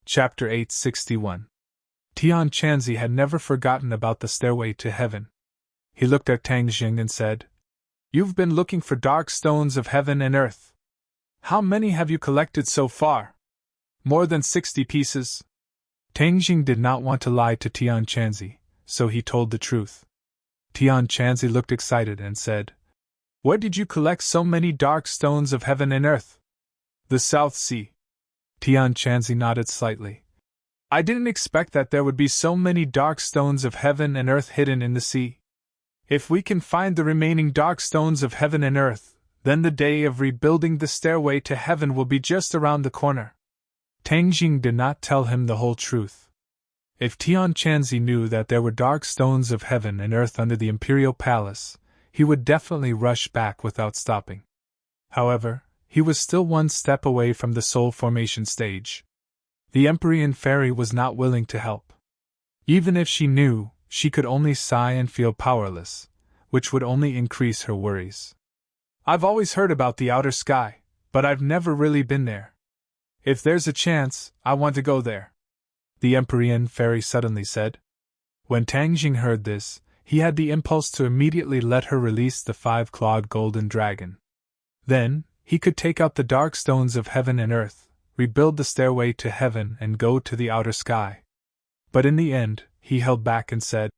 Chapter 861. Tian Chanzi had never forgotten about the stairway to heaven. He looked at Tang Jing and said, "You've been looking for dark stones of heaven and earth. How many have you collected so far?" "More than 60 pieces." Tang Jing did not want to lie to Tian Chanzi, so he told the truth. Tian Chanzi looked excited and said, "Where did you collect so many dark stones of heaven and earth?" "The South Sea." Tian Chanzi nodded slightly. "I didn't expect that there would be so many dark stones of heaven and earth hidden in the sea. If we can find the remaining dark stones of heaven and earth, then the day of rebuilding the stairway to heaven will be just around the corner." Tang Jing did not tell him the whole truth. If Tian Chanzi knew that there were dark stones of heaven and earth under the imperial palace, he would definitely rush back without stopping. However, he was still one step away from the soul formation stage. The Empyrean fairy was not willing to help. Even if she knew, she could only sigh and feel powerless, which would only increase her worries. "I've always heard about the outer sky, but I've never really been there. If there's a chance, I want to go there," the Empyrean fairy suddenly said. When Tang Jing heard this, he had the impulse to immediately let her release the 5-clawed golden dragon. Then, he could take out the dark stones of heaven and earth, rebuild the stairway to heaven and go to the outer sky. But in the end, he held back and said,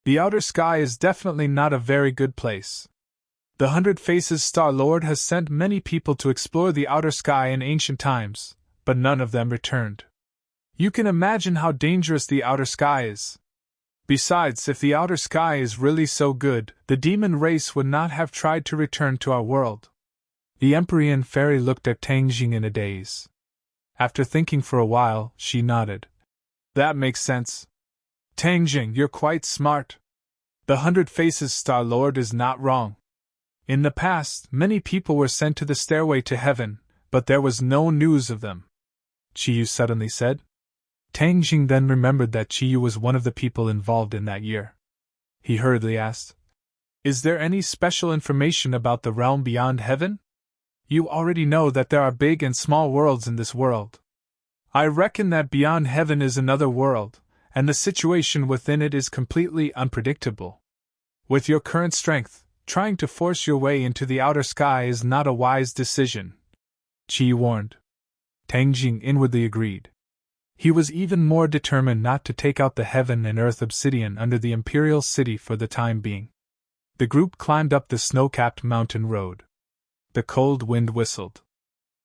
"The outer sky is definitely not a very good place. The 100 Faces Star Lord has sent many people to explore the outer sky in ancient times, but none of them returned. You can imagine how dangerous the outer sky is. Besides, if the outer sky is really so good, the demon race would not have tried to return to our world." The Empyrean fairy looked at Tang Jing in a daze. After thinking for a while, she nodded. "That makes sense. Tang Jing, you're quite smart. The 100 Faces Star Lord is not wrong. In the past, many people were sent to the stairway to heaven, but there was no news of them," Chiyu suddenly said. Tang Jing then remembered that Chiyu was one of the people involved in that year. He hurriedly asked, "Is there any special information about the realm beyond heaven? You already know that there are big and small worlds in this world. I reckon that beyond heaven is another world, and the situation within it is completely unpredictable. With your current strength, trying to force your way into the outer sky is not a wise decision," Qi warned. Tang Jing inwardly agreed. He was even more determined not to take out the heaven and earth obsidian under the imperial city for the time being. The group climbed up the snow-capped mountain road. The cold wind whistled.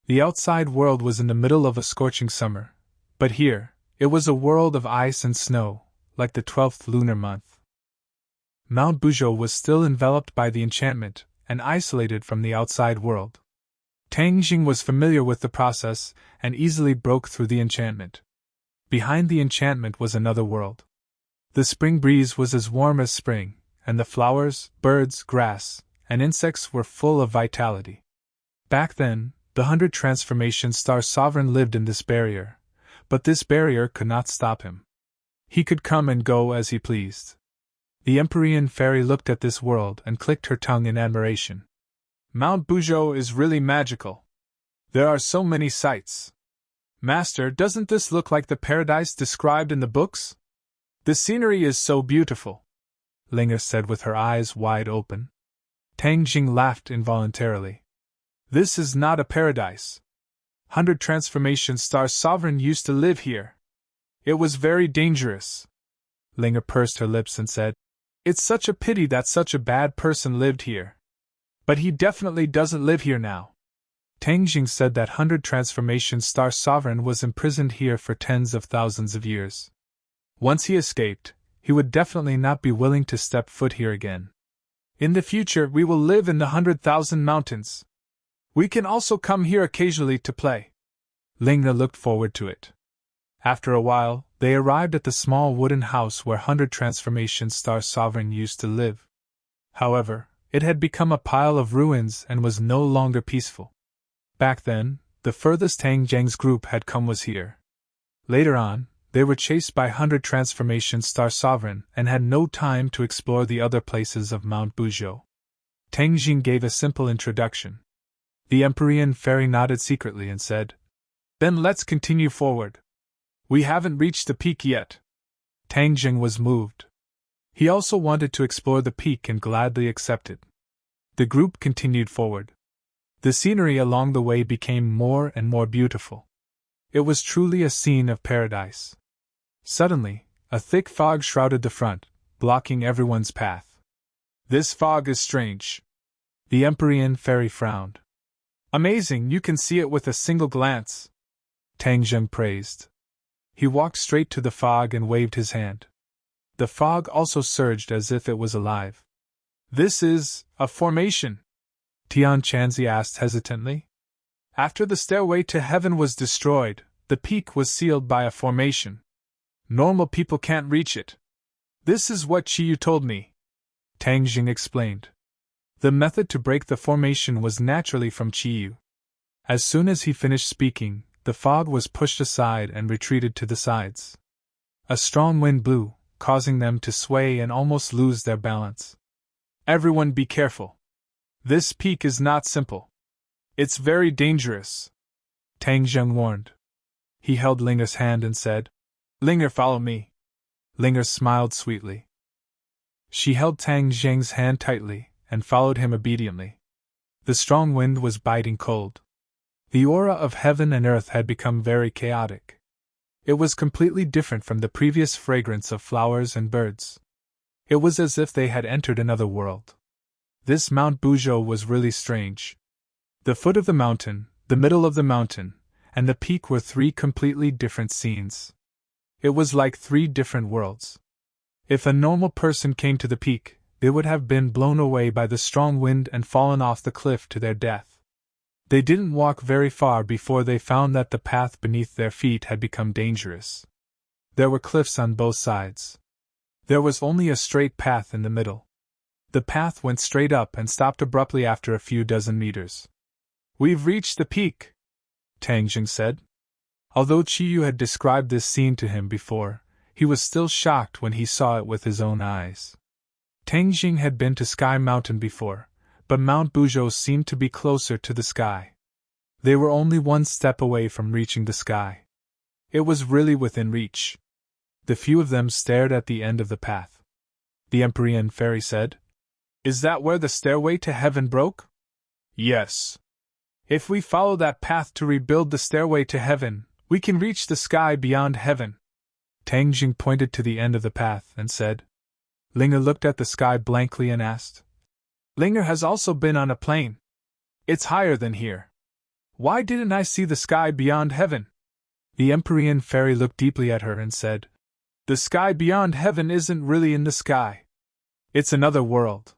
The outside world was in the middle of a scorching summer, but here, it was a world of ice and snow, like the 12th lunar month. Mount Buzhou was still enveloped by the enchantment, and isolated from the outside world. Tang Jing was familiar with the process, and easily broke through the enchantment. Behind the enchantment was another world. The spring breeze was as warm as spring, and the flowers, birds, grass, and insects were full of vitality. Back then, the 100 Transformation Star Sovereign lived in this barrier, but this barrier could not stop him. He could come and go as he pleased. The Empyrean fairy looked at this world and clicked her tongue in admiration. "Mount Buzhou is really magical. There are so many sights. Master, doesn't this look like the paradise described in the books? The scenery is so beautiful," Linga said with her eyes wide open. Tang Jing laughed involuntarily. "This is not a paradise. 100 Transformation Star Sovereign used to live here. It was very dangerous." Linga pursed her lips and said, "It's such a pity that such a bad person lived here. But he definitely doesn't live here now." Tang Jing said that 100 Transformation Star Sovereign was imprisoned here for tens of thousands of years. Once he escaped, he would definitely not be willing to step foot here again. "In the future, we will live in the 100,000 mountains. We can also come here occasionally to play." Lingna looked forward to it. After a while, they arrived at the small wooden house where 100 Transformation Star Sovereign used to live. However, it had become a pile of ruins and was no longer peaceful. Back then, the furthest Tang Jing's group had come was here. Later on, they were chased by 100 Transformation Star Sovereign and had no time to explore the other places of Mount Buzhou. Tang Jing gave a simple introduction. The Empyrean fairy nodded secretly and said, "Then let's continue forward." We haven't reached the peak yet. Tang Jing was moved. He also wanted to explore the peak and gladly accepted. The group continued forward. The scenery along the way became more and more beautiful. It was truly a scene of paradise. Suddenly, a thick fog shrouded the front, blocking everyone's path. This fog is strange. The Empyrean fairy frowned. Amazing, you can see it with a single glance. Tang Jing praised. He walked straight to the fog and waved his hand. The fog also surged as if it was alive. This is a formation, Tian Chanzi asked hesitantly. After the stairway to heaven was destroyed, the peak was sealed by a formation. Normal people can't reach it. This is what Qiyu told me, Tang Jing explained. The method to break the formation was naturally from Qiyu. As soon as he finished speaking, the fog was pushed aside and retreated to the sides. A strong wind blew, causing them to sway and almost lose their balance. Everyone be careful. This peak is not simple. It's very dangerous, Tang Jing warned. He held Linger's hand and said, Linger, follow me. Linger smiled sweetly. She held Tang Jing's hand tightly and followed him obediently. The strong wind was biting cold. The aura of heaven and earth had become very chaotic. It was completely different from the previous fragrance of flowers and birds. It was as if they had entered another world. This Mount Buzhou was really strange. The foot of the mountain, the middle of the mountain, and the peak were three completely different scenes. It was like three different worlds. If a normal person came to the peak, they would have been blown away by the strong wind and fallen off the cliff to their death. They didn't walk very far before they found that the path beneath their feet had become dangerous. There were cliffs on both sides. There was only a straight path in the middle. The path went straight up and stopped abruptly after a few dozen meters. We've reached the peak, Tang Jing said. Although Qiyu had described this scene to him before, he was still shocked when he saw it with his own eyes. Tang Jing had been to Sky Mountain before, but Mount Buzhou seemed to be closer to the sky. They were only one step away from reaching the sky. It was really within reach. The few of them stared at the end of the path. The Empyrean fairy said, Is that where the stairway to heaven broke? Yes. If we follow that path to rebuild the stairway to heaven, we can reach the sky beyond heaven. Tang Jing pointed to the end of the path and said. Linger looked at the sky blankly and asked. Linger has also been on a plane. It's higher than here. Why didn't I see the sky beyond heaven? The Empyrean fairy looked deeply at her and said, The sky beyond heaven isn't really in the sky. It's another world.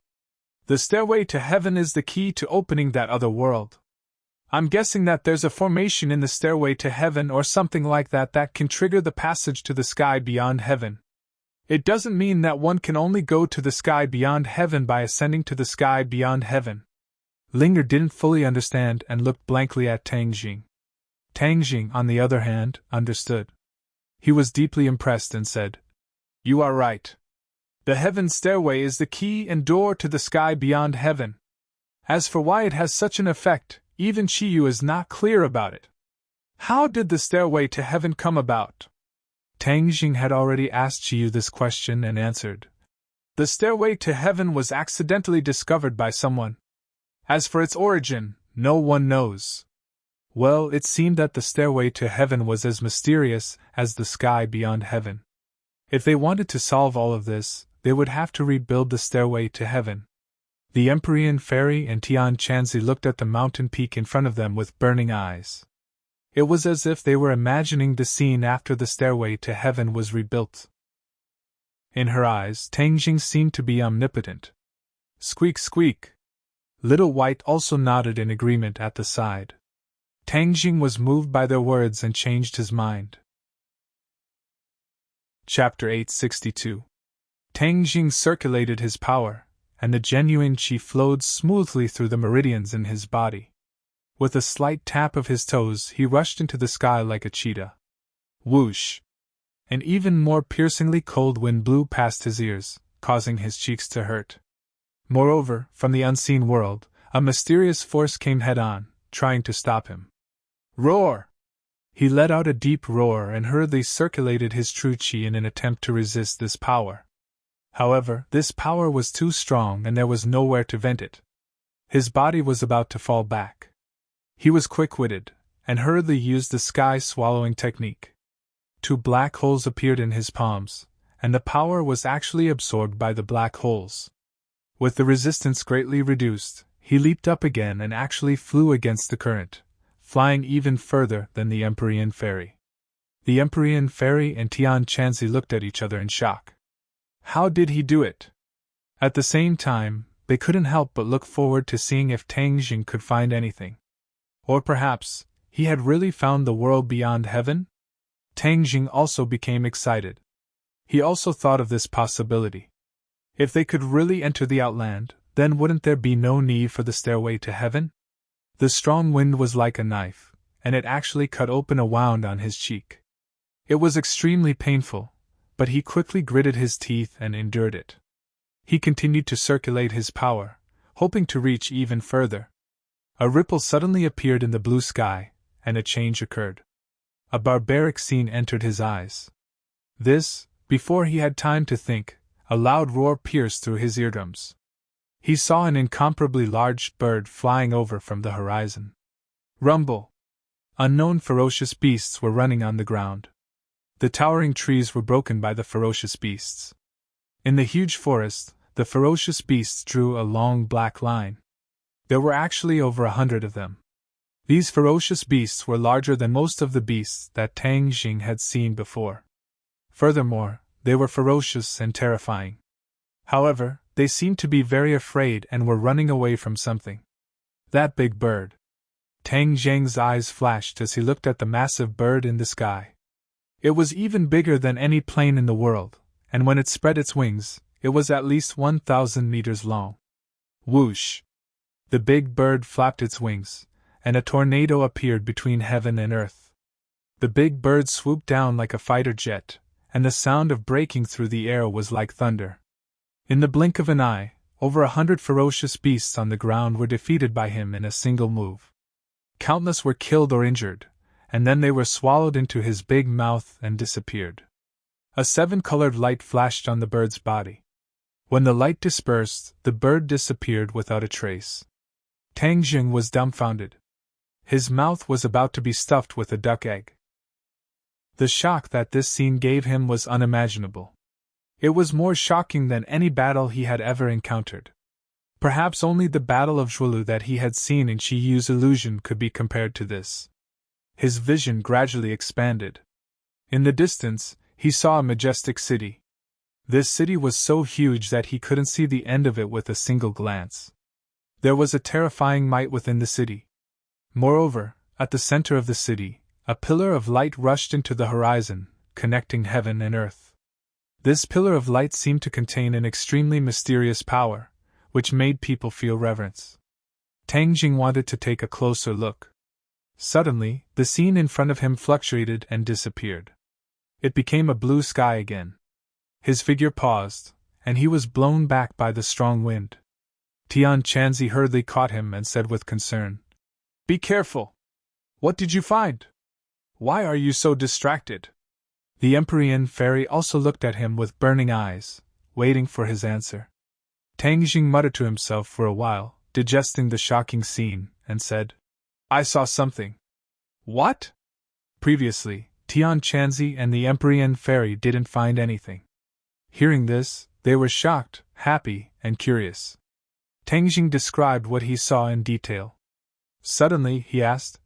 The stairway to heaven is the key to opening that other world. I'm guessing that there's a formation in the stairway to heaven or something like that that can trigger the passage to the sky beyond heaven. It doesn't mean that one can only go to the sky beyond heaven by ascending to the sky beyond heaven. Linger didn't fully understand and looked blankly at Tang Jing. Tang Jing, on the other hand, understood. He was deeply impressed and said, You are right. The heaven stairway is the key and door to the sky beyond heaven. As for why it has such an effect, even Qiyu is not clear about it. How did the stairway to heaven come about? Tang Jing had already asked Qiyu this question and answered. The stairway to heaven was accidentally discovered by someone. As for its origin, no one knows. Well, it seemed that the stairway to heaven was as mysterious as the sky beyond heaven. If they wanted to solve all of this, they would have to rebuild the stairway to heaven. The Empyrean fairy and Tian Chanzi looked at the mountain peak in front of them with burning eyes. It was as if they were imagining the scene after the stairway to heaven was rebuilt. In her eyes, Tang Jing seemed to be omnipotent. Squeak, squeak. Little White also nodded in agreement at the side. Tang Jing was moved by their words and changed his mind. Chapter 862. Tang Jing circulated his power, and the genuine qi flowed smoothly through the meridians in his body. With a slight tap of his toes, he rushed into the sky like a cheetah. Whoosh! An even more piercingly cold wind blew past his ears, causing his cheeks to hurt. Moreover, from the unseen world, a mysterious force came head-on, trying to stop him. Roar! He let out a deep roar and hurriedly circulated his true chi in an attempt to resist this power. However, this power was too strong and there was nowhere to vent it. His body was about to fall back. He was quick-witted, and hurriedly used the sky-swallowing technique. 2 black holes appeared in his palms, and the power was actually absorbed by the black holes. With the resistance greatly reduced, he leaped up again and actually flew against the current, flying even further than the Empyrean Fairy. The Empyrean Fairy and Tian Chanzi looked at each other in shock. How did he do it? At the same time, they couldn't help but look forward to seeing if Tang Jing could find anything. Or perhaps, he had really found the world beyond heaven? Tang Jing also became excited. He also thought of this possibility. If they could really enter the Outland, then wouldn't there be no need for the stairway to heaven? The strong wind was like a knife, and it actually cut open a wound on his cheek. It was extremely painful, but he quickly gritted his teeth and endured it. He continued to circulate his power, hoping to reach even further. A ripple suddenly appeared in the blue sky, and a change occurred. A barbaric scene entered his eyes. This, before he had time to think, a loud roar pierced through his eardrums. He saw an incomparably large bird flying over from the horizon. Rumble! Unknown ferocious beasts were running on the ground. The towering trees were broken by the ferocious beasts. In the huge forest, the ferocious beasts drew a long black line. There were actually over 100 of them. These ferocious beasts were larger than most of the beasts that Tang Jing had seen before. Furthermore, they were ferocious and terrifying. However, they seemed to be very afraid and were running away from something. That big bird. Tang Jing's eyes flashed as he looked at the massive bird in the sky. It was even bigger than any plane in the world, and when it spread its wings, it was at least 1,000 meters long. Whoosh! The big bird flapped its wings, and a tornado appeared between heaven and earth. The big bird swooped down like a fighter jet, and the sound of breaking through the air was like thunder. In the blink of an eye, over 100 ferocious beasts on the ground were defeated by him in a single move. Countless were killed or injured, and then they were swallowed into his big mouth and disappeared. A 7-colored light flashed on the bird's body. When the light dispersed, the bird disappeared without a trace. Tang Jing was dumbfounded. His mouth was about to be stuffed with a duck egg. The shock that this scene gave him was unimaginable. It was more shocking than any battle he had ever encountered. Perhaps only the Battle of Zhuolu that he had seen in Qi Yu's illusion could be compared to this. His vision gradually expanded. In the distance, he saw a majestic city. This city was so huge that he couldn't see the end of it with a single glance. There was a terrifying might within the city. Moreover, at the center of the city, a pillar of light rushed into the horizon, connecting heaven and earth. This pillar of light seemed to contain an extremely mysterious power, which made people feel reverence. Tang Jing wanted to take a closer look. Suddenly, the scene in front of him fluctuated and disappeared. It became a blue sky again. His figure paused, and he was blown back by the strong wind. Tian Chanzi hurriedly caught him and said with concern, "Be careful! What did you find? Why are you so distracted?" The Empyrean Fairy also looked at him with burning eyes, waiting for his answer. Tang Jing muttered to himself for a while, digesting the shocking scene, and said, "I saw something." "What?" Previously, Tian Chanzi and the Empyrean Fairy didn't find anything. Hearing this, they were shocked, happy, and curious. Tang Jing described what he saw in detail. Suddenly, he asked,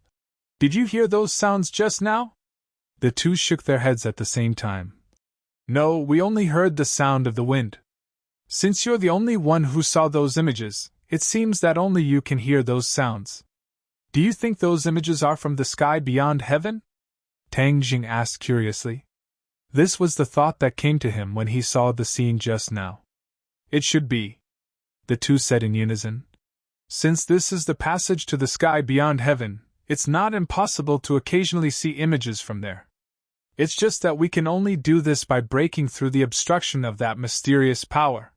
"Did you hear those sounds just now?" The two shook their heads at the same time. "No, we only heard the sound of the wind. Since you're the only one who saw those images, it seems that only you can hear those sounds. Do you think those images are from the sky beyond heaven?" Tang Jing asked curiously. This was the thought that came to him when he saw the scene just now. "It should be," the two said in unison. "Since this is the passage to the sky beyond heaven, it's not impossible to occasionally see images from there. It's just that we can only do this by breaking through the obstruction of that mysterious power.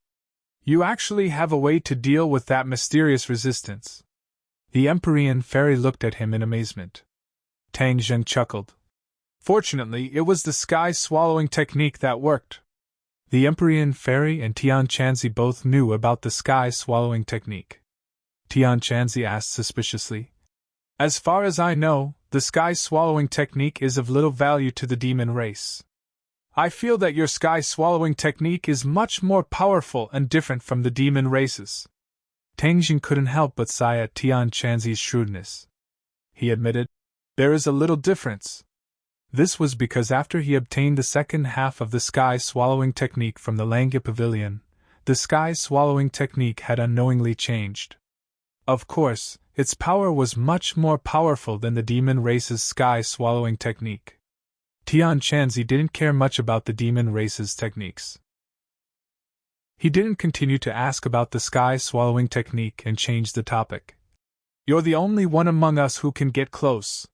You actually have a way to deal with that mysterious resistance." The Empyrean Fairy looked at him in amazement. Tang Jing chuckled, Fortunately, it was the sky-swallowing technique that worked. The Empyrean Fairy and Tian Chanzi both knew about the sky-swallowing technique. Tian Chanzi asked suspiciously. As far as I know, the sky-swallowing technique is of little value to the demon race. I feel that your sky-swallowing technique is much more powerful and different from the demon races. Tang Jing couldn't help but sigh at Tian Chanzi's shrewdness. He admitted, there is a little difference. This was because after he obtained the second half of the sky-swallowing technique from the Langya Pavilion, the sky-swallowing technique had unknowingly changed. Of course, its power was much more powerful than the demon race's sky-swallowing technique. Tian Chanzi didn't care much about the demon race's techniques. He didn't continue to ask about the sky-swallowing technique and changed the topic. You're the only one among us who can get close.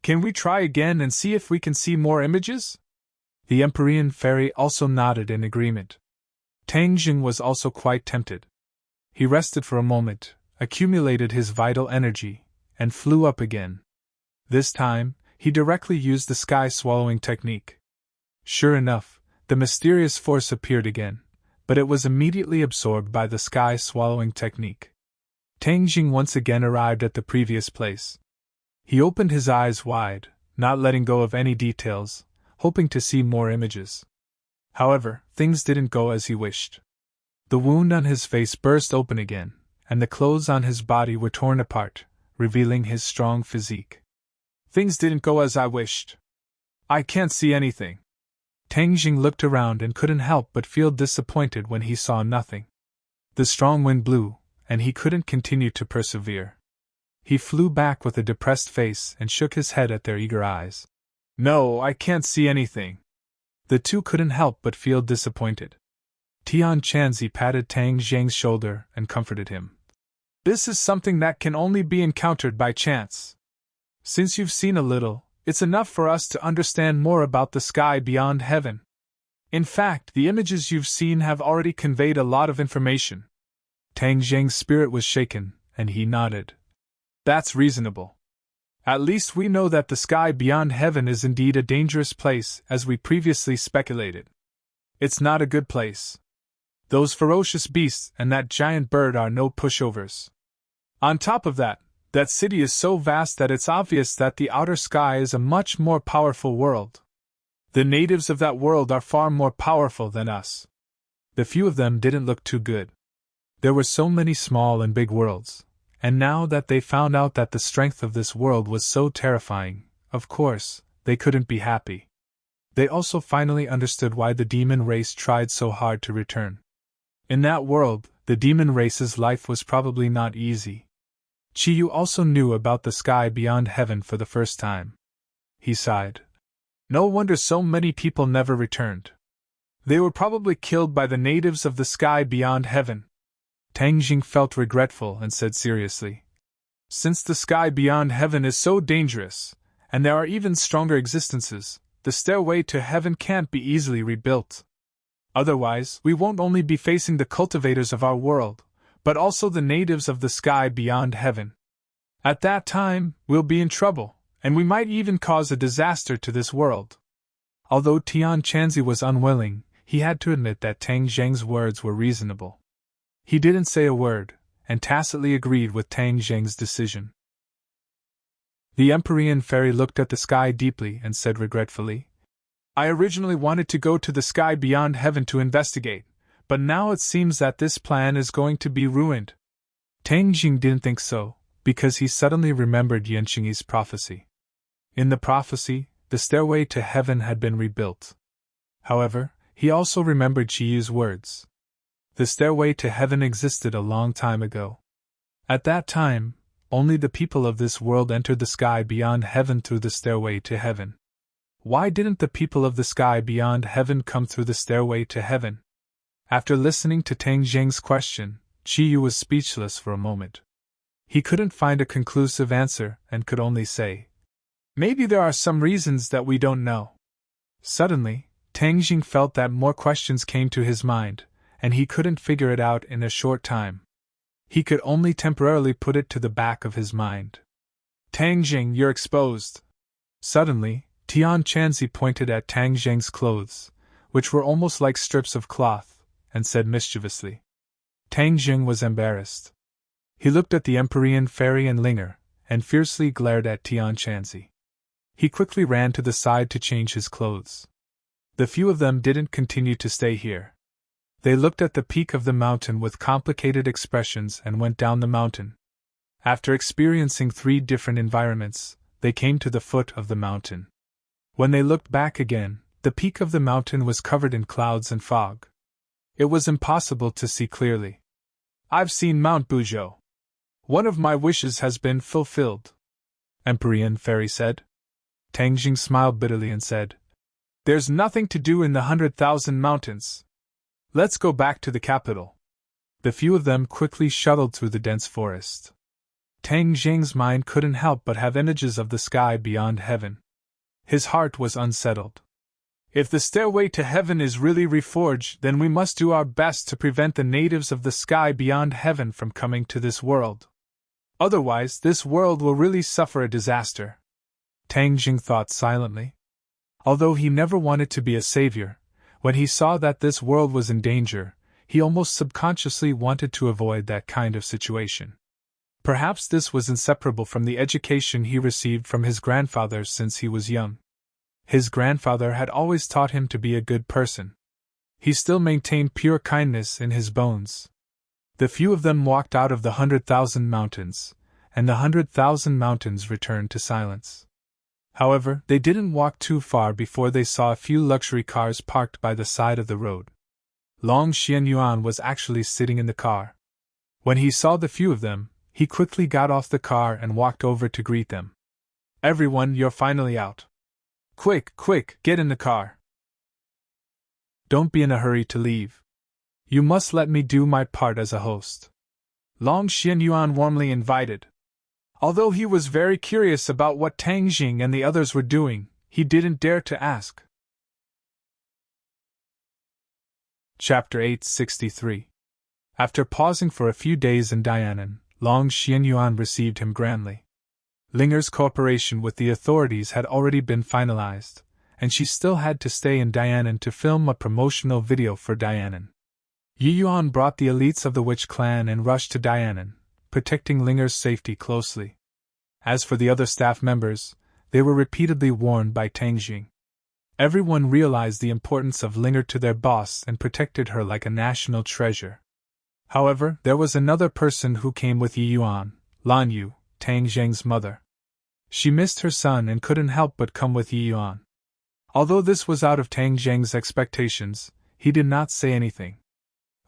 Can we try again and see if we can see more images? The Empyrean Fairy also nodded in agreement. Tang Jing was also quite tempted. He rested for a moment, accumulated his vital energy, and flew up again. This time, he directly used the sky-swallowing technique. Sure enough, the mysterious force appeared again, but it was immediately absorbed by the sky-swallowing technique. Tang Jing once again arrived at the previous place. He opened his eyes wide, not letting go of any details, hoping to see more images. However, things didn't go as he wished. The wound on his face burst open again, and the clothes on his body were torn apart, revealing his strong physique. Things didn't go as I wished. I can't see anything. Tang Jing looked around and couldn't help but feel disappointed when he saw nothing. The strong wind blew, and he couldn't continue to persevere. He flew back with a depressed face and shook his head at their eager eyes. No, I can't see anything. The two couldn't help but feel disappointed. Tian Chanzi patted Tang Jing's shoulder and comforted him. This is something that can only be encountered by chance. Since you've seen a little, it's enough for us to understand more about the sky beyond heaven. In fact, the images you've seen have already conveyed a lot of information. Tang Jing's spirit was shaken, and he nodded. That's reasonable. At least we know that the sky beyond heaven is indeed a dangerous place, as we previously speculated. It's not a good place. Those ferocious beasts and that giant bird are no pushovers. On top of that, that city is so vast that it's obvious that the outer sky is a much more powerful world. The natives of that world are far more powerful than us. The few of them didn't look too good. There were so many small and big worlds. And now that they found out that the strength of this world was so terrifying, of course, they couldn't be happy. They also finally understood why the demon race tried so hard to return. In that world, the demon race's life was probably not easy. Chiyu also knew about the sky beyond heaven for the first time. He sighed. No wonder so many people never returned. They were probably killed by the natives of the sky beyond heaven. Tang Jing felt regretful and said seriously, since the sky beyond heaven is so dangerous, and there are even stronger existences, the stairway to heaven can't be easily rebuilt. Otherwise, we won't only be facing the cultivators of our world, but also the natives of the sky beyond heaven. At that time, we'll be in trouble, and we might even cause a disaster to this world. Although Tian Chanzi was unwilling, he had to admit that Tang Jing's words were reasonable. He didn't say a word, and tacitly agreed with Tang Jing's decision. The Empyrean Fairy looked at the sky deeply and said regretfully, I originally wanted to go to the sky beyond heaven to investigate, but now it seems that this plan is going to be ruined. Tang Jing didn't think so, because he suddenly remembered Yanqingyi's prophecy. In the prophecy, the stairway to heaven had been rebuilt. However, he also remembered Chiyu's words. The stairway to heaven existed a long time ago. At that time, only the people of this world entered the sky beyond heaven through the stairway to heaven. Why didn't the people of the sky beyond heaven come through the stairway to heaven? After listening to Tang Jing's question, Chiyu was speechless for a moment. He couldn't find a conclusive answer and could only say, maybe there are some reasons that we don't know. Suddenly, Tang Jing felt that more questions came to his mind, and he couldn't figure it out in a short time. He could only temporarily put it to the back of his mind. Tang Jing, you're exposed. Suddenly, Tian Chanzi pointed at Tang Zheng's clothes, which were almost like strips of cloth, and said mischievously. Tang Zheng was embarrassed. He looked at the Empyrean fairy and Linger, and fiercely glared at Tian Chanzi. He quickly ran to the side to change his clothes. The few of them didn't continue to stay here. They looked at the peak of the mountain with complicated expressions and went down the mountain. After experiencing 3 different environments, they came to the foot of the mountain. When they looked back again, the peak of the mountain was covered in clouds and fog. It was impossible to see clearly. I've seen Mount Buzhou. One of my wishes has been fulfilled, Empyrean Fairy said. Tang Jing smiled bitterly and said, There's nothing to do in the 100,000 mountains. Let's go back to the capital. The few of them quickly shuttled through the dense forest. Tang Jing's mind couldn't help but have images of the sky beyond heaven. His heart was unsettled. If the stairway to heaven is really reforged, then we must do our best to prevent the natives of the sky beyond heaven from coming to this world. Otherwise, this world will really suffer a disaster. Tang Jing thought silently. Although he never wanted to be a savior, when he saw that this world was in danger, he almost subconsciously wanted to avoid that kind of situation. Perhaps this was inseparable from the education he received from his grandfather since he was young. His grandfather had always taught him to be a good person. He still maintained pure kindness in his bones. The few of them walked out of the 100,000 mountains, and the 100,000 mountains returned to silence. However, they didn't walk too far before they saw a few luxury cars parked by the side of the road. Long Xianyuan was actually sitting in the car. When he saw the few of them, he quickly got off the car and walked over to greet them. Everyone, you're finally out. Quick, quick, get in the car. Don't be in a hurry to leave. You must let me do my part as a host. Long Xianyuan warmly invited. Although he was very curious about what Tang Jing and the others were doing, he didn't dare to ask. Chapter 863. After pausing for a few days in Dianan, Long Xianyuan received him grandly. Linger's cooperation with the authorities had already been finalized, and she still had to stay in Dianan to film a promotional video for Dianan. Yi Yuan brought the elites of the Witch clan and rushed to Dianan, protecting Linger's safety closely. As for the other staff members, they were repeatedly warned by Tang Jing. Everyone realized the importance of Linger to their boss and protected her like a national treasure. However, there was another person who came with Yi Yuan, Lan Yu, Tang Zheng's mother. She missed her son and couldn't help but come with Yi Yuan. Although this was out of Tang Zheng's expectations, he did not say anything.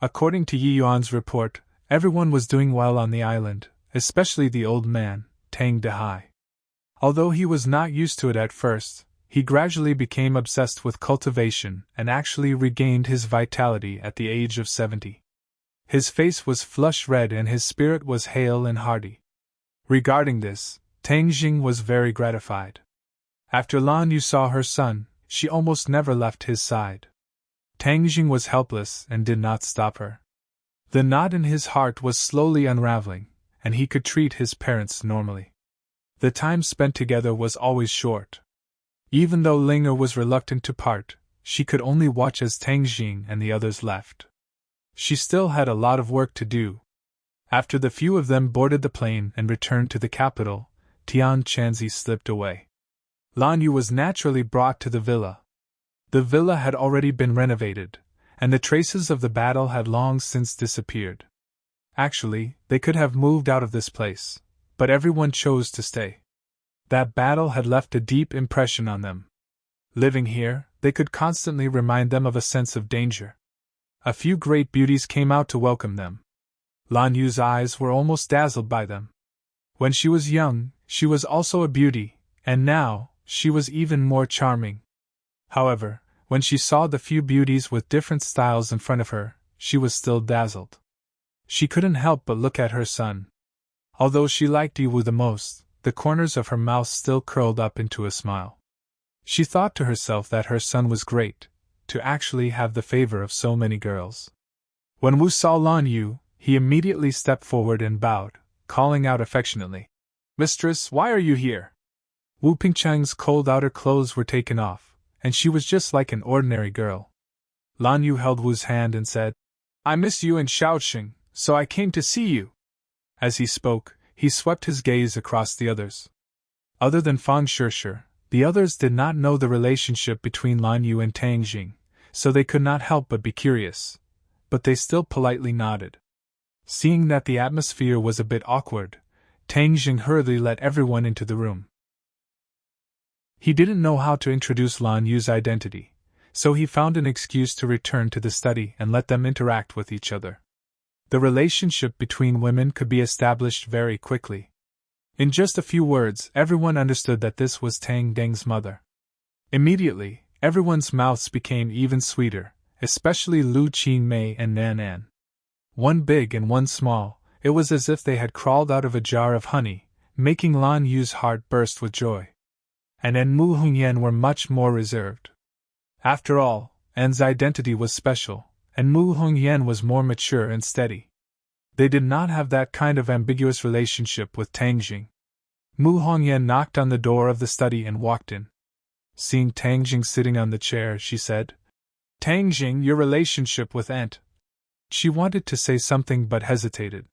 According to Yi Yuan's report, everyone was doing well on the island, especially the old man, Tang Dehai. Although he was not used to it at first, he gradually became obsessed with cultivation and actually regained his vitality at the age of 70. His face was flush red and his spirit was hale and hearty. Regarding this, Tang Jing was very gratified. After Lan Yu saw her son, she almost never left his side. Tang Jing was helpless and did not stop her. The knot in his heart was slowly unraveling, and he could treat his parents normally. The time spent together was always short. Even though Linger was reluctant to part, she could only watch as Tang Jing and the others left. She still had a lot of work to do. After the few of them boarded the plane and returned to the capital, Tian Chanzi slipped away. Lan Yu was naturally brought to the villa. The villa had already been renovated, and the traces of the battle had long since disappeared. Actually, they could have moved out of this place, but everyone chose to stay. That battle had left a deep impression on them. Living here, they could constantly remind them of a sense of danger. A few great beauties came out to welcome them. Lan Yu's eyes were almost dazzled by them. When she was young, she was also a beauty, and now, she was even more charming. However, when she saw the few beauties with different styles in front of her, she was still dazzled. She couldn't help but look at her son. Although she liked Yiwu the most, the corners of her mouth still curled up into a smile. She thought to herself that her son was great, to actually have the favor of so many girls. When Wu saw Lan Yu, he immediately stepped forward and bowed, calling out affectionately, "Mistress, why are you here?" Wu Pingchang's cold outer clothes were taken off, and she was just like an ordinary girl. Lan Yu held Wu's hand and said, I miss you and Shaoxing, so I came to see you. As he spoke, he swept his gaze across the others. Other than Fang Shishir, the others did not know the relationship between Lan Yu and Tang Jing, so they could not help but be curious. But they still politely nodded. Seeing that the atmosphere was a bit awkward, Tang Jing hurriedly let everyone into the room. He didn't know how to introduce Lan Yu's identity, so he found an excuse to return to the study and let them interact with each other. The relationship between women could be established very quickly. In just a few words, everyone understood that this was Tang Deng's mother. Immediately, everyone's mouths became even sweeter, especially Lu Qingmei and Nan An. One big and one small, it was as if they had crawled out of a jar of honey, making Lan Yu's heart burst with joy. An and Mu Hongyan were much more reserved. After all, An's identity was special, and Mu Hongyan was more mature and steady. They did not have that kind of ambiguous relationship with Tang Jing. Mu Hongyan knocked on the door of the study and walked in. Seeing Tang Jing sitting on the chair, she said, Tang Jing, your relationship with Aunt. She wanted to say something but hesitated.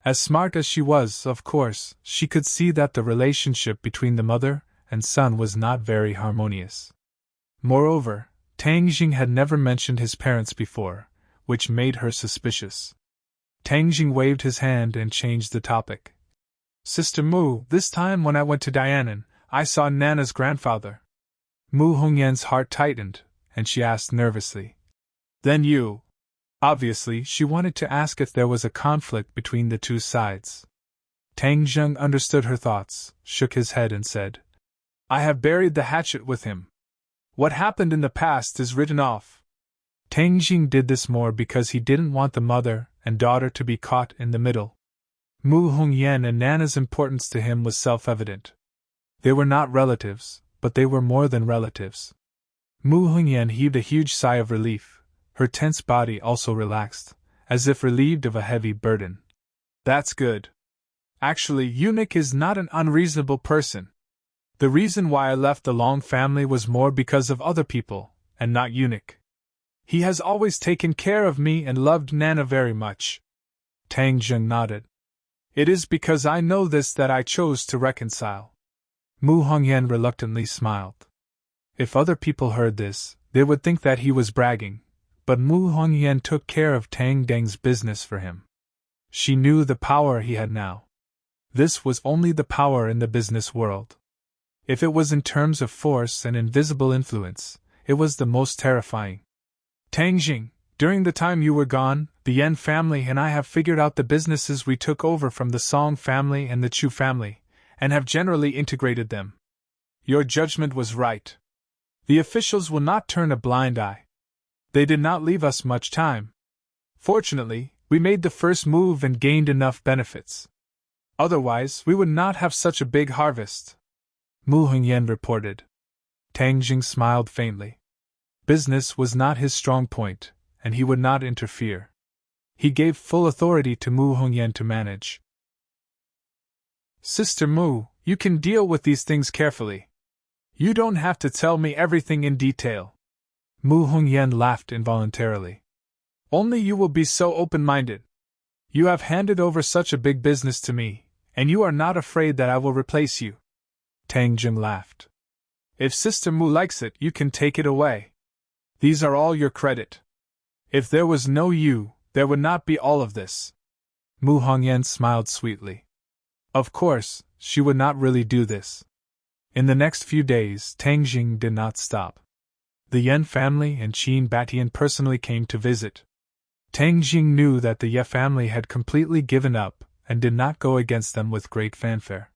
As smart as she was, of course, she could see that the relationship between the mother and son was not very harmonious. Moreover, Tang Jing had never mentioned his parents before, which made her suspicious. Tang Jing waved his hand and changed the topic. Sister Mu, this time when I went to Dianan, I saw Nana's grandfather. Mu Hongyan's heart tightened, and she asked nervously. Then you? Obviously, she wanted to ask if there was a conflict between the two sides. Tang Jing understood her thoughts, shook his head and said, I have buried the hatchet with him. What happened in the past is written off. Tang Jing did this more because he didn't want the mother and daughter to be caught in the middle. Mu Hongyan and Nana's importance to him was self-evident. They were not relatives, but they were more than relatives. Mu Hongyan heaved a huge sigh of relief. Her tense body also relaxed, as if relieved of a heavy burden. That's good. Actually, Eunuch is not an unreasonable person. The reason why I left the Long family was more because of other people, and not Eunuch. He has always taken care of me and loved Nana very much. Tang Jing nodded. It is because I know this that I chose to reconcile. Mu Hongyan reluctantly smiled. If other people heard this, they would think that he was bragging, but Mu Hongyan took care of Tang Deng's business for him. She knew the power he had now. This was only the power in the business world. If it was in terms of force and invisible influence, it was the most terrifying. Tang Jing, during the time you were gone, the Yan family and I have figured out the businesses we took over from the Song family and the Chu family, and have generally integrated them. Your judgment was right. The officials will not turn a blind eye. They did not leave us much time. Fortunately, we made the first move and gained enough benefits. Otherwise, we would not have such a big harvest. Mu Hongyan reported. Tang Jing smiled faintly. Business was not his strong point, and he would not interfere. He gave full authority to Mu Hongyan to manage. Sister Mu, you can deal with these things carefully. You don't have to tell me everything in detail. Mu Hongyan laughed involuntarily. Only you will be so open-minded. You have handed over such a big business to me, and you are not afraid that I will replace you. Tang Jing laughed. If Sister Mu likes it, you can take it away. These are all your credit. If there was no you, there would not be all of this. Mu Hongyan smiled sweetly. Of course, she would not really do this. In the next few days, Tang Jing did not stop. The Yan family and Qin Batian personally came to visit. Tang Jing knew that the Ye family had completely given up and did not go against them with great fanfare.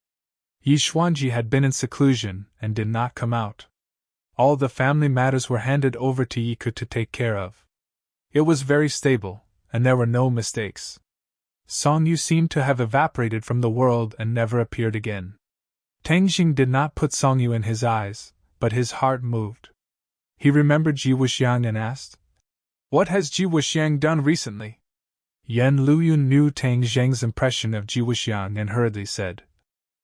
Yi Xuanji had been in seclusion and did not come out. All the family matters were handed over to Yi Ke to take care of. It was very stable, and there were no mistakes. Song Yu seemed to have evaporated from the world and never appeared again. Tang Jing did not put Song Yu in his eyes, but his heart moved. He remembered Ji Wuxiang and asked, What has Ji Wuxiang done recently? Yan Luyun knew Tang Zheng's impression of Ji Wuxiang and hurriedly said,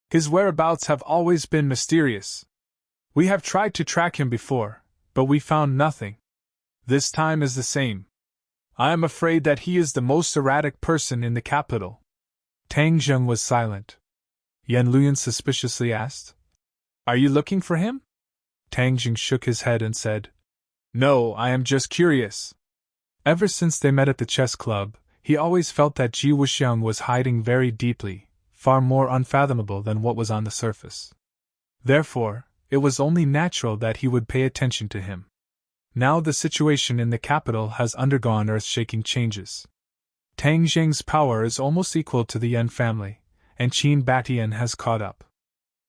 His whereabouts have always been mysterious. We have tried to track him before, but we found nothing. This time is the same. I am afraid that he is the most erratic person in the capital." Tang Zheng was silent. Yan Luyan suspiciously asked, "Are you looking for him?" Tang Jing shook his head and said, "No, I am just curious." Ever since they met at the chess club, he always felt that Ji Wuxiang was hiding very deeply, far more unfathomable than what was on the surface. Therefore, it was only natural that he would pay attention to him. Now the situation in the capital has undergone earth-shaking changes. Tang Zheng's power is almost equal to the Yan family, and Qin Batian has caught up.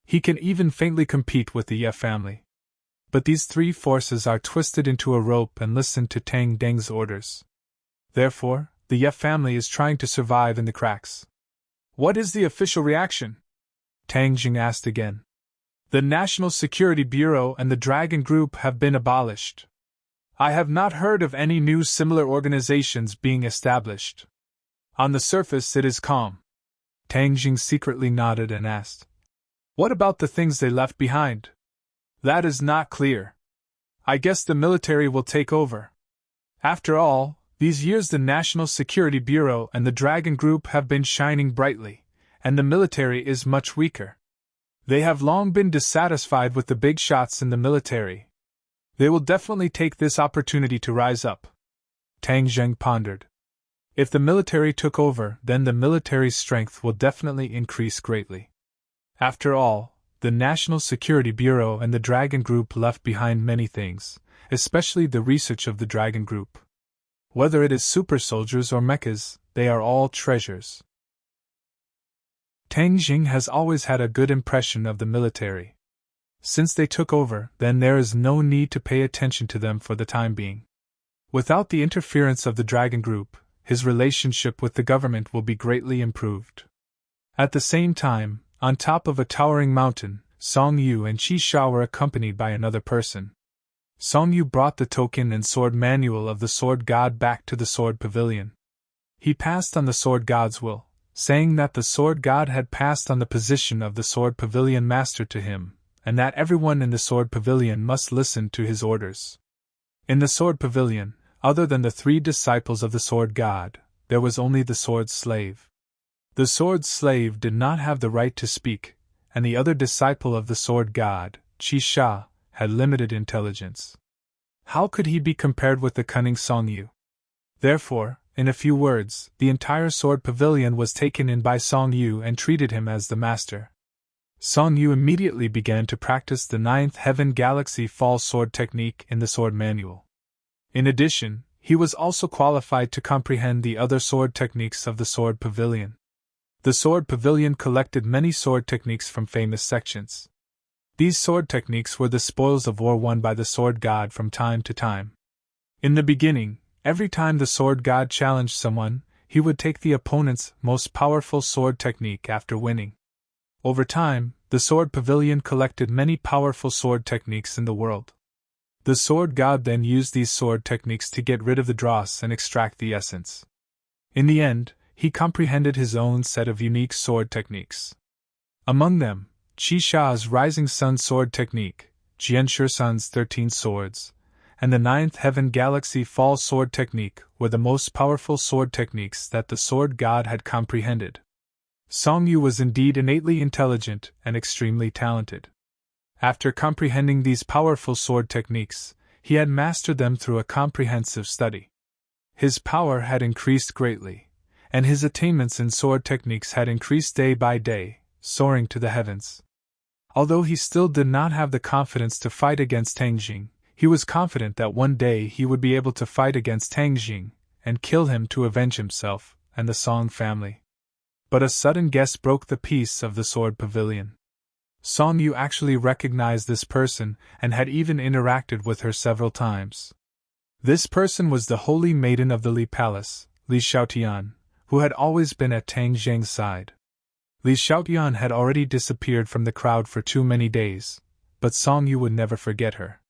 He can even faintly compete with the Ye family. But these three forces are twisted into a rope and listen to Tang Deng's orders. Therefore, the Ye family is trying to survive in the cracks. "What is the official reaction?" Tang Jing asked again. "The National Security Bureau and the Dragon Group have been abolished. I have not heard of any new similar organizations being established. On the surface it is calm." Tang Jing secretly nodded and asked, "What about the things they left behind?" "That is not clear. I guess the military will take over. After all, these years the National Security Bureau and the Dragon Group have been shining brightly, and the military is much weaker. They have long been dissatisfied with the big shots in the military. They will definitely take this opportunity to rise up." Tang Zheng pondered. If the military took over, then the military's strength will definitely increase greatly. After all, the National Security Bureau and the Dragon Group left behind many things, especially the research of the Dragon Group. Whether it is super soldiers or mechas, they are all treasures. Tang Jing has always had a good impression of the military. Since they took over, then there is no need to pay attention to them for the time being. Without the interference of the Dragon Group, his relationship with the government will be greatly improved. At the same time, on top of a towering mountain, Song Yu and Qi Sha were accompanied by another person. Song Yu brought the token and sword manual of the Sword God back to the Sword Pavilion. He passed on the Sword God's will, saying that the Sword God had passed on the position of the Sword Pavilion Master to him, and that everyone in the Sword Pavilion must listen to his orders. In the Sword Pavilion, other than the three disciples of the Sword God, there was only the Sword Slave. The Sword Slave did not have the right to speak, and the other disciple of the Sword God, Qi Sha, had limited intelligence. How could he be compared with the cunning Song Yu? Therefore, in a few words, the entire Sword Pavilion was taken in by Song Yu and treated him as the master. Song Yu immediately began to practice the 9th Heaven Galaxy Fall Sword technique in the Sword Manual. In addition, he was also qualified to comprehend the other sword techniques of the Sword Pavilion. The Sword Pavilion collected many sword techniques from famous sections. These sword techniques were the spoils of war won by the Sword God from time to time. In the beginning, every time the Sword God challenged someone, he would take the opponent's most powerful sword technique after winning. Over time, the Sword Pavilion collected many powerful sword techniques in the world. The Sword God then used these sword techniques to get rid of the dross and extract the essence. In the end, he comprehended his own set of unique sword techniques. Among them, Qi Sha's Rising Sun sword technique, Jian Shusan's 13 swords, and the 9th Heaven Galaxy Fall sword technique were the most powerful sword techniques that the Sword God had comprehended. Song Yu was indeed innately intelligent and extremely talented. After comprehending these powerful sword techniques, he had mastered them through a comprehensive study. His power had increased greatly, and his attainments in sword techniques had increased day by day, soaring to the heavens. Although he still did not have the confidence to fight against Tang Jing, he was confident that one day he would be able to fight against Tang Jing and kill him to avenge himself and the Song family. But a sudden guest broke the peace of the Sword Pavilion. Song Yu actually recognized this person and had even interacted with her several times. This person was the Holy Maiden of the Li Palace, Li Xiaotian, who had always been at Tang Zheng's side. Li Xiaotian had already disappeared from the crowd for too many days, but Song Yu would never forget her.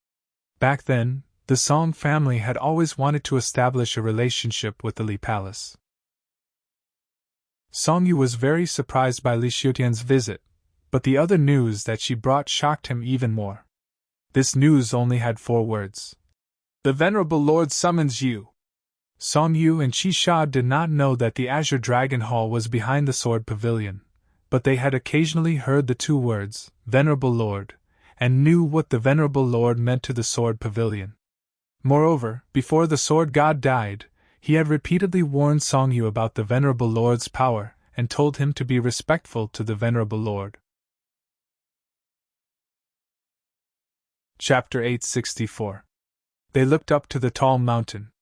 Back then, the Song family had always wanted to establish a relationship with the Li Palace. Song Yu was very surprised by Li Xiaotian's visit, But the other news that she brought shocked him even more. This news only had 4 words. "The Venerable Lord summons you." Song Yu and Chi Sha did not know that the Azure Dragon Hall was behind the Sword Pavilion, but they had occasionally heard the 2 words, "Venerable Lord," and knew what the Venerable Lord meant to the Sword Pavilion. Moreover, before the Sword God died, he had repeatedly warned Song Yu about the Venerable Lord's power, and told him to be respectful to the Venerable Lord. Chapter 864. They looked up to the tall mountain.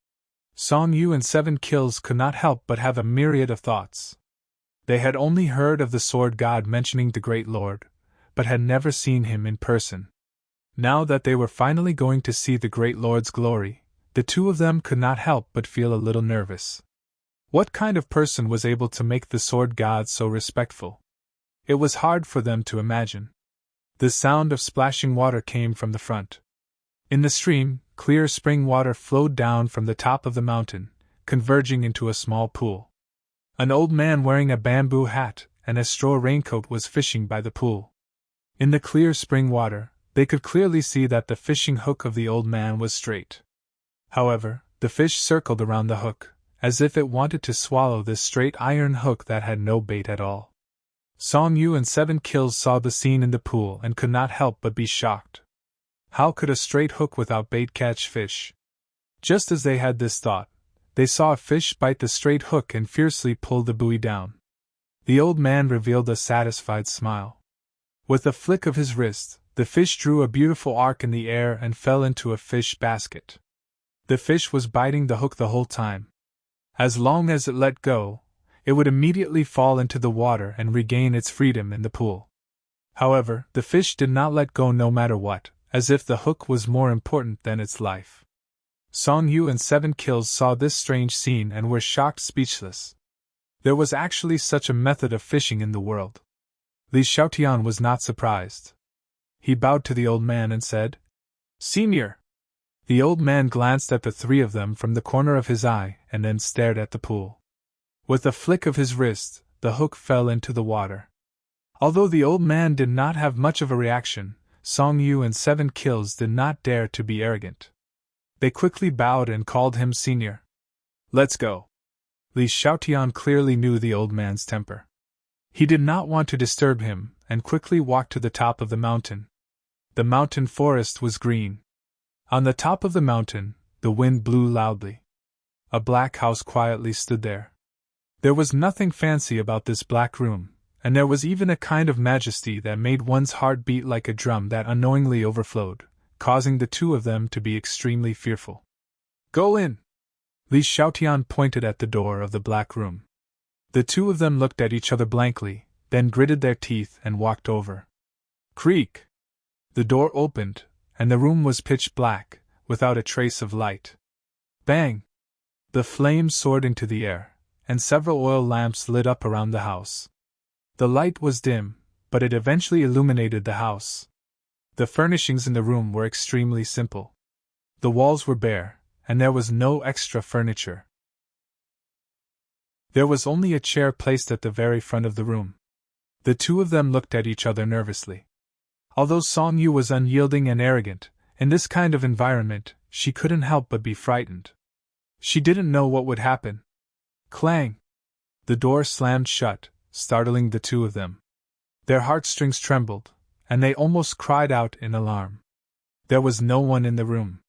Song Yu and 7 Kills could not help but have a myriad of thoughts. They had only heard of the Sword God mentioning the Great Lord, but had never seen him in person. Now that they were finally going to see the Great Lord's glory, the 2 of them could not help but feel a little nervous. What kind of person was able to make the Sword God so respectful? It was hard for them to imagine. The sound of splashing water came from the front. In the stream, clear spring water flowed down from the top of the mountain, converging into a small pool. An old man wearing a bamboo hat and a straw raincoat was fishing by the pool. In the clear spring water, they could clearly see that the fishing hook of the old man was straight. However, the fish circled around the hook, as if it wanted to swallow this straight iron hook that had no bait at all. Song Yu and 7 Kills saw the scene in the pool and could not help but be shocked. How could a straight hook without bait catch fish? Just as they had this thought, they saw a fish bite the straight hook and fiercely pull the buoy down. The old man revealed a satisfied smile. With a flick of his wrist, the fish drew a beautiful arc in the air and fell into a fish basket. The fish was biting the hook the whole time. As long as it let go, it would immediately fall into the water and regain its freedom in the pool. However, the fish did not let go no matter what, as if the hook was more important than its life. Song Yu and 7 Kills saw this strange scene and were shocked speechless. There was actually such a method of fishing in the world. Li Xiaotian was not surprised. He bowed to the old man and said, "Senior." The old man glanced at the 3 of them from the corner of his eye and then stared at the pool. With a flick of his wrist, the hook fell into the water. Although the old man did not have much of a reaction, Song Yu and 7 Kills did not dare to be arrogant. They quickly bowed and called him senior. "Let's go." Li Xiaotian clearly knew the old man's temper. He did not want to disturb him, and quickly walked to the top of the mountain. The mountain forest was green. On the top of the mountain, the wind blew loudly. A black house quietly stood there. There was nothing fancy about this black room, and there was even a kind of majesty that made one's heart beat like a drum that unknowingly overflowed, causing the 2 of them to be extremely fearful. "Go in!" Li Xiaotian pointed at the door of the black room. The 2 of them looked at each other blankly, then gritted their teeth and walked over. Creak! The door opened, and the room was pitch black, without a trace of light. Bang! The flames soared into the air, and several oil lamps lit up around the house. The light was dim, but it eventually illuminated the house. The furnishings in the room were extremely simple. The walls were bare, and there was no extra furniture. There was only a chair placed at the very front of the room. The 2 of them looked at each other nervously. Although Song Yu was unyielding and arrogant, in this kind of environment, she couldn't help but be frightened. She didn't know what would happen. Clang! The door slammed shut, startling the 2 of them. Their heartstrings trembled, and they almost cried out in alarm. There was no one in the room.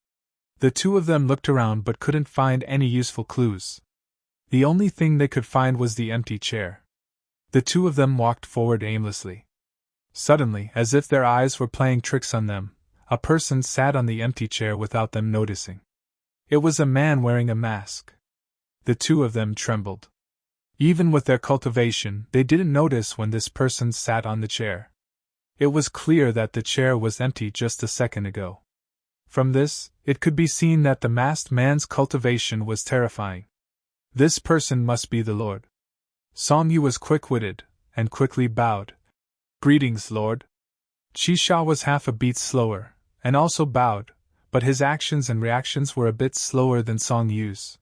The 2 of them looked around but couldn't find any useful clues. The only thing they could find was the empty chair. The 2 of them walked forward aimlessly. Suddenly, as if their eyes were playing tricks on them, a person sat on the empty chair without them noticing. It was a man wearing a mask. The 2 of them trembled. Even with their cultivation, they didn't notice when this person sat on the chair. It was clear that the chair was empty just a second ago. From this, it could be seen that the masked man's cultivation was terrifying. This person must be the Lord. Song Yu was quick-witted, and quickly bowed. "Greetings, Lord." Chi Sha was half a beat slower, and also bowed, but his actions and reactions were a bit slower than Song Yu's.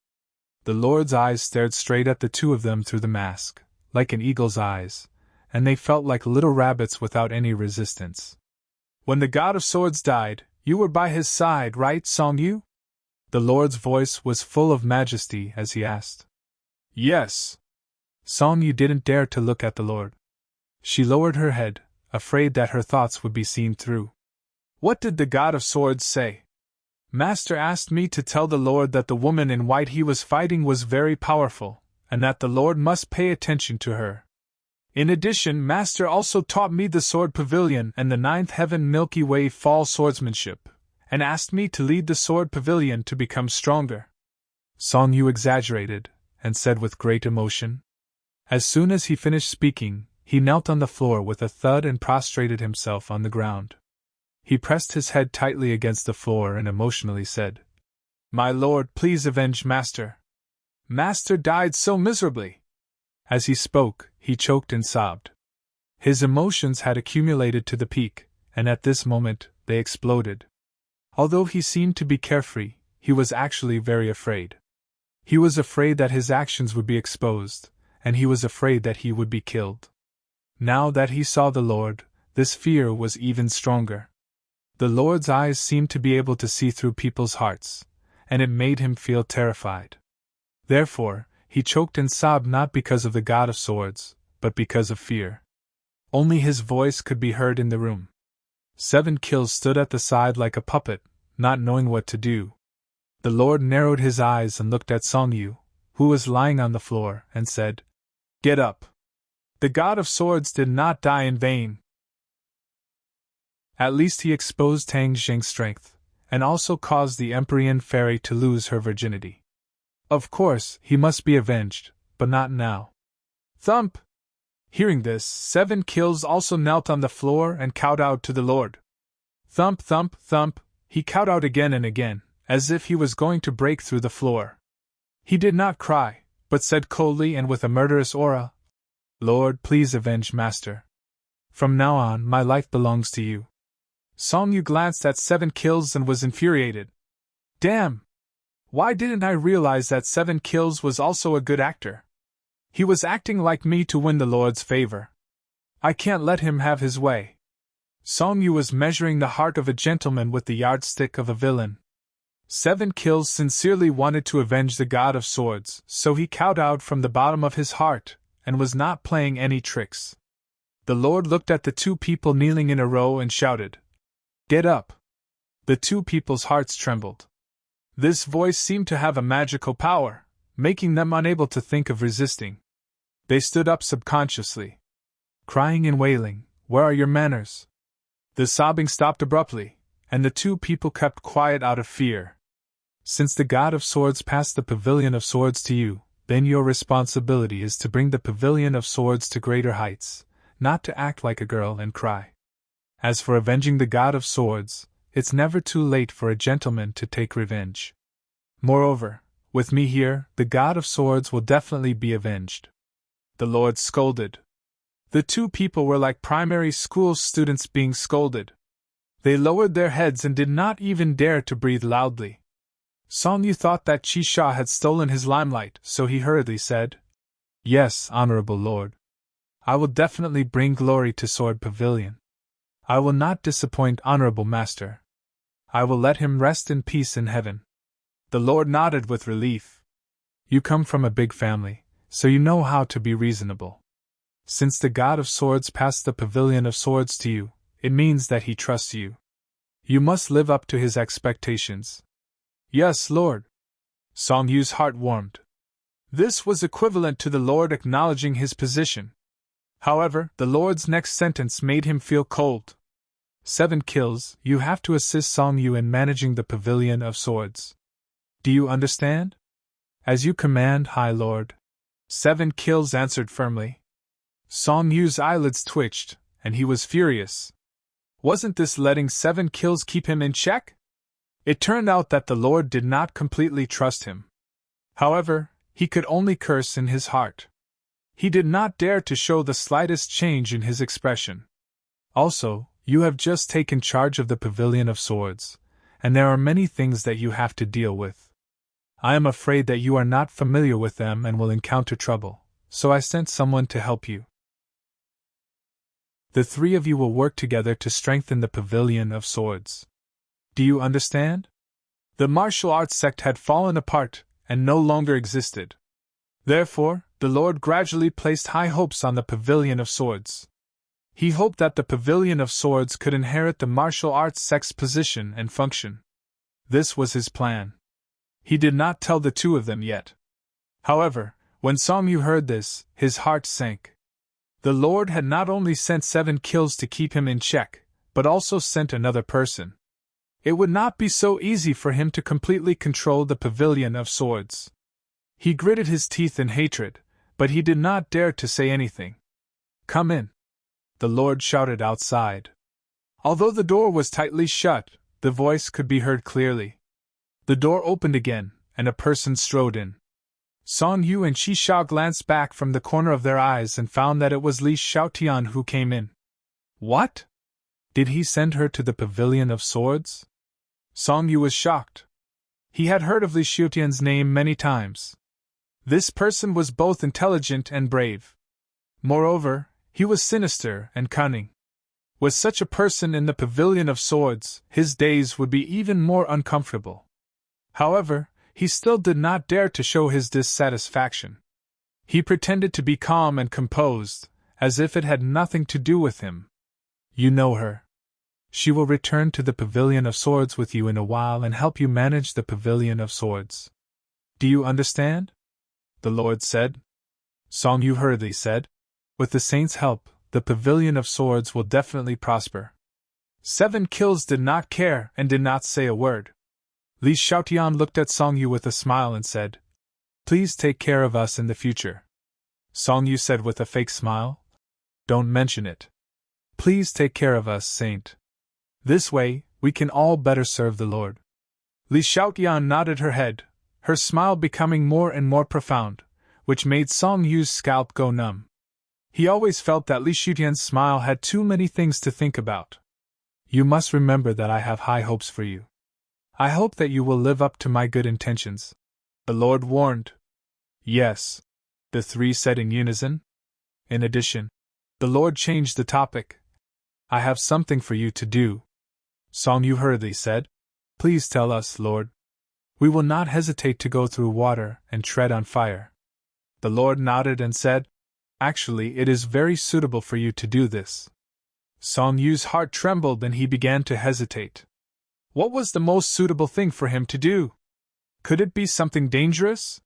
The Lord's eyes stared straight at the 2 of them through the mask, like an eagle's eyes, and they felt like little rabbits without any resistance. When the God of Swords died, you were by his side, right, Song Yu? The Lord's voice was full of majesty as he asked. Yes. Song Yu didn't dare to look at the Lord. She lowered her head, afraid that her thoughts would be seen through. What did the God of Swords say? Master asked me to tell the Lord that the woman in white he was fighting was very powerful, and that the Lord must pay attention to her. In addition, Master also taught me the Sword Pavilion and the Ninth Heaven Milky Way Fall swordsmanship, and asked me to lead the Sword Pavilion to become stronger. Song Yu exaggerated, and said with great emotion. As soon as he finished speaking, he knelt on the floor with a thud and prostrated himself on the ground. He pressed his head tightly against the floor and emotionally said, My lord, please avenge Master. Master died so miserably. As he spoke, he choked and sobbed. His emotions had accumulated to the peak, and at this moment, they exploded. Although he seemed to be carefree, he was actually very afraid. He was afraid that his actions would be exposed, and he was afraid that he would be killed. Now that he saw the Lord, this fear was even stronger. The Lord's eyes seemed to be able to see through people's hearts, and it made him feel terrified. Therefore, he choked and sobbed not because of the God of Swords, but because of fear. Only his voice could be heard in the room. 7 Kills stood at the side like a puppet, not knowing what to do. The Lord narrowed his eyes and looked at Song Yu, who was lying on the floor, and said, Get up. The God of Swords did not die in vain. At least he exposed Tang Jing's strength, and also caused the Empyrean fairy to lose her virginity. Of course, he must be avenged, but not now. Thump! Hearing this, 7 Kills also knelt on the floor and kowtowed to the Lord. Thump, thump, thump, he kowtowed again and again, as if he was going to break through the floor. He did not cry, but said coldly and with a murderous aura, Lord, please avenge Master. From now on, my life belongs to you. Song Yu glanced at 7 Kills and was infuriated. Damn! Why didn't I realize that 7 Kills was also a good actor? He was acting like me to win the Lord's favor. I can't let him have his way. Song Yu was measuring the heart of a gentleman with the yardstick of a villain. 7 Kills sincerely wanted to avenge the God of Swords, so he kowtowed from the bottom of his heart, and was not playing any tricks. The Lord looked at the 2 people kneeling in a row and shouted, Get up! The 2 people's hearts trembled. This voice seemed to have a magical power, making them unable to think of resisting. They stood up subconsciously, crying and wailing, Where are your manners? The sobbing stopped abruptly, and the 2 people kept quiet out of fear. Since the God of Swords passed the Pavilion of Swords to you, then your responsibility is to bring the Pavilion of Swords to greater heights, not to act like a girl and cry. As for avenging the God of Swords, it's never too late for a gentleman to take revenge. Moreover, with me here, the God of Swords will definitely be avenged. The Lord scolded. The 2 people were like primary school students being scolded. They lowered their heads and did not even dare to breathe loudly. Song Yu thought that Chi Sha had stolen his limelight, so he hurriedly said, Yes, Honorable Lord. I will definitely bring glory to Sword Pavilion. I will not disappoint Honorable Master. I will let him rest in peace in heaven. The Lord nodded with relief. You come from a big family, so you know how to be reasonable. Since the God of Swords passed the Pavilion of Swords to you, it means that he trusts you. You must live up to his expectations. Yes, Lord. Song Yu's heart warmed. This was equivalent to the Lord acknowledging his position. However, the Lord's next sentence made him feel cold. 7 Kills, you have to assist Song Yu in managing the Pavilion of Swords. Do you understand? As you command, High Lord. 7 Kills answered firmly. Song Yu's eyelids twitched, and he was furious. Wasn't this letting 7 Kills keep him in check? It turned out that the Lord did not completely trust him. However, he could only curse in his heart. He did not dare to show the slightest change in his expression. Also, you have just taken charge of the Pavilion of Swords, and there are many things that you have to deal with. I am afraid that you are not familiar with them and will encounter trouble, so I sent someone to help you. The three of you will work together to strengthen the Pavilion of Swords. Do you understand? The martial arts sect had fallen apart and no longer existed. Therefore, the Lord gradually placed high hopes on the Pavilion of Swords. He hoped that the Pavilion of Swords could inherit the martial arts sect's position and function. This was his plan. He did not tell the two of them yet. However, when Song Yu heard this, his heart sank. The Lord had not only sent 7 kills to keep him in check, but also sent another person. It would not be so easy for him to completely control the Pavilion of Swords. He gritted his teeth in hatred, but he did not dare to say anything. "Come in," the Lord shouted outside. Although the door was tightly shut, the voice could be heard clearly. The door opened again, and a person strode in. Song Yu and Qi Shao glanced back from the corner of their eyes and found that it was Li Xiaotian who came in. What? Did he send her to the Pavilion of Swords? Song Yu was shocked. He had heard of Li Xiaotian's name many times. This person was both intelligent and brave. Moreover, he was sinister and cunning. With such a person in the Pavilion of Swords, his days would be even more uncomfortable. However, he still did not dare to show his dissatisfaction. He pretended to be calm and composed, as if it had nothing to do with him. You know her. She will return to the Pavilion of Swords with you in a while and help you manage the Pavilion of Swords. Do you understand? The Lord said. Song Yu hurriedly said. With the saints' help, the Pavilion of Swords will definitely prosper. 7 kills did not care and did not say a word. Li Xiaotian looked at Song Yu with a smile and said, "Please take care of us in the future." Song Yu said with a fake smile, "Don't mention it. Please take care of us, Saint. This way, we can all better serve the Lord." Li Xiaotian nodded her head, her smile becoming more and more profound, which made Song Yu's scalp go numb. He always felt that Li Xiaotian's smile had too many things to think about. "You must remember that I have high hopes for you. I hope that you will live up to my good intentions," the Lord warned. "Yes," the three said in unison. In addition, the Lord changed the topic. "I have something for you to do." Song Yu hurriedly said, "Please tell us, Lord. We will not hesitate to go through water and tread on fire." The Lord nodded and said, "Actually, it is very suitable for you to do this." Song Yu's heart trembled and he began to hesitate. What was the most suitable thing for him to do? Could it be something dangerous?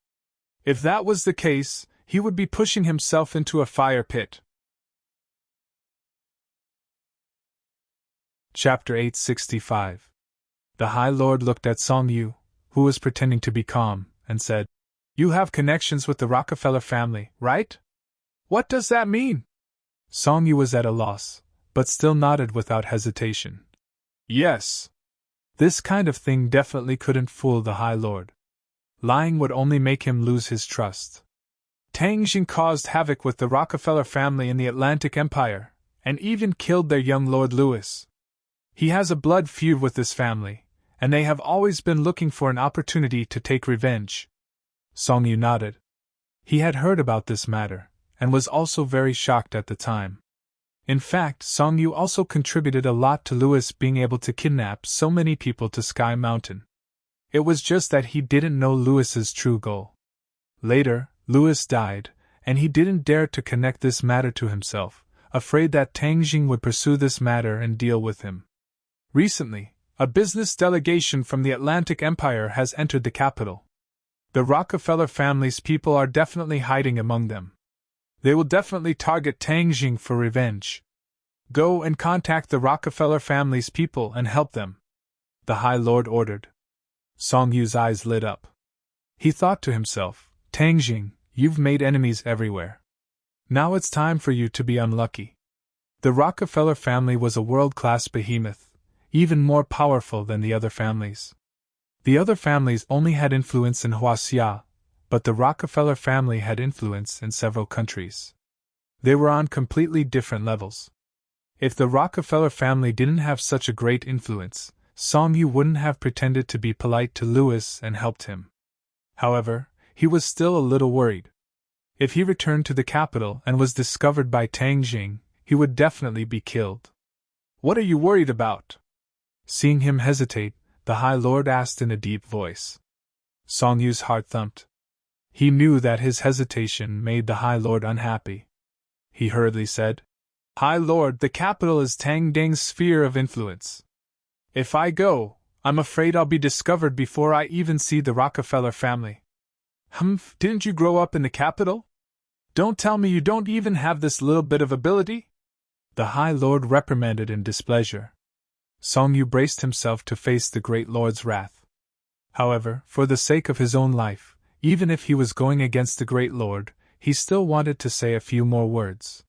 If that was the case, he would be pushing himself into a fire pit. Chapter 865. The High Lord looked at Song Yu, who was pretending to be calm, and said, "You have connections with the Rockefeller family, right? What does that mean?" Song Yu was at a loss, but still nodded without hesitation. "Yes." This kind of thing definitely couldn't fool the High Lord. Lying would only make him lose his trust. Tang Jing caused havoc with the Rockefeller family in the Atlantic Empire, and even killed their young Lord Louis. He has a blood feud with this family, and they have always been looking for an opportunity to take revenge. Song Yu nodded. He had heard about this matter, and was also very shocked at the time. In fact, Song Yu also contributed a lot to Louis being able to kidnap so many people to Sky Mountain. It was just that he didn't know Louis's true goal. Later, Louis died, and he didn't dare to connect this matter to himself, afraid that Tang Jing would pursue this matter and deal with him. Recently, a business delegation from the Atlantic Empire has entered the capital. The Rockefeller family's people are definitely hiding among them. They will definitely target Tang Jing for revenge. Go and contact the Rockefeller family's people and help them, the High Lord ordered. Song Yu's eyes lit up. He thought to himself, "Tang Jing, you've made enemies everywhere. Now it's time for you to be unlucky." The Rockefeller family was a world-class behemoth, even more powerful than the other families. The other families only had influence in Huaxia, but the Rockefeller family had influence in several countries. They were on completely different levels. If the Rockefeller family didn't have such a great influence, Song Yu wouldn't have pretended to be polite to Louis and helped him. However, he was still a little worried. If he returned to the capital and was discovered by Tang Jing, he would definitely be killed. What are you worried about? Seeing him hesitate, the High Lord asked in a deep voice. Song Yu's heart thumped. He knew that his hesitation made the High Lord unhappy. He hurriedly said, High Lord, the capital is Tang Ding's sphere of influence. If I go, I'm afraid I'll be discovered before I even see the Rockefeller family. Humph, didn't you grow up in the capital? Don't tell me you don't even have this little bit of ability? The High Lord reprimanded in displeasure. Song Yu braced himself to face the Great Lord's wrath. However, for the sake of his own life, even if he was going against the Great Lord, he still wanted to say a few more words.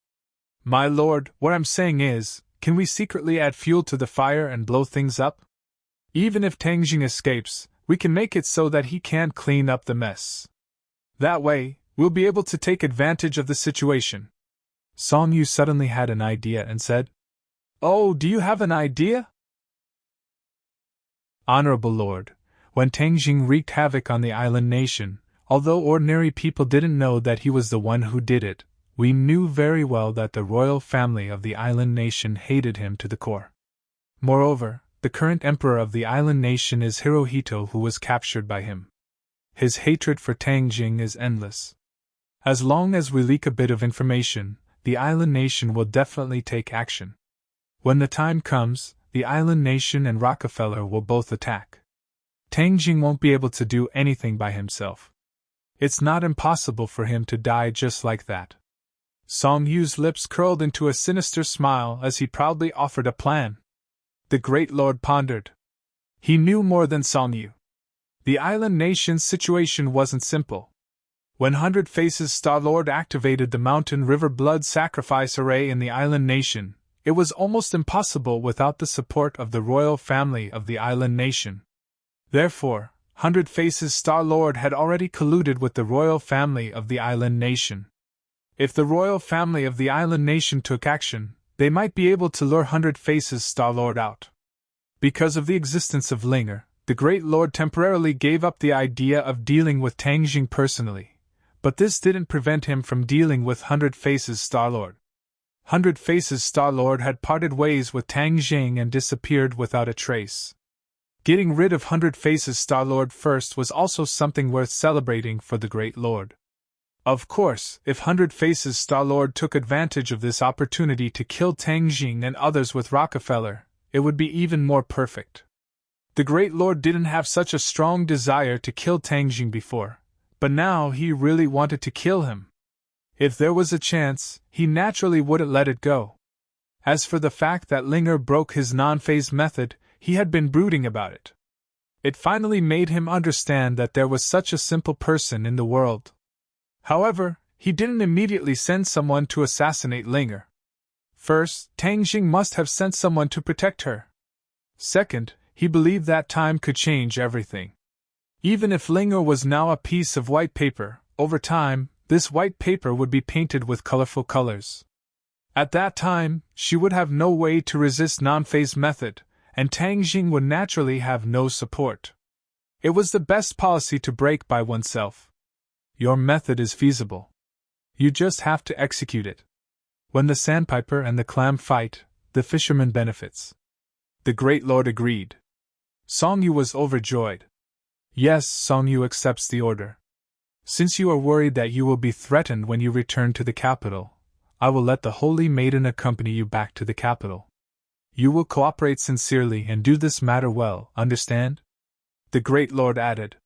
My lord, what I'm saying is, can we secretly add fuel to the fire and blow things up? Even if Tang Jing escapes, we can make it so that he can't clean up the mess. That way, we'll be able to take advantage of the situation. Song Yu suddenly had an idea and said, Oh, do you have an idea? Honorable Lord, when Tang Jing wreaked havoc on the island nation, although ordinary people didn't know that he was the one who did it, we knew very well that the royal family of the island nation hated him to the core. Moreover, the current emperor of the island nation is Hirohito, who was captured by him. His hatred for Tang Jing is endless. As long as we leak a bit of information, the island nation will definitely take action. When the time comes, the island nation and Rockefeller will both attack. Tang Jing won't be able to do anything by himself. It's not impossible for him to die just like that. Song Yu's lips curled into a sinister smile as he proudly offered a plan. The Great Lord pondered. He knew more than Song Yu. The island nation's situation wasn't simple. When 100 Faces Star-Lord activated the Mountain River Blood Sacrifice Array in the island nation, it was almost impossible without the support of the royal family of the island nation. Therefore, 100 Faces Star-Lord had already colluded with the royal family of the island nation. If the royal family of the island nation took action, they might be able to lure 100 Faces Star-Lord out. Because of the existence of Linger, the Great Lord temporarily gave up the idea of dealing with Tang Jing personally, but this didn't prevent him from dealing with 100 Faces Star-Lord. 100 Faces Star-Lord had parted ways with Tang Jing and disappeared without a trace. Getting rid of 100 Faces Star-Lord first was also something worth celebrating for the Great Lord. Of course, if 100 Faces Star-Lord took advantage of this opportunity to kill Tang Jing and others with Rockefeller, it would be even more perfect. The Great Lord didn't have such a strong desire to kill Tang Jing before, but now he really wanted to kill him. If there was a chance, he naturally wouldn't let it go. As for the fact that Linger broke his non-phase method, he had been brooding about it. It finally made him understand that there was such a simple person in the world. However, he didn't immediately send someone to assassinate Linger. First, Tang Jing must have sent someone to protect her. Second, he believed that time could change everything. Even if Linger was now a piece of white paper, over time, this white paper would be painted with colorful colors. At that time, she would have no way to resist non-phase method, and Tang Jing would naturally have no support. It was the best policy to break by oneself. Your method is feasible. You just have to execute it. When the sandpiper and the clam fight, the fisherman benefits. The Great Lord agreed. Song Yu was overjoyed. Yes, Song Yu accepts the order. Since you are worried that you will be threatened when you return to the capital, I will let the Holy Maiden accompany you back to the capital. You will cooperate sincerely and do this matter well, understand? The Great Lord added.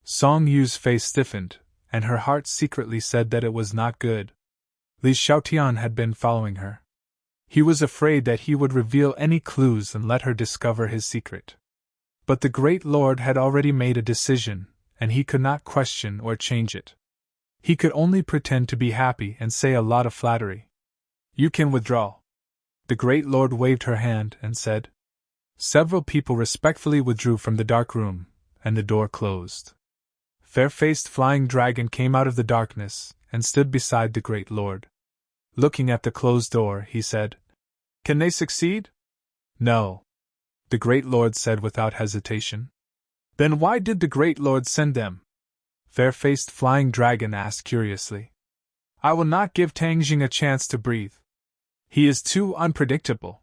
Song Yu's face stiffened, and her heart secretly said that it was not good. Li Xiaotian had been following her. He was afraid that he would reveal any clues and let her discover his secret. But the Great Lord had already made a decision, and he could not question or change it. He could only pretend to be happy and say a lot of flattery. You can withdraw. The Great Lord waved her hand and said. Several people respectfully withdrew from the dark room, and the door closed. Fair-faced flying dragon came out of the darkness and stood beside the Great Lord. Looking at the closed door, he said, Can they succeed? No. The Great Lord said without hesitation. Then why did the Great Lord send them? Fair-faced flying dragon asked curiously. I will not give Tang Jing a chance to breathe. He is too unpredictable.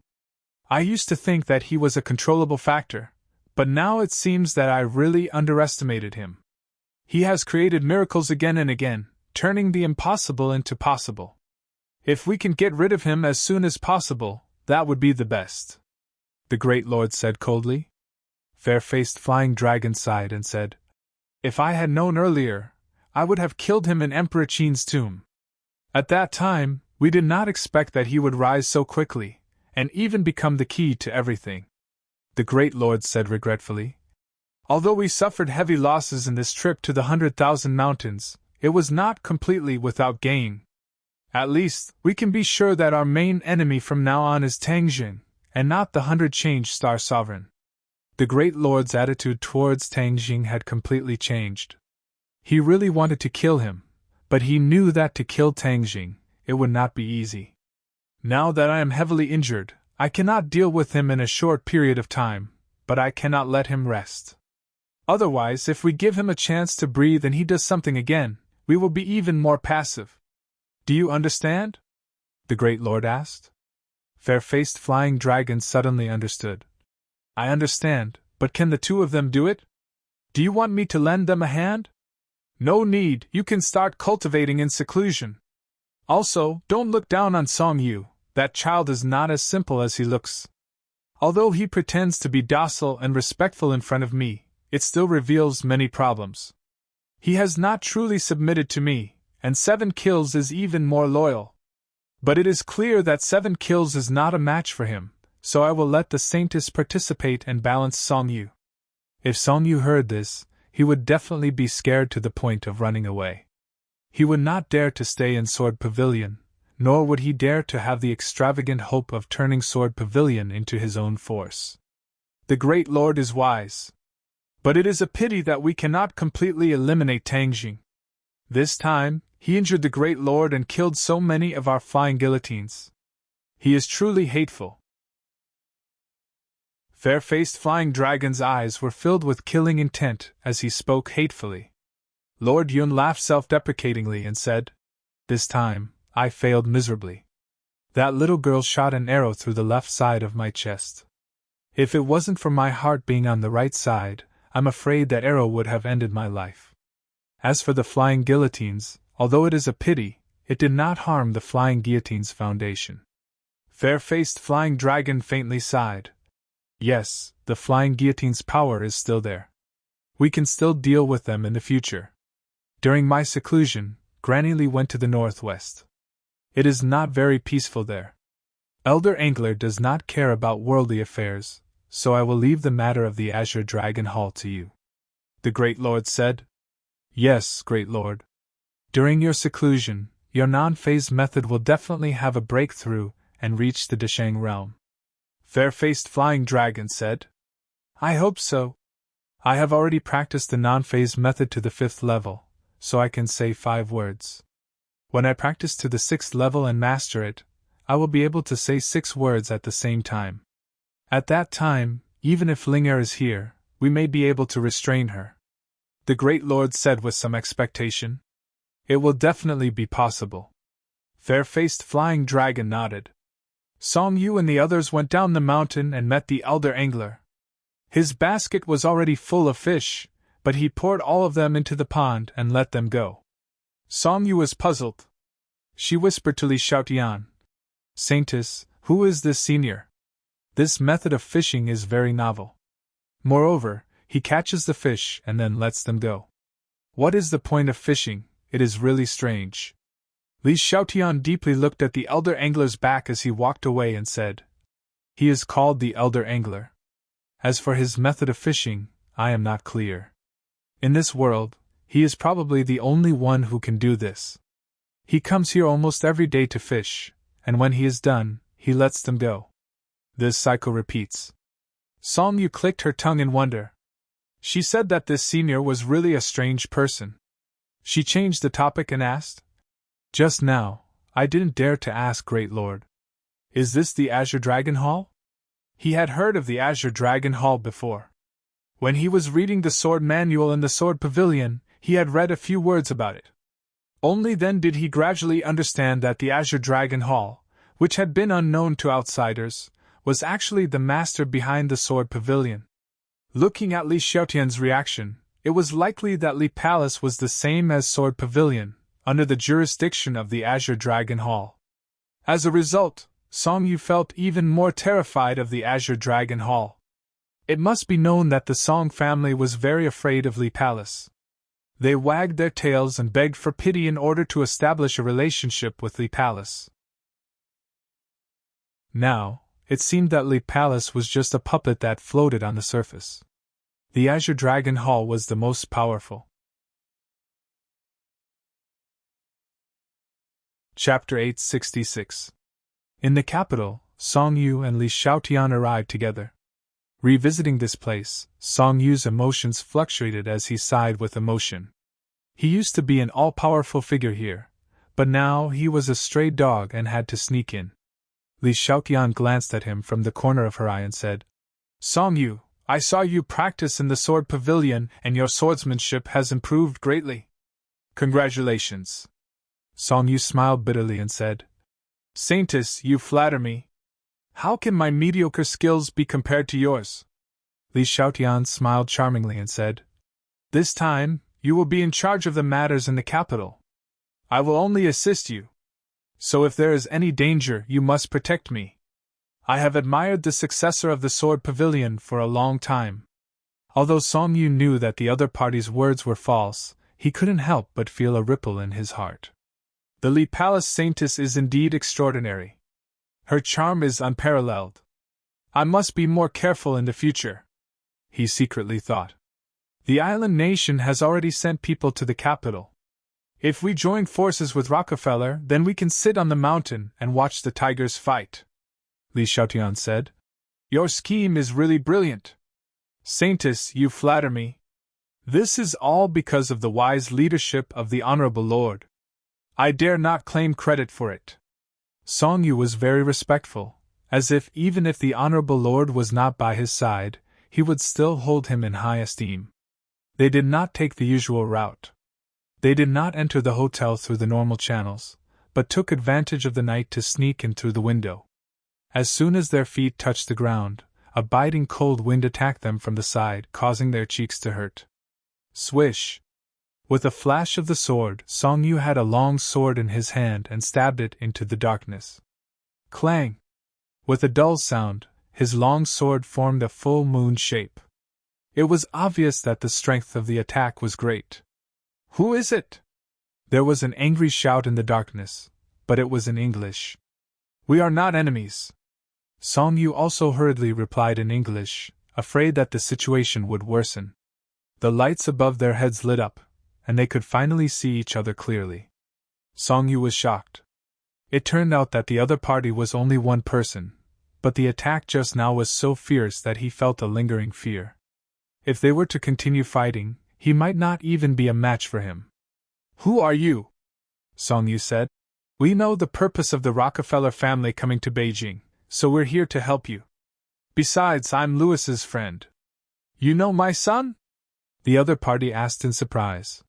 I used to think that he was a controllable factor, but now it seems that I really underestimated him. He has created miracles again and again, turning the impossible into possible. If we can get rid of him as soon as possible, that would be the best," the Great Lord said coldly. Fair-faced Flying Dragon sighed and said, "If I had known earlier, I would have killed him in Emperor Qin's tomb. At that time, we did not expect that he would rise so quickly, and even become the key to everything," the Great Lord said regretfully. "Although we suffered heavy losses in this trip to the 100,000 Mountains, it was not completely without gain. At least, we can be sure that our main enemy from now on is Tang Jing, and not the 100 Star Sovereign." The Great Lord's attitude towards Tang Jing had completely changed. He really wanted to kill him, but he knew that to kill Tang Jing, it would not be easy. "Now that I am heavily injured, I cannot deal with him in a short period of time, but I cannot let him rest. Otherwise, if we give him a chance to breathe and he does something again, we will be even more passive. Do you understand?" the Great Lord asked. Fair-faced Flying Dragon suddenly understood. "I understand, but can the two of them do it? Do you want me to lend them a hand?" "No need, you can start cultivating in seclusion. Also, don't look down on Song Yu, that child is not as simple as he looks. Although he pretends to be docile and respectful in front of me, it still reveals many problems. He has not truly submitted to me, and 7 Kills is even more loyal. But it is clear that 7 Kills is not a match for him, so I will let the Saintess participate and balance Song Yu." If Song Yu heard this, he would definitely be scared to the point of running away. He would not dare to stay in Sword Pavilion, nor would he dare to have the extravagant hope of turning Sword Pavilion into his own force. The Great Lord is wise. But it is a pity that we cannot completely eliminate Tang Jing. This time, he injured the Great Lord and killed so many of our flying guillotines. He is truly hateful." Fair-faced Flying Dragon's eyes were filled with killing intent as he spoke hatefully. Lord Yun laughed self-deprecatingly and said, "This time, I failed miserably. That little girl shot an arrow through the left side of my chest. If it wasn't for my heart being on the right side, I'm afraid that arrow would have ended my life. As for the flying guillotines, although it is a pity, it did not harm the flying guillotine's foundation." Fair-faced Flying Dragon faintly sighed. "Yes, the flying guillotine's power is still there. We can still deal with them in the future. During my seclusion, Granny Lee went to the northwest. It is not very peaceful there. Elder Angler does not care about worldly affairs, so I will leave the matter of the Azure Dragon Hall to you," the Great Lord said. "Yes, Great Lord. During your seclusion, your non-phase method will definitely have a breakthrough and reach the Deshang realm," Fair-faced Flying Dragon said. "I hope so. I have already practiced the non-phase method to the 5th level, so I can say 5 words. When I practice to the 6th level and master it, I will be able to say 6 words at the same time. At that time, even if Ling'er is here, we may be able to restrain her," the Great Lord said with some expectation. "It will definitely be possible." Fair-faced Flying Dragon nodded. Song Yu and the others went down the mountain and met the Elder Angler. His basket was already full of fish, but he poured all of them into the pond and let them go. Song Yu was puzzled. She whispered to Li Xiaotian, "Saintess, who is this senior? This method of fishing is very novel. Moreover, he catches the fish and then lets them go. What is the point of fishing? It is really strange." Li Xiaotian deeply looked at the Elder Angler's back as he walked away and said, "He is called the Elder Angler. As for his method of fishing, I am not clear. In this world, he is probably the only one who can do this. He comes here almost every day to fish, and when he is done, he lets them go. This cycle repeats." Song Yu clicked her tongue in wonder. She said that this senior was really a strange person. She changed the topic and asked, "Just now, I didn't dare to ask, Great Lord. Is this the Azure Dragon Hall?" He had heard of the Azure Dragon Hall before. When he was reading the Sword Manual in the Sword Pavilion, he had read a few words about it. Only then did he gradually understand that the Azure Dragon Hall, which had been unknown to outsiders, was actually the master behind the Sword Pavilion. Looking at Li Xiaotian's reaction, it was likely that Li Palace was the same as Sword Pavilion, under the jurisdiction of the Azure Dragon Hall. As a result, Song Yu felt even more terrified of the Azure Dragon Hall. It must be known that the Song family was very afraid of Li Palace. They wagged their tails and begged for pity in order to establish a relationship with Li Palace. Now, it seemed that Li Palace was just a puppet that floated on the surface. The Azure Dragon Hall was the most powerful. Chapter 866. In the capital, Song Yu and Li Xiaotian arrived together. Revisiting this place, Song Yu's emotions fluctuated as he sighed with emotion. He used to be an all-powerful figure here, but now he was a stray dog and had to sneak in. Li Xiaotian glanced at him from the corner of her eye and said, "Song Yu, I saw you practice in the Sword Pavilion and your swordsmanship has improved greatly. Congratulations." Song Yu smiled bitterly and said, "Saintess, you flatter me. How can my mediocre skills be compared to yours?" Li Xiaotian smiled charmingly and said, "This time, you will be in charge of the matters in the capital. I will only assist you. So if there is any danger, you must protect me. I have admired the successor of the Sword Pavilion for a long time." Although Song Yu knew that the other party's words were false, he couldn't help but feel a ripple in his heart. The Li Palace Saintess is indeed extraordinary. Her charm is unparalleled. I must be more careful in the future, he secretly thought. The island nation has already sent people to the capital. If we join forces with Rockefeller, then we can sit on the mountain and watch the tigers fight. Li Xiaotian said, "Your scheme is really brilliant. Saintess, you flatter me. This is all because of the wise leadership of the Honorable Lord. I dare not claim credit for it." Song Yu was very respectful, as if even if the Honorable Lord was not by his side, he would still hold him in high esteem. They did not take the usual route. They did not enter the hotel through the normal channels, but took advantage of the night to sneak in through the window. As soon as their feet touched the ground, a biting cold wind attacked them from the side, causing their cheeks to hurt. Swish! With a flash of the sword, Song Yu had a long sword in his hand and stabbed it into the darkness. Clang! With a dull sound, his long sword formed a full moon shape. It was obvious that the strength of the attack was great. "Who is it?" There was an angry shout in the darkness, but it was in English. "We are not enemies." Song Yu also hurriedly replied in English, afraid that the situation would worsen. The lights above their heads lit up, and they could finally see each other clearly. Song Yu was shocked. It turned out that the other party was only one person, but the attack just now was so fierce that he felt a lingering fear. If they were to continue fighting, he might not even be a match for him. "Who are you?" Song Yu said. "We know the purpose of the Rockefeller family coming to Beijing, so we're here to help you. Besides, I'm Louis's friend." "You know my son?" the other party asked in surprise.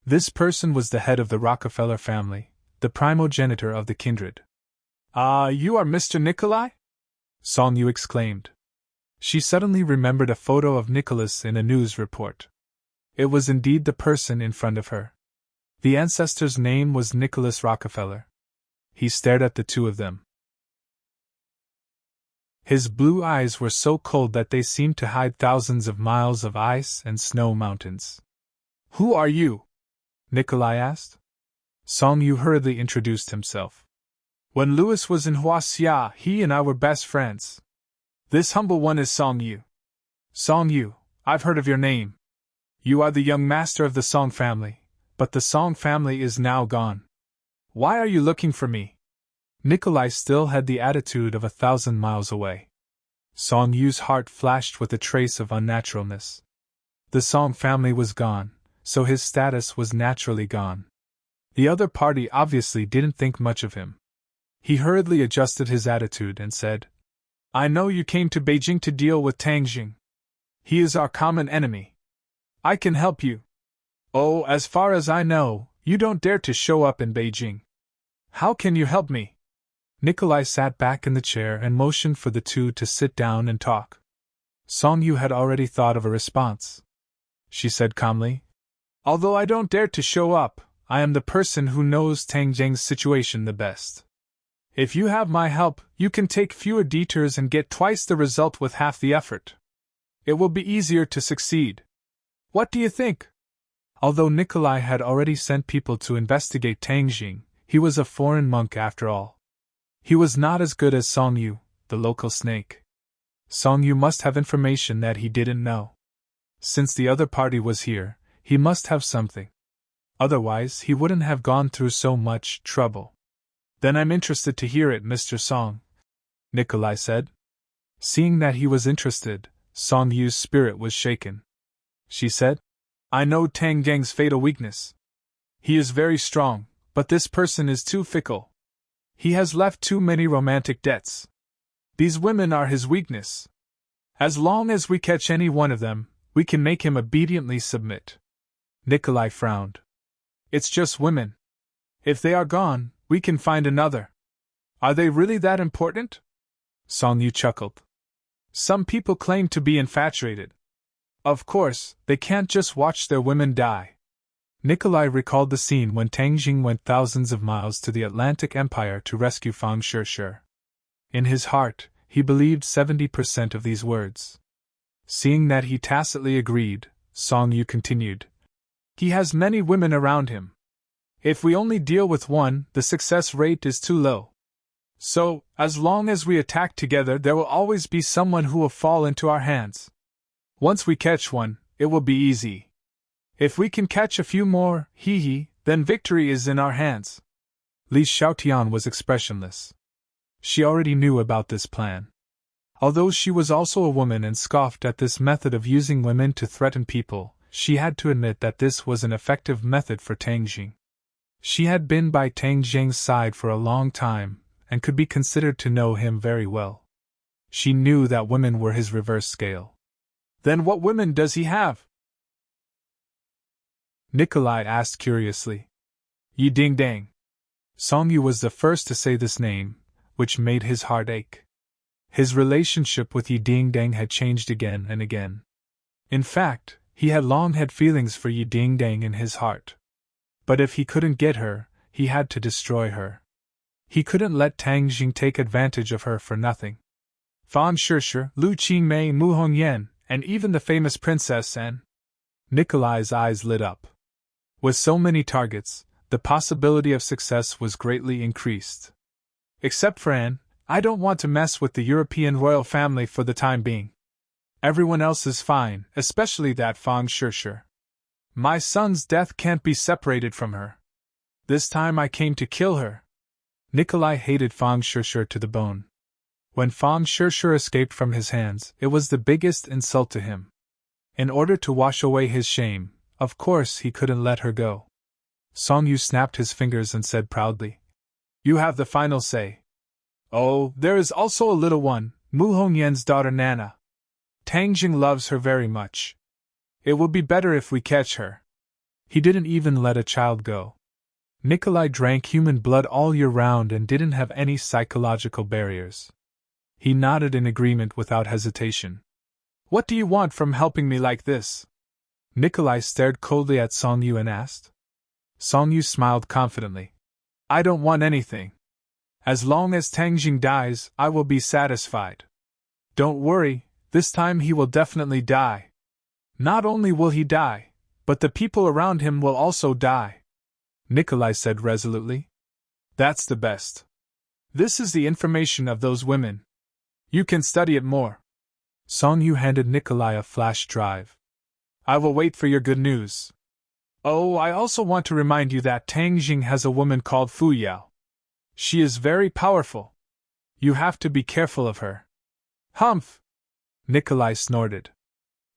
This person was the head of the Rockefeller family, the primogenitor of the kindred. "Ah, you are Mr. Nikolai?" Song Yu exclaimed. She suddenly remembered a photo of Nicholas in a news report. It was indeed the person in front of her. The ancestor's name was Nicholas Rockefeller. He stared at the two of them. His blue eyes were so cold that they seemed to hide thousands of miles of ice and snow mountains. "Who are you?" Nikolai asked. Song Yu hurriedly introduced himself. "When Louis was in Huaxia, he and I were best friends. This humble one is Song Yu. Song Yu, I've heard of your name. You are the young master of the Song family, but the Song family is now gone. Why are you looking for me?" Nikolai still had the attitude of 1,000 miles away. Song Yu's heart flashed with a trace of unnaturalness. The Song family was gone, so his status was naturally gone. The other party obviously didn't think much of him. He hurriedly adjusted his attitude and said, "I know you came to Beijing to deal with Tang Jing. He is our common enemy. I can help you. Oh, as far as I know, You don't dare to show up in Beijing. How can you help me? Nikolai sat back in the chair and motioned for the two to sit down and talk. Song Yu had already thought of a response. She said calmly, "Although I don't dare to show up, I am the person who knows Tang Jing's situation the best. If you have my help, you can take fewer detours and get twice the result with half the effort. It will be easier to succeed. What do you think?" Although Nikolai had already sent people to investigate Tang Jing, he was a foreign monk after all. He was not as good as Song Yu, the local snake. Song Yu must have information that he didn't know. Since the other party was here, he must have something. Otherwise, he wouldn't have gone through so much trouble. "Then I'm interested to hear it, Mr. Song," Nikolai said. Seeing that he was interested, Song Yu's spirit was shaken. She said, "I know Tang Jing's fatal weakness. He is very strong, but this person is too fickle. He has left too many romantic debts. These women are his weakness. As long as we catch any one of them, we can make him obediently submit." Nikolai frowned. "It's just women. If they are gone, we can find another." "Are they really that important?" Song Yu chuckled. "Some people claim to be infatuated. Of course, they can't just watch their women die." Nikolai recalled the scene when Tang Jing went thousands of miles to the Atlantic Empire to rescue Fang Shishir. In his heart, he believed 70% of these words. Seeing that he tacitly agreed, Song Yu continued, "He has many women around him. If we only deal with one, the success rate is too low. So, as long as we attack together, there will always be someone who will fall into our hands. Once we catch one, it will be easy. If we can catch a few more, then victory is in our hands." Li Xiaotian was expressionless. She already knew about this plan. Although she was also a woman and scoffed at this method of using women to threaten people, she had to admit that this was an effective method for Tang Jing. She had been by Tang Jing's side for a long time, and could be considered to know him very well. She knew that women were his reverse scale. "Then what women does he have?" Nikolai asked curiously. "Yi Ding Dang." Song Yu was the first to say this name, which made his heart ache. His relationship with Yi Ding Dang had changed again and again. In fact, he had long had feelings for Yi Ding Dang in his heart. But if he couldn't get her, he had to destroy her. He couldn't let Tang Jing take advantage of her for nothing. Fan Shishir, Lu Qingmei, Mu Hongyan, and even the famous Princess N. Nikolai's eyes lit up. With so many targets, the possibility of success was greatly increased. "Except for Anne, I don't want to mess with the European royal family for the time being. Everyone else is fine, especially that Fang Shishir. My son's death can't be separated from her. This time I came to kill her." Nikolai hated Fang Shishir to the bone. When Fang Shishir escaped from his hands, it was the biggest insult to him. In order to wash away his shame, of course he couldn't let her go. Song Yu snapped his fingers and said proudly, "You have the final say. Oh, there is also a little one, Mu Hongyan's daughter Nana. Tang Jing loves her very much. It will be better if we catch her." He didn't even let a child go. Nikolai drank human blood all year round and didn't have any psychological barriers. He nodded in agreement without hesitation. "What do you want from helping me like this?" Nikolai stared coldly at Song Yu and asked. Song Yu smiled confidently. "I don't want anything. As long as Tang Jing dies, I will be satisfied. Don't worry, this time he will definitely die. Not only will he die, but the people around him will also die," Nikolai said resolutely. "That's the best. This is the information of those women. You can study it more." Song Yu handed Nikolai a flash drive. "I will wait for your good news. Oh, I also want to remind you that Tang Jing has a woman called Fu Yao. She is very powerful. You have to be careful of her." "Humph!" Nikolai snorted.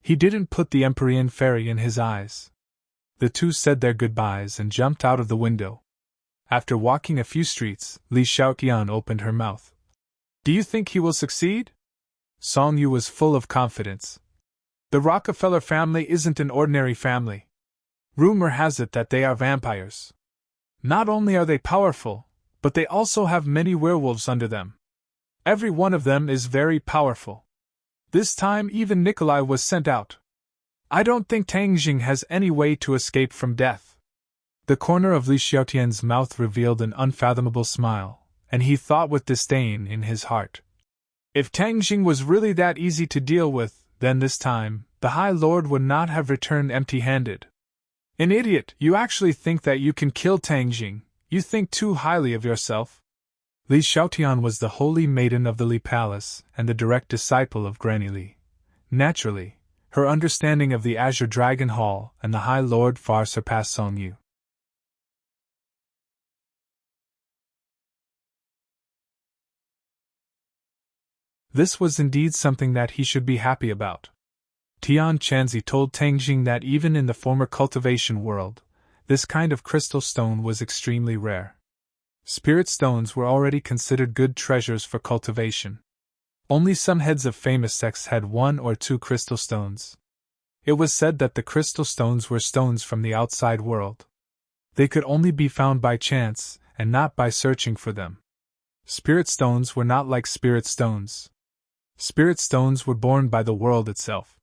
He didn't put the Empyrean fairy in his eyes. The two said their goodbyes and jumped out of the window. After walking a few streets, Li Xiaotian opened her mouth. "Do you think he will succeed?" Song Yu was full of confidence. "The Rockefeller family isn't an ordinary family. Rumor has it that they are vampires. Not only are they powerful, but they also have many werewolves under them. Every one of them is very powerful. This time even Nikolai was sent out. I don't think Tang Jing has any way to escape from death." The corner of Li Xiaotian's mouth revealed an unfathomable smile, and he thought with disdain in his heart. If Tang Jing was really that easy to deal with, then this time, the High Lord would not have returned empty-handed. "An idiot, you actually think that you can kill Tang Jing. You think too highly of yourself." Li Xiaotian was the holy maiden of the Li Palace and the direct disciple of Granny Li. Naturally, her understanding of the Azure Dragon Hall and the High Lord far surpassed Song Yu. This was indeed something that he should be happy about. Tian Chanzi told Tang Jing that even in the former cultivation world, this kind of crystal stone was extremely rare. Spirit stones were already considered good treasures for cultivation. Only some heads of famous sects had 1 or 2 crystal stones. It was said that the crystal stones were stones from the outside world. They could only be found by chance, and not by searching for them. Spirit stones were not like spirit stones. Spirit stones were born by the world itself.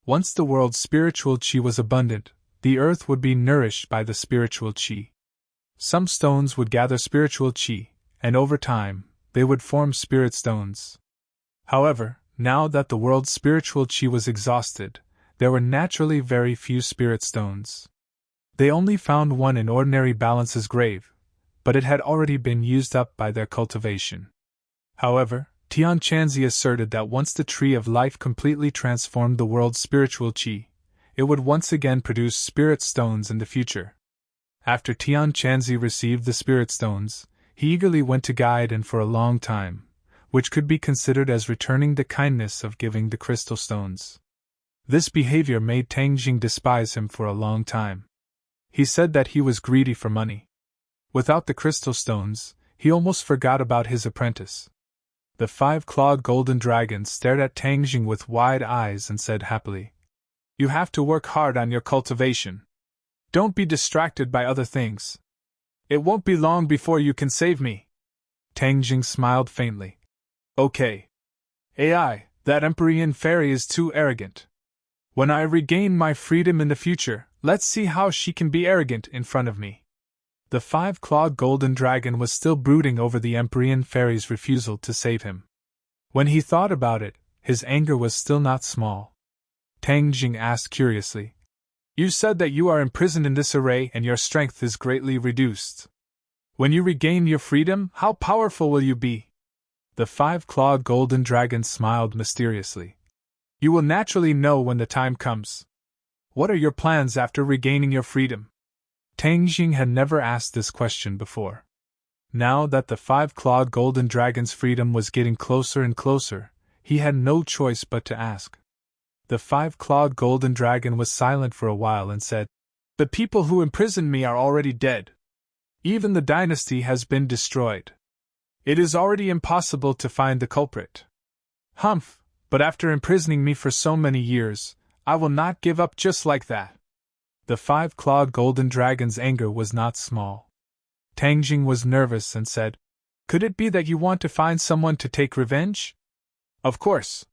Once the world's spiritual qi was abundant, the earth would be nourished by the spiritual qi. Some stones would gather spiritual qi, and over time, they would form spirit stones. However, now that the world's spiritual qi was exhausted, there were naturally very few spirit stones. They only found one in ordinary Balance's grave, but it had already been used up by their cultivation. However, Tian Chanzi asserted that once the Tree of Life completely transformed the world's spiritual qi, it would once again produce spirit stones in the future. After Tian Chanzi received the spirit stones, he eagerly went to guide and for a long time, which could be considered as returning the kindness of giving the crystal stones. This behavior made Tang Jing despise him for a long time. He said that he was greedy for money. Without the crystal stones, he almost forgot about his apprentice. The 5-clawed golden dragon stared at Tang Jing with wide eyes and said happily, "You have to work hard on your cultivation. Don't be distracted by other things. It won't be long before you can save me." Tang Jing smiled faintly. "Okay. AI, that Empyrean fairy is too arrogant. When I regain my freedom in the future, let's see how she can be arrogant in front of me." The 5-clawed golden dragon was still brooding over the Empyrean fairy's refusal to save him. When he thought about it, his anger was still not small. Tang Jing asked curiously, "You said that you are imprisoned in this array and your strength is greatly reduced. When you regain your freedom, how powerful will you be?" The 5-clawed golden dragon smiled mysteriously. "You will naturally know when the time comes. What are your plans after regaining your freedom?" Tang Jing had never asked this question before. Now that the 5-clawed golden dragon's freedom was getting closer and closer, he had no choice but to ask. The 5-clawed golden dragon was silent for a while and said, "The people who imprisoned me are already dead. Even the dynasty has been destroyed. It is already impossible to find the culprit. Humph, but after imprisoning me for so many years, I will not give up just like that." The 5-clawed golden dragon's anger was not small. Tang Jing was nervous and said, "Could it be that you want to find someone to take revenge?" "Of course.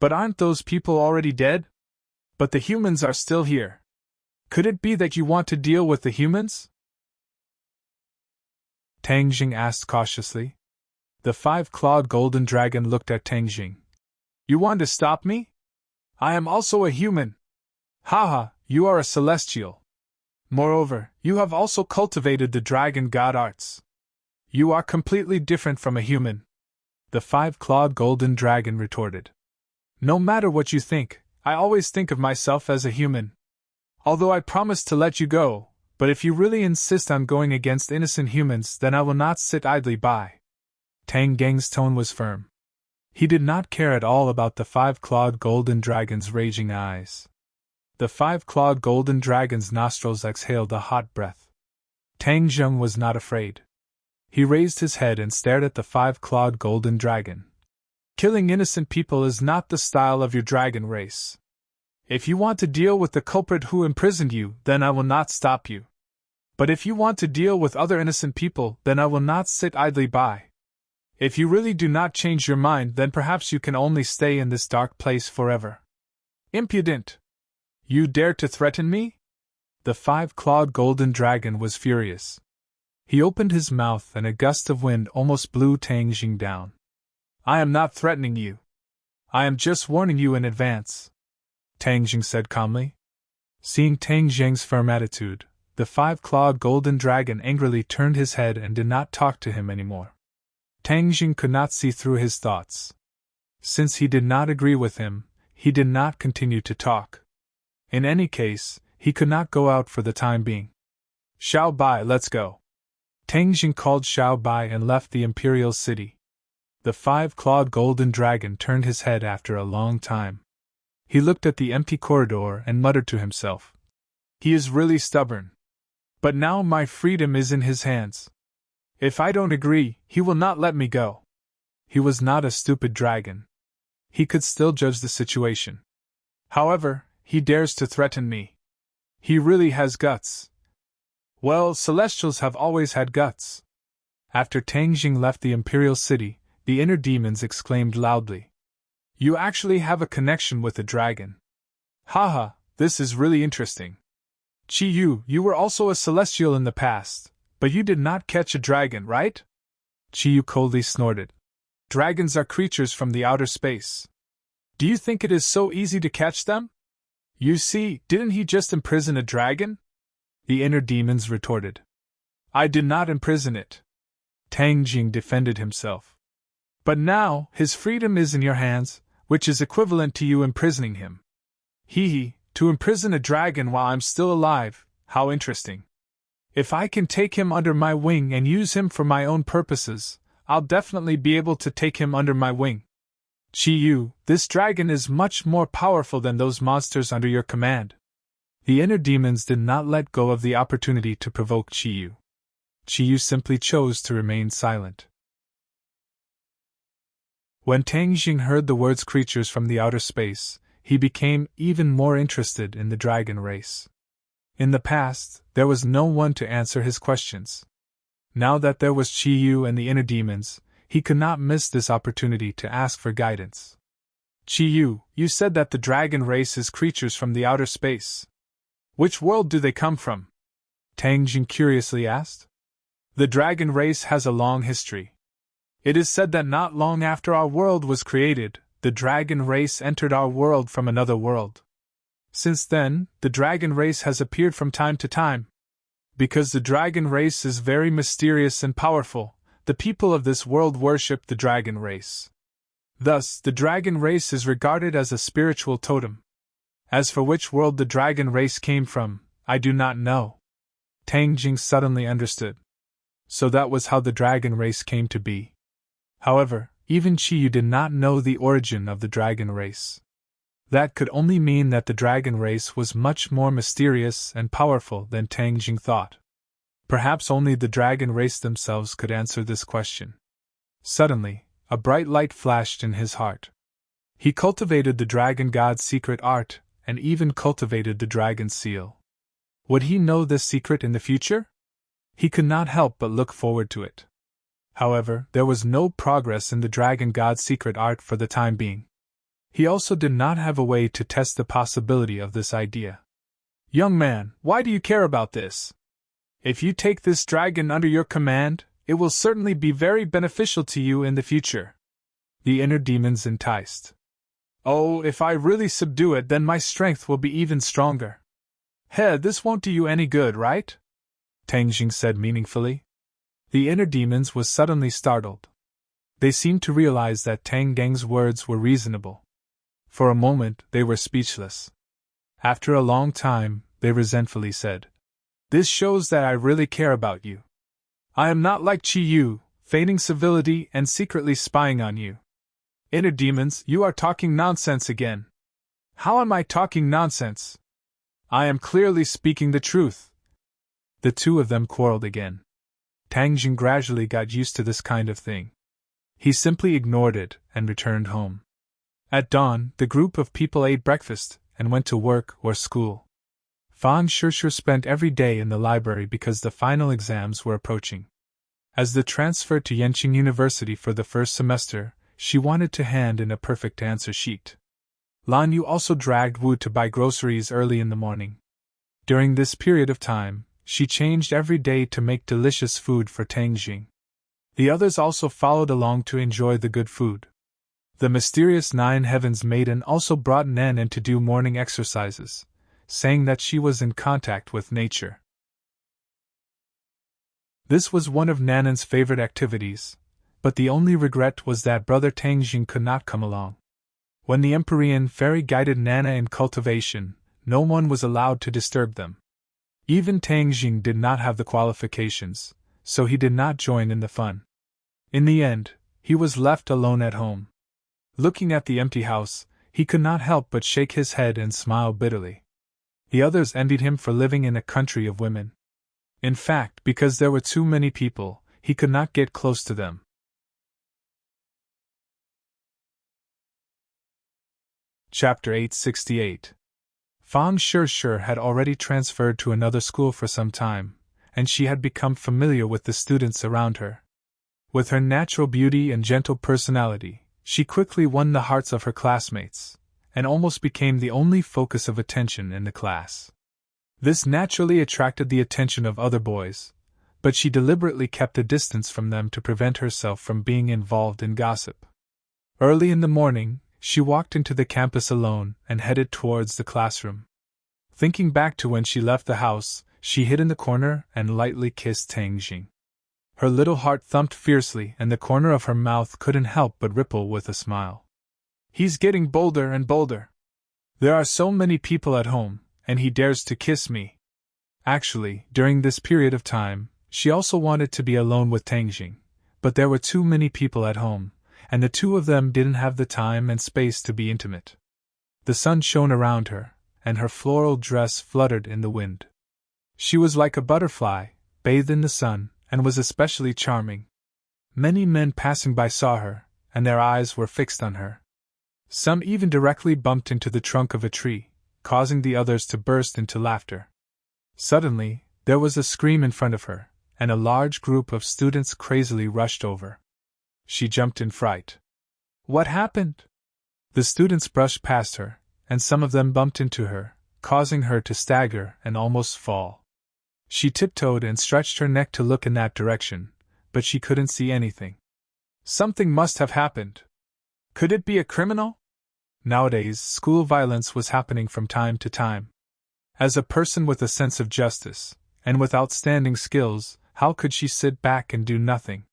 But aren't those people already dead? But the humans are still here. Could it be that you want to deal with the humans?" Tang Jing asked cautiously. The 5-clawed golden dragon looked at Tang Jing. "You want to stop me? I am also a human. Haha, you are a celestial. Moreover, you have also cultivated the dragon god arts. You are completely different from a human," the 5-clawed golden dragon retorted. "No matter what you think, I always think of myself as a human. Although I promised to let you go, but if you really insist on going against innocent humans, then I will not sit idly by." Tang Geng's tone was firm. He did not care at all about the 5-clawed golden dragon's raging eyes. The 5-clawed golden dragon's nostrils exhaled a hot breath. Tang Jing was not afraid. He raised his head and stared at the 5-clawed golden dragon. "Killing innocent people is not the style of your dragon race. If you want to deal with the culprit who imprisoned you, then I will not stop you. But if you want to deal with other innocent people, then I will not sit idly by. If you really do not change your mind, then perhaps you can only stay in this dark place forever. Impudent! You dare to threaten me? The five-clawed golden dragon was furious. He opened his mouth and a gust of wind almost blew Tang Jing down. I am not threatening you. I am just warning you in advance, Tang Jing said calmly. Seeing Tang Jing's firm attitude, the five-clawed golden dragon angrily turned his head and did not talk to him anymore. Tang Jing could not see through his thoughts. Since he did not agree with him, he did not continue to talk. In any case, he could not go out for the time being. Xiao Bai, let's go. Tang Jing called Xiao Bai and left the imperial city. The five-clawed golden dragon turned his head after a long time. He looked at the empty corridor and muttered to himself. He is really stubborn. But now my freedom is in his hands. If I don't agree, he will not let me go. He was not a stupid dragon. He could still judge the situation. However, he dares to threaten me. He really has guts. Well, Celestials have always had guts. After Tang Jing left the imperial city, the inner demons exclaimed loudly. You actually have a connection with the dragon. Haha, this is really interesting. Chi Yu, you were also a celestial in the past, but you did not catch a dragon, right? Chi Yu coldly snorted. Dragons are creatures from the outer space. Do you think it is so easy to catch them? You see, didn't he just imprison a dragon? The inner demons retorted. I did not imprison it. Tang Jing defended himself. But now, his freedom is in your hands, which is equivalent to you imprisoning him. Hee, to imprison a dragon while I'm still alive, how interesting. If I can take him under my wing and use him for my own purposes, I'll definitely be able to take him under my wing. Chi Yu, this dragon is much more powerful than those monsters under your command. The inner demons did not let go of the opportunity to provoke Chi Yu. Chi Yu simply chose to remain silent. When Tang Jing heard the words creatures from the outer space, he became even more interested in the dragon race. In the past, there was no one to answer his questions. Now that there was Chi Yu and the inner demons, he could not miss this opportunity to ask for guidance. Chi Yu, you said that the dragon race is creatures from the outer space. Which world do they come from? Tang Jing curiously asked. The dragon race has a long history. It is said that not long after our world was created, the dragon race entered our world from another world. Since then, the dragon race has appeared from time to time. Because the dragon race is very mysterious and powerful, the people of this world worship the dragon race. Thus, the dragon race is regarded as a spiritual totem. As for which world the dragon race came from, I do not know. Tang Jing suddenly understood. So that was how the dragon race came to be. However, even Chi Yu did not know the origin of the dragon race. That could only mean that the dragon race was much more mysterious and powerful than Tang Jing thought. Perhaps only the dragon race themselves could answer this question. Suddenly, a bright light flashed in his heart. He cultivated the dragon god's secret art, and even cultivated the dragon seal. Would he know this secret in the future? He could not help but look forward to it. However, there was no progress in the dragon god's secret art for the time being. He also did not have a way to test the possibility of this idea. Young man, why do you care about this? If you take this dragon under your command, it will certainly be very beneficial to you in the future. The inner demons enticed. Oh, if I really subdue it, then my strength will be even stronger. Heh, this won't do you any good, right? Tang Jing said meaningfully. The inner demons was suddenly startled. They seemed to realize that Tang Gang's words were reasonable. For a moment, they were speechless. After a long time, they resentfully said, This shows that I really care about you. I am not like Chi Yu, feigning civility and secretly spying on you. Inner demons, you are talking nonsense again. How am I talking nonsense? I am clearly speaking the truth. The two of them quarreled again. Tang Jing gradually got used to this kind of thing. He simply ignored it and returned home. At dawn, the group of people ate breakfast and went to work or school. Fang Shishir spent every day in the library because the final exams were approaching. As the transfer to Yenching University for the first semester, she wanted to hand in a perfect answer sheet. Lan Yu also dragged Wu to buy groceries early in the morning. During this period of time, she changed every day to make delicious food for Tang Jing. The others also followed along to enjoy the good food. The mysterious Nine Heavens maiden also brought Nan in to do morning exercises, saying that she was in contact with nature. This was one of Nanan's favorite activities, but the only regret was that brother Tang Jing could not come along. When the Empyrean fairy guided Nana in cultivation, no one was allowed to disturb them. Even Tang Jing did not have the qualifications, so he did not join in the fun. In the end, he was left alone at home. Looking at the empty house, he could not help but shake his head and smile bitterly. The others envied him for living in a country of women. In fact, because there were too many people, he could not get close to them. Chapter 868. Fang Shishir had already transferred to another school for some time, and she had become familiar with the students around her. With her natural beauty and gentle personality, she quickly won the hearts of her classmates, and almost became the only focus of attention in the class. This naturally attracted the attention of other boys, but she deliberately kept a distance from them to prevent herself from being involved in gossip. Early in the morning, she walked into the campus alone and headed towards the classroom. Thinking back to when she left the house, she hid in the corner and lightly kissed Tang Jing. Her little heart thumped fiercely and the corner of her mouth couldn't help but ripple with a smile. He's getting bolder and bolder. There are so many people at home, and he dares to kiss me. Actually, during this period of time, she also wanted to be alone with Tang Jing, but there were too many people at home, and the two of them didn't have the time and space to be intimate. The sun shone around her, and her floral dress fluttered in the wind. She was like a butterfly, bathed in the sun, and was especially charming. Many men passing by saw her, and their eyes were fixed on her. Some even directly bumped into the trunk of a tree, causing the others to burst into laughter. Suddenly, there was a scream in front of her, and a large group of students crazily rushed over. She jumped in fright. What happened? The students brushed past her, and some of them bumped into her, causing her to stagger and almost fall. She tiptoed and stretched her neck to look in that direction, but she couldn't see anything. Something must have happened. Could it be a criminal? Nowadays, school violence was happening from time to time. As a person with a sense of justice, and with outstanding skills, how could she sit back and do nothing?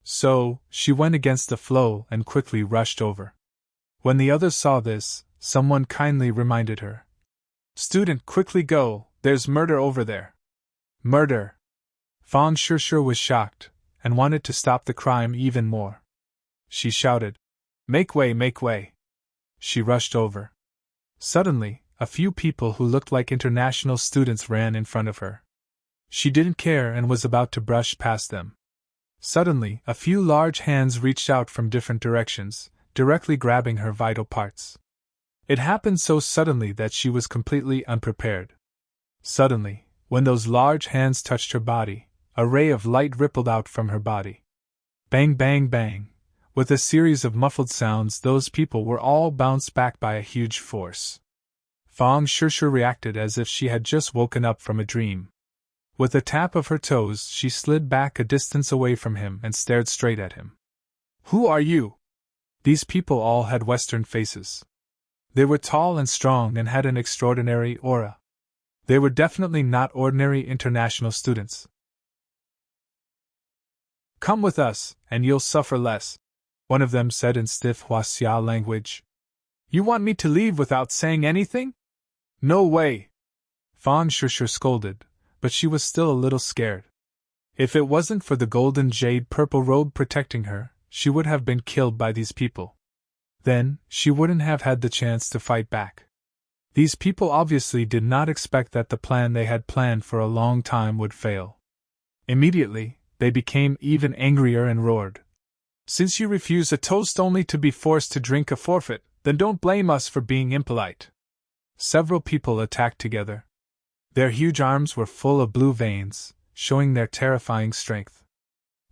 So, she went against the flow and quickly rushed over. When the others saw this, someone kindly reminded her. Student, quickly go, there's murder over there. Murder! Fang Shishir was shocked, and wanted to stop the crime even more. She shouted, Make way, make way! She rushed over. Suddenly, a few people who looked like international students ran in front of her. She didn't care and was about to brush past them. Suddenly, a few large hands reached out from different directions, directly grabbing her vital parts. It happened so suddenly that she was completely unprepared. Suddenly, when those large hands touched her body, a ray of light rippled out from her body. Bang, bang, bang. With a series of muffled sounds, those people were all bounced back by a huge force. Fang Shishir reacted as if she had just woken up from a dream. With a tap of her toes, she slid back a distance away from him and stared straight at him. Who are you? These people all had Western faces. They were tall and strong and had an extraordinary aura. They were definitely not ordinary international students. Come with us, and you'll suffer less, one of them said in stiff Huaxia language. You want me to leave without saying anything? No way! Fang Shishir scolded, but she was still a little scared. If it wasn't for the golden jade purple robe protecting her, she would have been killed by these people. Then, she wouldn't have had the chance to fight back. These people obviously did not expect that the plan they had planned for a long time would fail. Immediately, they became even angrier and roared. Since you refuse a toast only to be forced to drink a forfeit, then don't blame us for being impolite. Several people attacked together. Their huge arms were full of blue veins, showing their terrifying strength.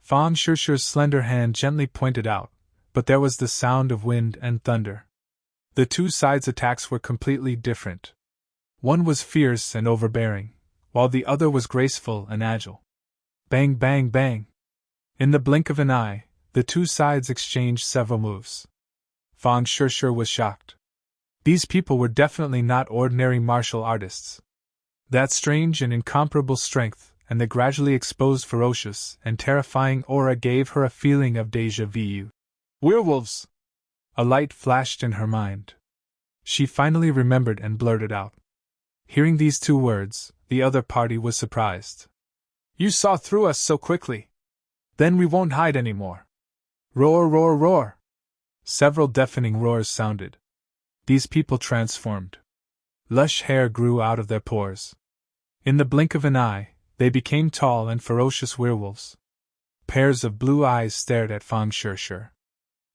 Fang Shishi's slender hand gently pointed out, but there was the sound of wind and thunder. The two sides' attacks were completely different. One was fierce and overbearing, while the other was graceful and agile. Bang, bang, bang! In the blink of an eye, the two sides exchanged several moves. Fang Shishi was shocked. These people were definitely not ordinary martial artists. That strange and incomparable strength, and the gradually exposed ferocious and terrifying aura gave her a feeling of déjà vu. Werewolves! A light flashed in her mind. She finally remembered and blurted out. Hearing these two words, the other party was surprised. You saw through us so quickly. Then we won't hide anymore. Roar, roar, roar! Several deafening roars sounded. These people transformed. Lush hair grew out of their pores. In the blink of an eye, they became tall and ferocious werewolves. Pairs of blue eyes stared at Fang Shishi.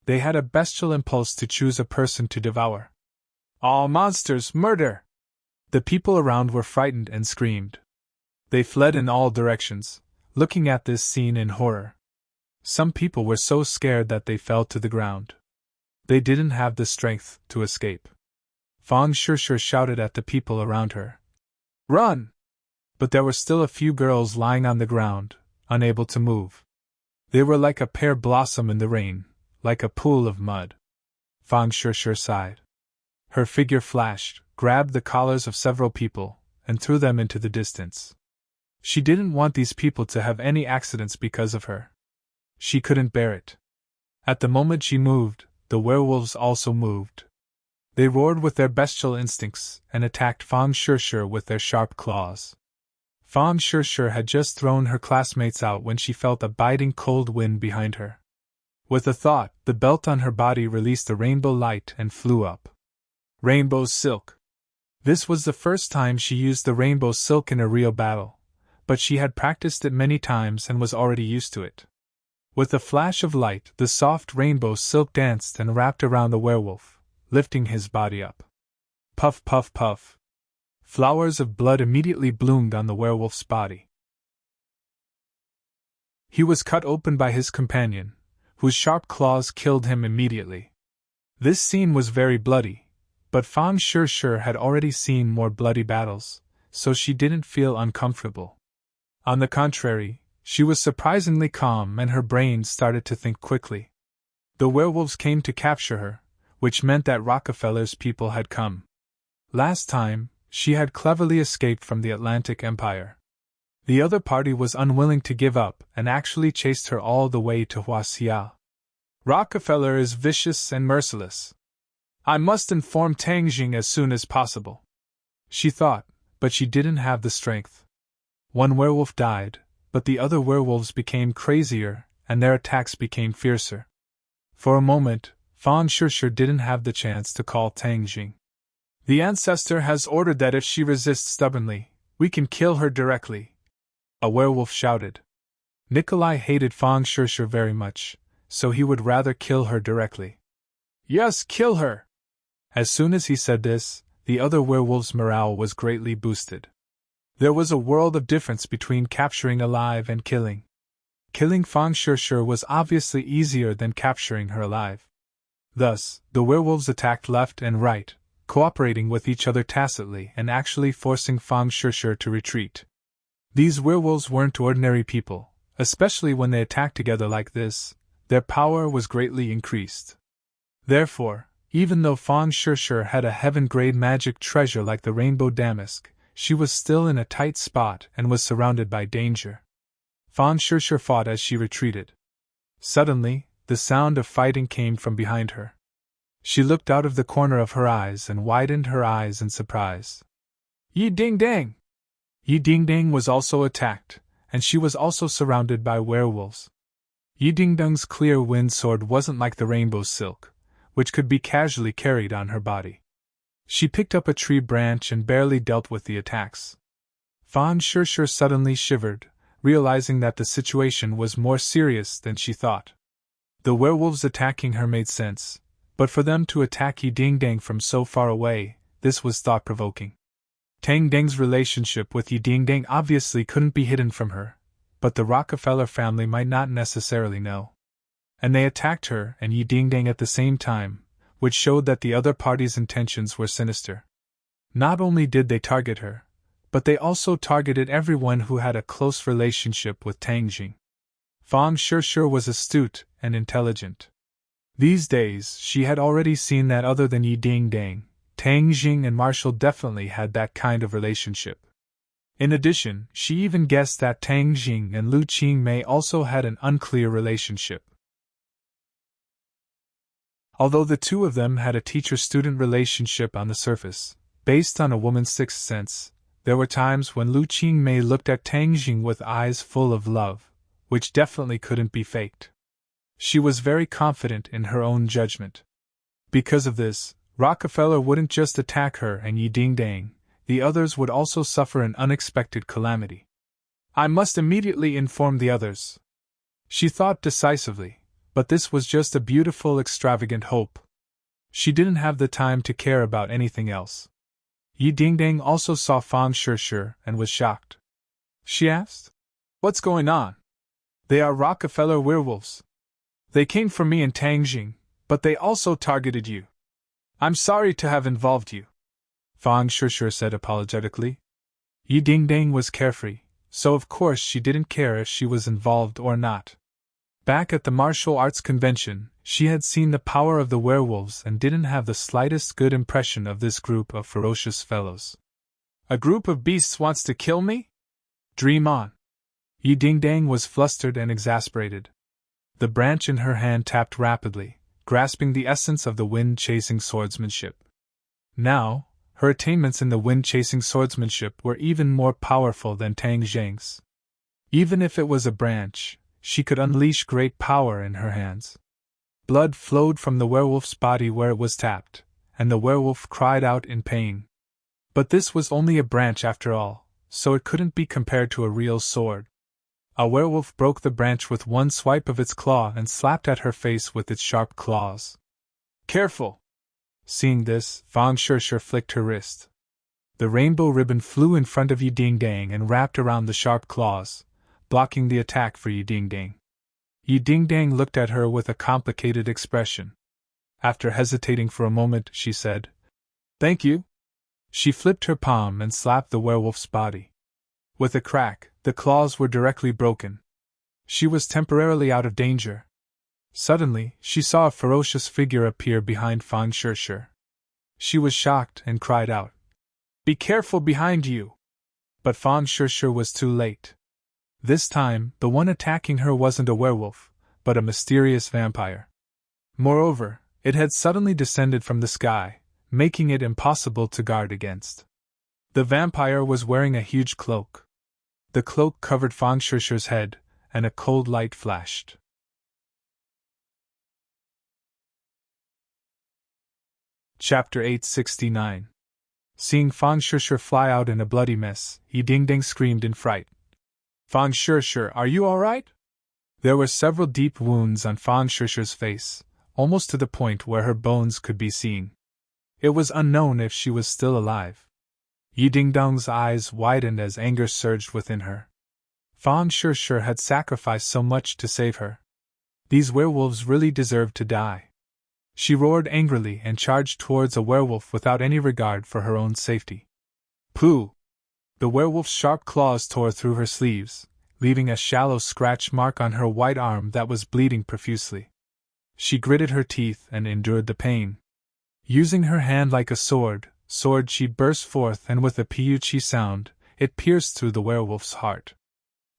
They had a bestial impulse to choose a person to devour. All monsters, murder! The people around were frightened and screamed. They fled in all directions, looking at this scene in horror. Some people were so scared that they fell to the ground. They didn't have the strength to escape. Fang Shishi shouted at the people around her. Run! But there were still a few girls lying on the ground, unable to move. They were like a pear blossom in the rain, like a pool of mud. Fang Shishi sighed. Her figure flashed, grabbed the collars of several people, and threw them into the distance. She didn't want these people to have any accidents because of her. She couldn't bear it. At the moment she moved, the werewolves also moved. They roared with their bestial instincts and attacked Fang Shishi with their sharp claws. Fang Shishi had just thrown her classmates out when she felt a biting cold wind behind her. With a thought, the belt on her body released a rainbow light and flew up. Rainbow silk. This was the first time she used the rainbow silk in a real battle, but she had practiced it many times and was already used to it. With a flash of light, the soft rainbow silk danced and wrapped around the werewolf, lifting his body up. Puff, puff, puff. Flowers of blood immediately bloomed on the werewolf's body. He was cut open by his companion, whose sharp claws killed him immediately. This scene was very bloody, but Fang Shishi had already seen more bloody battles, so she didn't feel uncomfortable. On the contrary, she was surprisingly calm and her brain started to think quickly. The werewolves came to capture her, which meant that Rockefeller's people had come. Last time, she had cleverly escaped from the Atlantic Empire. The other party was unwilling to give up and actually chased her all the way to Huaxia. Rockefeller is vicious and merciless. I must inform Tangjing as soon as possible. She thought, but she didn't have the strength. One werewolf died, but the other werewolves became crazier and their attacks became fiercer. For a moment, Fang Shishi didn't have the chance to call Tangjing. The ancestor has ordered that if she resists stubbornly, we can kill her directly. A werewolf shouted. Nikolai hated Fang Shishi very much, so he would rather kill her directly. Yes, kill her! As soon as he said this, the other werewolves' morale was greatly boosted. There was a world of difference between capturing alive and killing. Killing Fang Shishi was obviously easier than capturing her alive. Thus, the werewolves attacked left and right, cooperating with each other tacitly and actually forcing Fang Shishi to retreat. These werewolves weren't ordinary people, especially when they attacked together like this. Their power was greatly increased. Therefore, even though Fang Shishi had a heaven-grade magic treasure like the rainbow damask, she was still in a tight spot and was surrounded by danger. Fang Shishi fought as she retreated. Suddenly, the sound of fighting came from behind her. She looked out of the corner of her eyes and widened her eyes in surprise. Yi Ding Dang! Yi Ding Dang was also attacked, and she was also surrounded by werewolves. Yi Ding Dang's clear wind sword wasn't like the rainbow silk, which could be casually carried on her body. She picked up a tree branch and barely dealt with the attacks. Fang Shishi suddenly shivered, realizing that the situation was more serious than she thought. The werewolves attacking her made sense, but for them to attack Yi Ding Dang from so far away, this was thought-provoking. Tang Ding's relationship with Yi Dingdang obviously couldn't be hidden from her, but the Rockefeller family might not necessarily know. And they attacked her and Yi Dingdang at the same time, which showed that the other party's intentions were sinister. Not only did they target her, but they also targeted everyone who had a close relationship with Tang Jing. Fang Shishir was astute and intelligent. These days, she had already seen that other than Yi Dingdang, Tang Jing and Marshall definitely had that kind of relationship. In addition, she even guessed that Tang Jing and Lu Qingmei also had an unclear relationship. Although the two of them had a teacher-student relationship on the surface, based on a woman's sixth sense, there were times when Lu Qingmei looked at Tang Jing with eyes full of love, which definitely couldn't be faked. She was very confident in her own judgment. Because of this, Rockefeller wouldn't just attack her and Yi Dingdang, the others would also suffer an unexpected calamity. I must immediately inform the others. She thought decisively, but this was just a beautiful, extravagant hope. She didn't have the time to care about anything else. Yi Dingdang also saw Fang Shishir and was shocked. She asked, "What's going on?" "They are Rockefeller werewolves. They came for me and Tang Jing, but they also targeted you. I'm sorry to have involved you," Fang Shishir said apologetically. Yi Dingdang was carefree, so of course she didn't care if she was involved or not. Back at the martial arts convention, she had seen the power of the werewolves and didn't have the slightest good impression of this group of ferocious fellows. "A group of beasts wants to kill me? Dream on." Yi Dingdang was flustered and exasperated. The branch in her hand tapped rapidly, grasping the essence of the wind-chasing swordsmanship. Now, her attainments in the wind-chasing swordsmanship were even more powerful than Tang Jing's. Even if it was a branch, she could unleash great power in her hands. Blood flowed from the werewolf's body where it was tapped, and the werewolf cried out in pain. But this was only a branch after all, so it couldn't be compared to a real sword. A werewolf broke the branch with one swipe of its claw and slapped at her face with its sharp claws. "Careful!" Seeing this, Fang Shishir flicked her wrist. The rainbow ribbon flew in front of Yi Dingdang and wrapped around the sharp claws, blocking the attack for Yi Dingdang. Yi Dingdang looked at her with a complicated expression. After hesitating for a moment, she said, "Thank you." She flipped her palm and slapped the werewolf's body. With a crack, the claws were directly broken. She was temporarily out of danger. Suddenly, she saw a ferocious figure appear behind Fang Shishir. She was shocked and cried out, "Be careful behind you!" But Fang Shishir was too late. This time, the one attacking her wasn't a werewolf, but a mysterious vampire. Moreover, it had suddenly descended from the sky, making it impossible to guard against. The vampire was wearing a huge cloak. The cloak covered Fang Shishir's head, and a cold light flashed. Chapter 869. Seeing Fang Shishir fly out in a bloody mess, Yi Dingdang screamed in fright. "Fang Shishir, are you all right?" There were several deep wounds on Fang Shishir's face, almost to the point where her bones could be seen. It was unknown if she was still alive. Yi Dingdang's eyes widened as anger surged within her. Fang Shishir had sacrificed so much to save her. These werewolves really deserved to die. She roared angrily and charged towards a werewolf without any regard for her own safety. "Pooh!" The werewolf's sharp claws tore through her sleeves, leaving a shallow scratch mark on her white arm that was bleeding profusely. She gritted her teeth and endured the pain. Using her hand like a sword, she burst forth, and with a piuchi sound, it pierced through the werewolf's heart.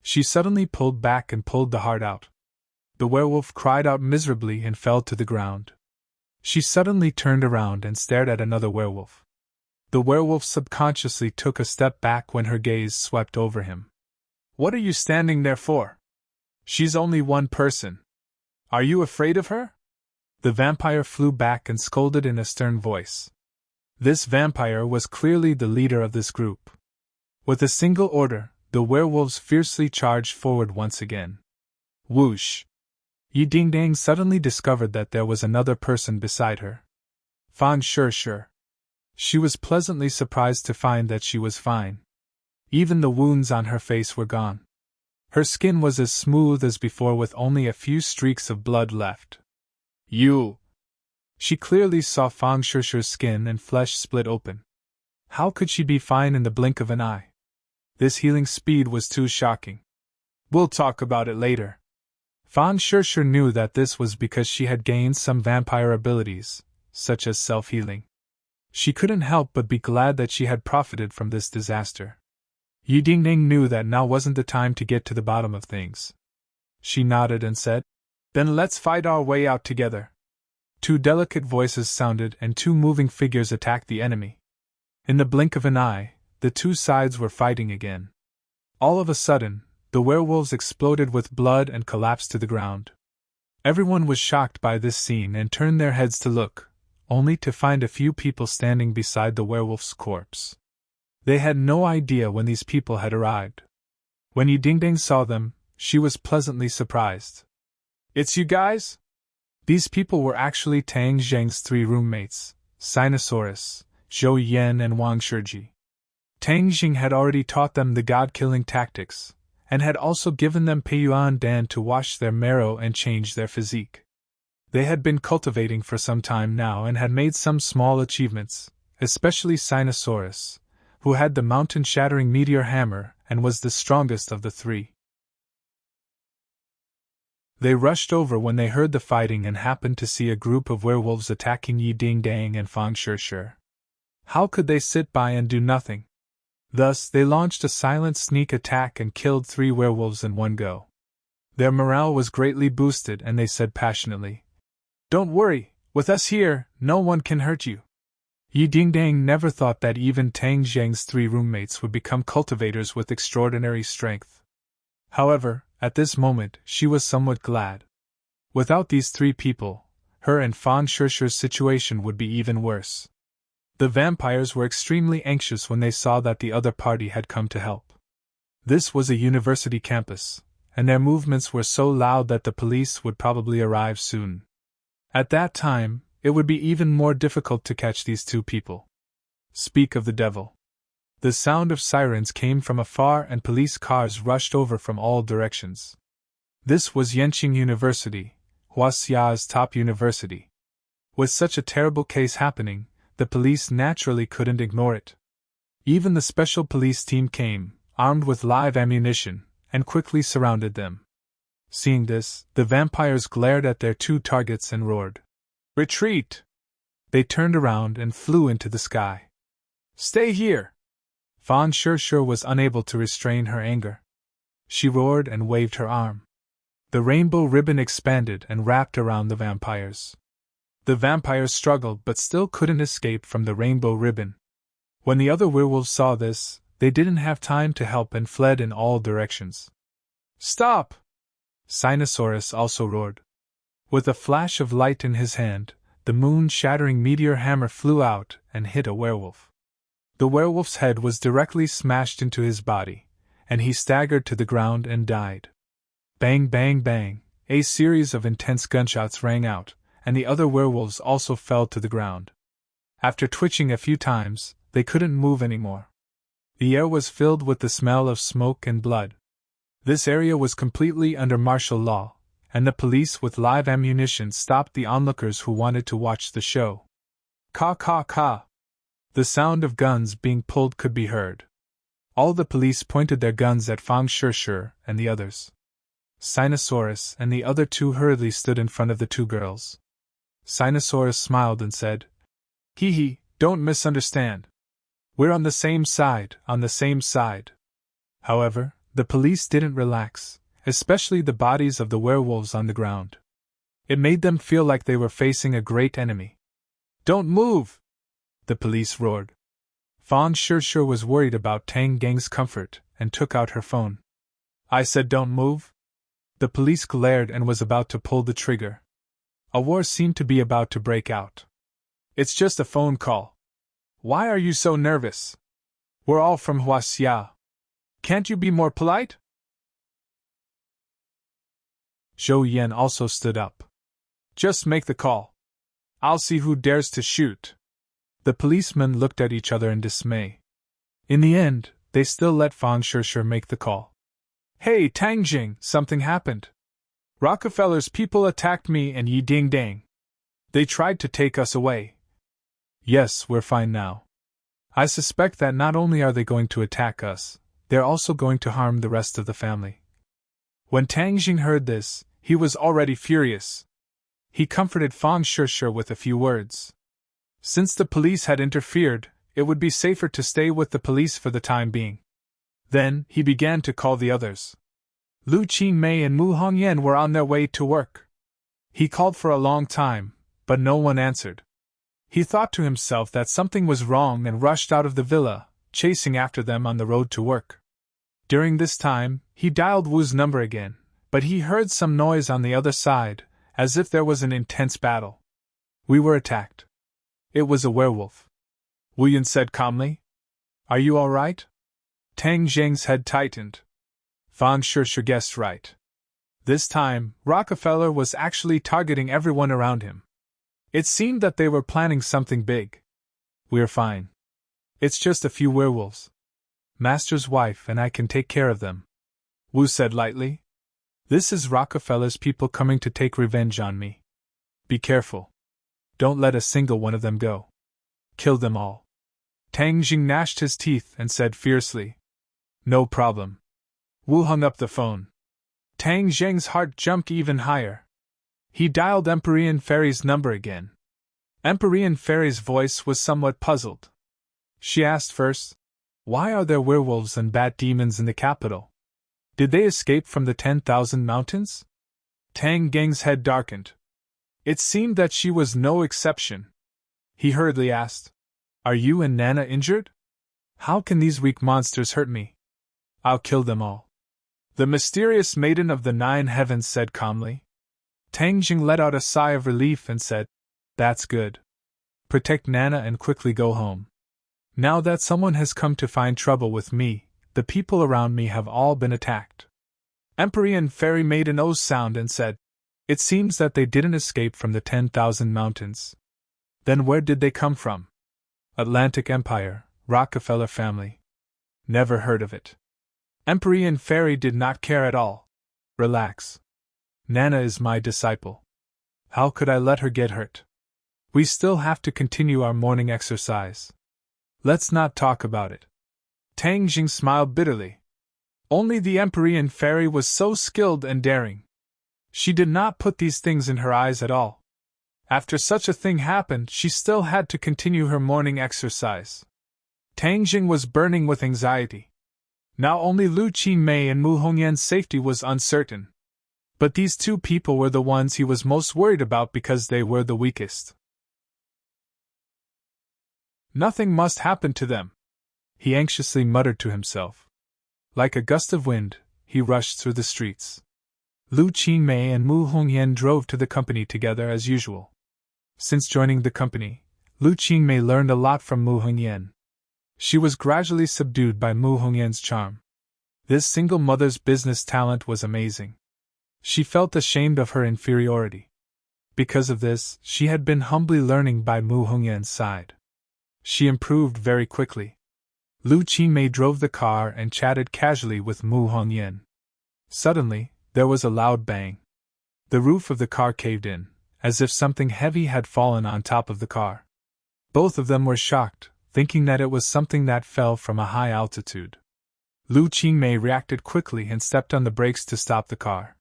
She suddenly pulled back and pulled the heart out. The werewolf cried out miserably and fell to the ground. She suddenly turned around and stared at another werewolf. The werewolf subconsciously took a step back when her gaze swept over him. "What are you standing there for? She's only one person. Are you afraid of her?" The vampire flew back and scolded in a stern voice. This vampire was clearly the leader of this group. With a single order, the werewolves fiercely charged forward once again. Whoosh! Yi Dingdang suddenly discovered that there was another person beside her. Fang Shishir. She was pleasantly surprised to find that she was fine. Even the wounds on her face were gone. Her skin was as smooth as before with only a few streaks of blood left. You! She clearly saw Fang Shishi's skin and flesh split open. How could she be fine in the blink of an eye? This healing speed was too shocking. We'll talk about it later. Fang Shishi knew that this was because she had gained some vampire abilities, such as self-healing. She couldn't help but be glad that she had profited from this disaster. Yi Dingding knew that now wasn't the time to get to the bottom of things. She nodded and said, "Then let's fight our way out together." Two delicate voices sounded and two moving figures attacked the enemy. In the blink of an eye, the two sides were fighting again. All of a sudden, the werewolves exploded with blood and collapsed to the ground. Everyone was shocked by this scene and turned their heads to look, only to find a few people standing beside the werewolf's corpse. They had no idea when these people had arrived. When Yi Dingding saw them, she was pleasantly surprised. "It's you guys?" These people were actually Tang Zheng's three roommates, Sinosaurus, Zhou Yan and Wang Shiji. Tang Zheng had already taught them the god-killing tactics, and had also given them Peiyuan Dan to wash their marrow and change their physique. They had been cultivating for some time now and had made some small achievements, especially Sinosaurus, who had the mountain-shattering meteor hammer and was the strongest of the three. They rushed over when they heard the fighting and happened to see a group of werewolves attacking Yi Dingdang and Fang Shishi. How could they sit by and do nothing? Thus, they launched a silent sneak attack and killed 3 werewolves in one go. Their morale was greatly boosted and they said passionately, "Don't worry, with us here, no one can hurt you." Yi Dingdang never thought that even Tang Zheng's 3 roommates would become cultivators with extraordinary strength. However, at this moment, she was somewhat glad. Without these 3 people, her and Fang Shishi's situation would be even worse. The vampires were extremely anxious when they saw that the other party had come to help. This was a university campus, and their movements were so loud that the police would probably arrive soon. At that time, it would be even more difficult to catch these 2 people. Speak of the devil. The sound of sirens came from afar and police cars rushed over from all directions. This was Yanqing University, Huaxia's top university. With such a terrible case happening, the police naturally couldn't ignore it. Even the special police team came, armed with live ammunition, and quickly surrounded them. Seeing this, the vampires glared at their 2 targets and roared, "Retreat!" They turned around and flew into the sky. "Stay here!" Fang Shishi was unable to restrain her anger. She roared and waved her arm. The rainbow ribbon expanded and wrapped around the vampires. The vampires struggled but still couldn't escape from the rainbow ribbon. When the other werewolves saw this, they didn't have time to help and fled in all directions. "Stop!" Sinosaurus also roared. With a flash of light in his hand, the moon-shattering meteor hammer flew out and hit a werewolf. The werewolf's head was directly smashed into his body, and he staggered to the ground and died. Bang, bang, bang, a series of intense gunshots rang out, and the other werewolves also fell to the ground. After twitching a few times, they couldn't move anymore. The air was filled with the smell of smoke and blood. This area was completely under martial law, and the police with live ammunition stopped the onlookers who wanted to watch the show. Caw, caw, caw! The sound of guns being pulled could be heard. All the police pointed their guns at Fang Shishi and the others. Sinosaurus and the other 2 hurriedly stood in front of the 2 girls. Sinosaurus smiled and said, "Hee hee, don't misunderstand. We're on the same side, on the same side." However, the police didn't relax, especially the bodies of the werewolves on the ground. It made them feel like they were facing a great enemy. "Don't move!" the police roared. Fang Shishi was worried about Tang Gang's comfort and took out her phone. "I said don't move?" The police glared and was about to pull the trigger. A war seemed to be about to break out. "It's just a phone call. Why are you so nervous? We're all from Huaxia. Can't you be more polite?" Zhou Yan also stood up. "Just make the call. I'll see who dares to shoot." The policemen looked at each other in dismay. In the end, they still let Fang Shishir make the call. Hey, Tang Jing, something happened. Rockefeller's people attacked me and Yi Ding Dang. They tried to take us away. Yes, we're fine now. I suspect that not only are they going to attack us, they're also going to harm the rest of the family. When Tang Jing heard this, he was already furious. He comforted Fang Shishir with a few words. Since the police had interfered, it would be safer to stay with the police for the time being. Then, he began to call the others. Lu Qingmei and Mu Hongyan were on their way to work. He called for a long time, but no one answered. He thought to himself that something was wrong and rushed out of the villa, chasing after them on the road to work. During this time, he dialed Wu's number again, but he heard some noise on the other side, as if there was an intense battle. We were attacked. It was a werewolf. Wu Yun said calmly. Are you all right? Tang Jing's head tightened. Fang Shishir guessed right. This time, Rockefeller was actually targeting everyone around him. It seemed that they were planning something big. We're fine. It's just a few werewolves. Master's wife and I can take care of them. Wu said lightly. This is Rockefeller's people coming to take revenge on me. Be careful. Don't let a single one of them go. Kill them all. Tang Jing gnashed his teeth and said fiercely. No problem. Wu hung up the phone. Tang Jing's heart jumped even higher. He dialed Empyrean Fairy's number again. Empyrean Fairy's voice was somewhat puzzled. She asked first, why are there werewolves and bat demons in the capital? Did they escape from the 10,000 mountains? Tang Geng's head darkened. It seemed that she was no exception. He hurriedly asked, are you and Nana injured? How can these weak monsters hurt me? I'll kill them all. The mysterious maiden of the 9 heavens said calmly. Tang Jing let out a sigh of relief and said, that's good. Protect Nana and quickly go home. Now that someone has come to find trouble with me, the people around me have all been attacked. Empyrean Fairy made an sound and said, it seems that they didn't escape from the 10,000 mountains. Then where did they come from? Atlantic Empire, Rockefeller family. Never heard of it. Empyrean Fairy did not care at all. Relax. Nana is my disciple. How could I let her get hurt? We still have to continue our morning exercise. Let's not talk about it. Tang Jing smiled bitterly. Only the Empyrean Fairy was so skilled and daring. She did not put these things in her eyes at all. After such a thing happened, she still had to continue her morning exercise. Tang Jing was burning with anxiety. Now only Lu Qingmei and Mu Hongyan's safety was uncertain. But these two people were the ones he was most worried about because they were the weakest. Nothing must happen to them, he anxiously muttered to himself. Like a gust of wind, he rushed through the streets. Lu Qingmei and Mu Hongyan drove to the company together as usual. Since joining the company, Lu Qingmei learned a lot from Mu Hongyan. She was gradually subdued by Mu Hongyan's charm. This single mother's business talent was amazing. She felt ashamed of her inferiority. Because of this, she had been humbly learning by Mu Hongyan's side. She improved very quickly. Lu Qingmei drove the car and chatted casually with Mu Hongyan. Suddenly, there was a loud bang. The roof of the car caved in, as if something heavy had fallen on top of the car. Both of them were shocked, thinking that it was something that fell from a high altitude. Lu Qingmei reacted quickly and stepped on the brakes to stop the car.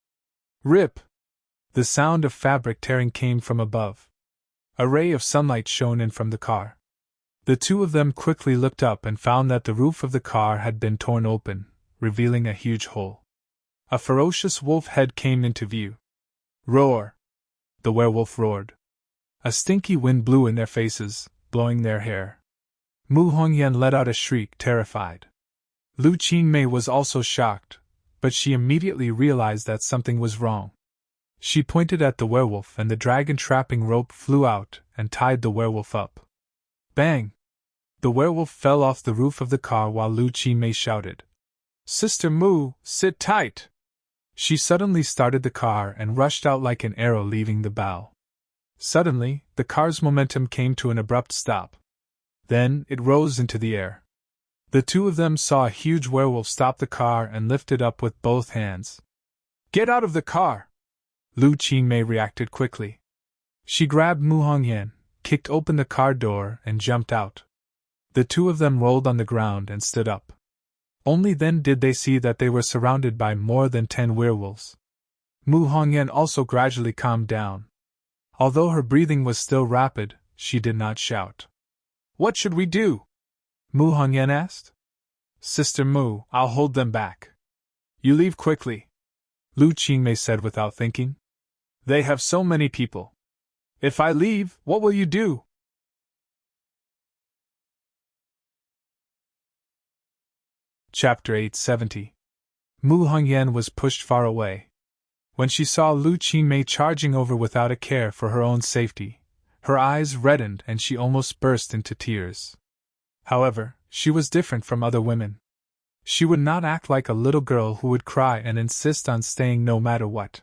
Rip! The sound of fabric tearing came from above. A ray of sunlight shone in from the car. The two of them quickly looked up and found that the roof of the car had been torn open, revealing a huge hole. A ferocious wolf head came into view. Roar! The werewolf roared. A stinky wind blew in their faces, blowing their hair. Mu Hongyan let out a shriek, terrified. Lu Qingmei was also shocked, but she immediately realized that something was wrong. She pointed at the werewolf and the dragon trapping rope flew out and tied the werewolf up. Bang! The werewolf fell off the roof of the car while Lu Qingmei shouted, Sister Mu, sit tight! She suddenly started the car and rushed out like an arrow leaving the bow. Suddenly, the car's momentum came to an abrupt stop. Then it rose into the air. The two of them saw a huge werewolf stop the car and lift it up with both hands. "Get out of the car!" Lu Qingmei reacted quickly. She grabbed Mu Hongyan, kicked open the car door, and jumped out. The two of them rolled on the ground and stood up. Only then did they see that they were surrounded by more than 10 werewolves. Mu Hongyan also gradually calmed down. Although her breathing was still rapid, she did not shout. "What should we do?" Mu Hongyan asked. "Sister Mu, I'll hold them back. You leave quickly," Lu Qingmei said without thinking. "They have so many people. If I leave, what will you do?" Chapter 870. Mu Hongyan was pushed far away. When she saw Lu Qingmei charging over without a care for her own safety, her eyes reddened and she almost burst into tears. However, she was different from other women. She would not act like a little girl who would cry and insist on staying no matter what.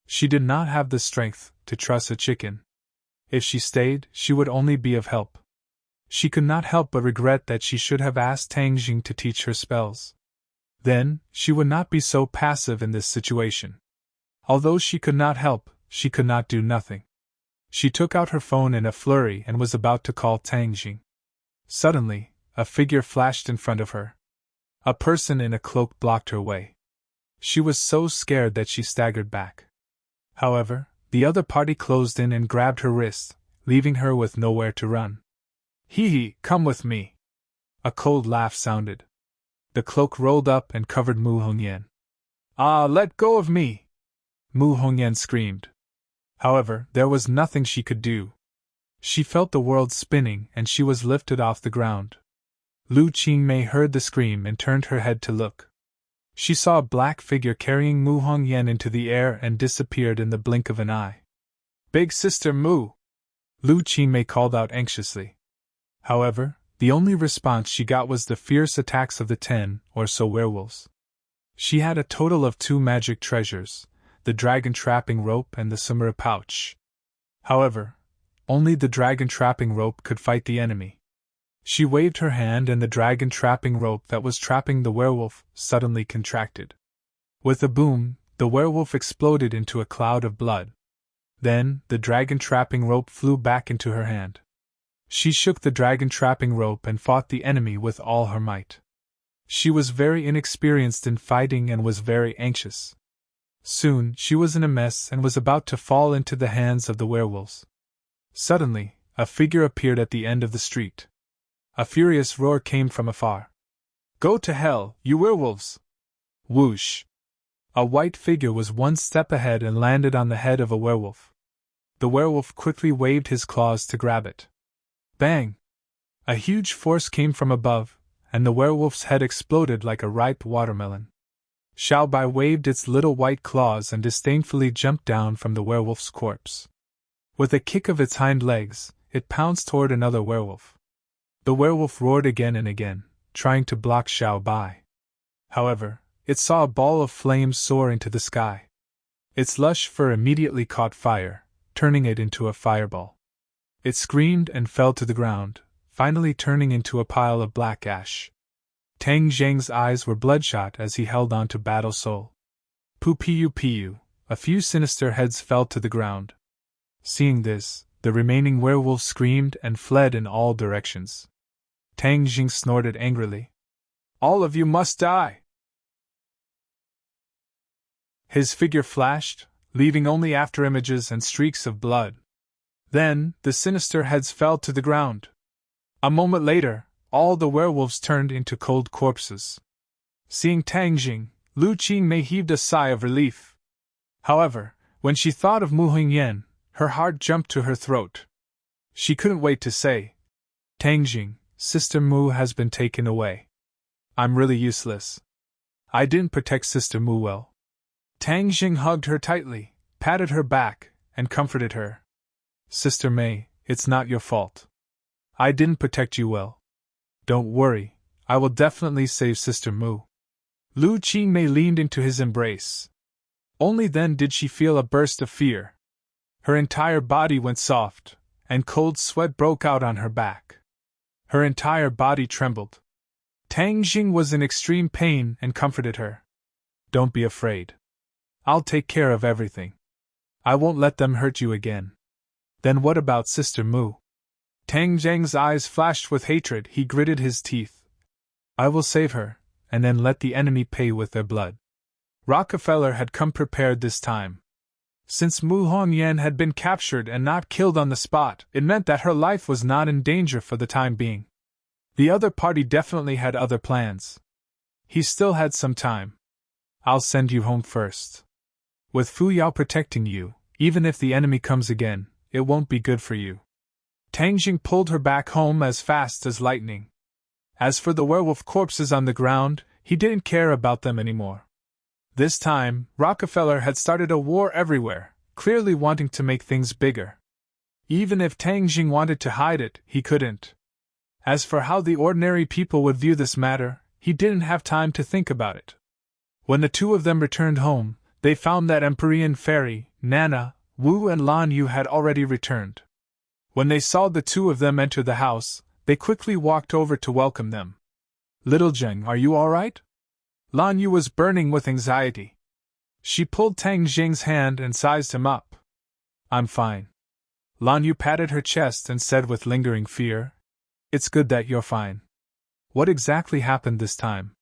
She did not have the strength to truss a chicken. If she stayed, she would only be of help. She could not help but regret that she should have asked Tang Jing to teach her spells. Then, she would not be so passive in this situation. Although she could not help, she could not do nothing. She took out her phone in a flurry and was about to call Tang Jing. Suddenly, a figure flashed in front of her. A person in a cloak blocked her way. She was so scared that she staggered back. However, the other party closed in and grabbed her wrist, leaving her with nowhere to run. "Hee, come with me." A cold laugh sounded. The cloak rolled up and covered Mu Hongyan. "Ah, let go of me!" Mu Hongyan screamed. However, there was nothing she could do. She felt the world spinning and she was lifted off the ground. Lu Qingmei heard the scream and turned her head to look. She saw a black figure carrying Mu Hongyan into the air and disappeared in the blink of an eye. "Big Sister Mu!" Lu Qingmei called out anxiously. However, the only response she got was the fierce attacks of the 10 or so werewolves. She had a total of 2 magic treasures, the dragon trapping rope and the samurai pouch. However, only the dragon trapping rope could fight the enemy. She waved her hand and the dragon trapping rope that was trapping the werewolf suddenly contracted. With a boom, the werewolf exploded into a cloud of blood. Then, the dragon trapping rope flew back into her hand. She shook the dragon trapping rope and fought the enemy with all her might. She was very inexperienced in fighting and was very anxious. Soon, she was in a mess and was about to fall into the hands of the werewolves. Suddenly, a figure appeared at the end of the street. A furious roar came from afar. "Go to hell, you werewolves!" Whoosh! A white figure was one step ahead and landed on the head of a werewolf. The werewolf quickly waved his claws to grab it. Bang! A huge force came from above, and the werewolf's head exploded like a ripe watermelon. Xiaobai waved its little white claws and disdainfully jumped down from the werewolf's corpse. With a kick of its hind legs, it pounced toward another werewolf. The werewolf roared again and again, trying to block Xiaobai. However, it saw a ball of flames soar into the sky. Its lush fur immediately caught fire, turning it into a fireball. It screamed and fell to the ground, finally turning into a pile of black ash. Tang Zheng's eyes were bloodshot as he held on to Battle Soul. Pu, a few sinister heads fell to the ground. Seeing this, the remaining werewolves screamed and fled in all directions. Tang Jing snorted angrily. "All of you must die!" His figure flashed, leaving only afterimages and streaks of blood. Then, the sinister heads fell to the ground. A moment later, all the werewolves turned into cold corpses. Seeing Tang Jing, Lu Qingmei heaved a sigh of relief. However, when she thought of Mu Hongyan, her heart jumped to her throat. She couldn't wait to say, "Tang Jing, Sister Mu has been taken away. I'm really useless. I didn't protect Sister Mu well." Tang Jing hugged her tightly, patted her back, and comforted her. "Sister Mei, it's not your fault. I didn't protect you well. Don't worry, I will definitely save Sister Mu." Lu Qingmei leaned into his embrace. Only then did she feel a burst of fear. Her entire body went soft, and cold sweat broke out on her back. Her entire body trembled. Tang Jing was in extreme pain and comforted her. Don't be afraid. I'll take care of everything. I won't let them hurt you again. Then what about Sister Mu? Tang Jing's eyes flashed with hatred. He gritted his teeth. I will save her, and then let the enemy pay with their blood. Rockefeller had come prepared this time. Since Mu Hongyan had been captured and not killed on the spot, it meant that her life was not in danger for the time being. The other party definitely had other plans. He still had some time. I'll send you home first. With Fu Yao protecting you, even if the enemy comes again, it won't be good for you. Tang Jing pulled her back home as fast as lightning. As for the werewolf corpses on the ground, he didn't care about them anymore. This time, Rockefeller had started a war everywhere, clearly wanting to make things bigger. Even if Tang Jing wanted to hide it, he couldn't. As for how the ordinary people would view this matter, he didn't have time to think about it. When the two of them returned home, they found that Empyrean Fairy, Nana, Wu and Lan Yu had already returned. When they saw the two of them enter the house, they quickly walked over to welcome them. Little Zheng, are you all right? Lan Yu was burning with anxiety. She pulled Tang Jing's hand and sized him up. I'm fine. Lan Yu patted her chest and said with lingering fear, It's good that you're fine. What exactly happened this time?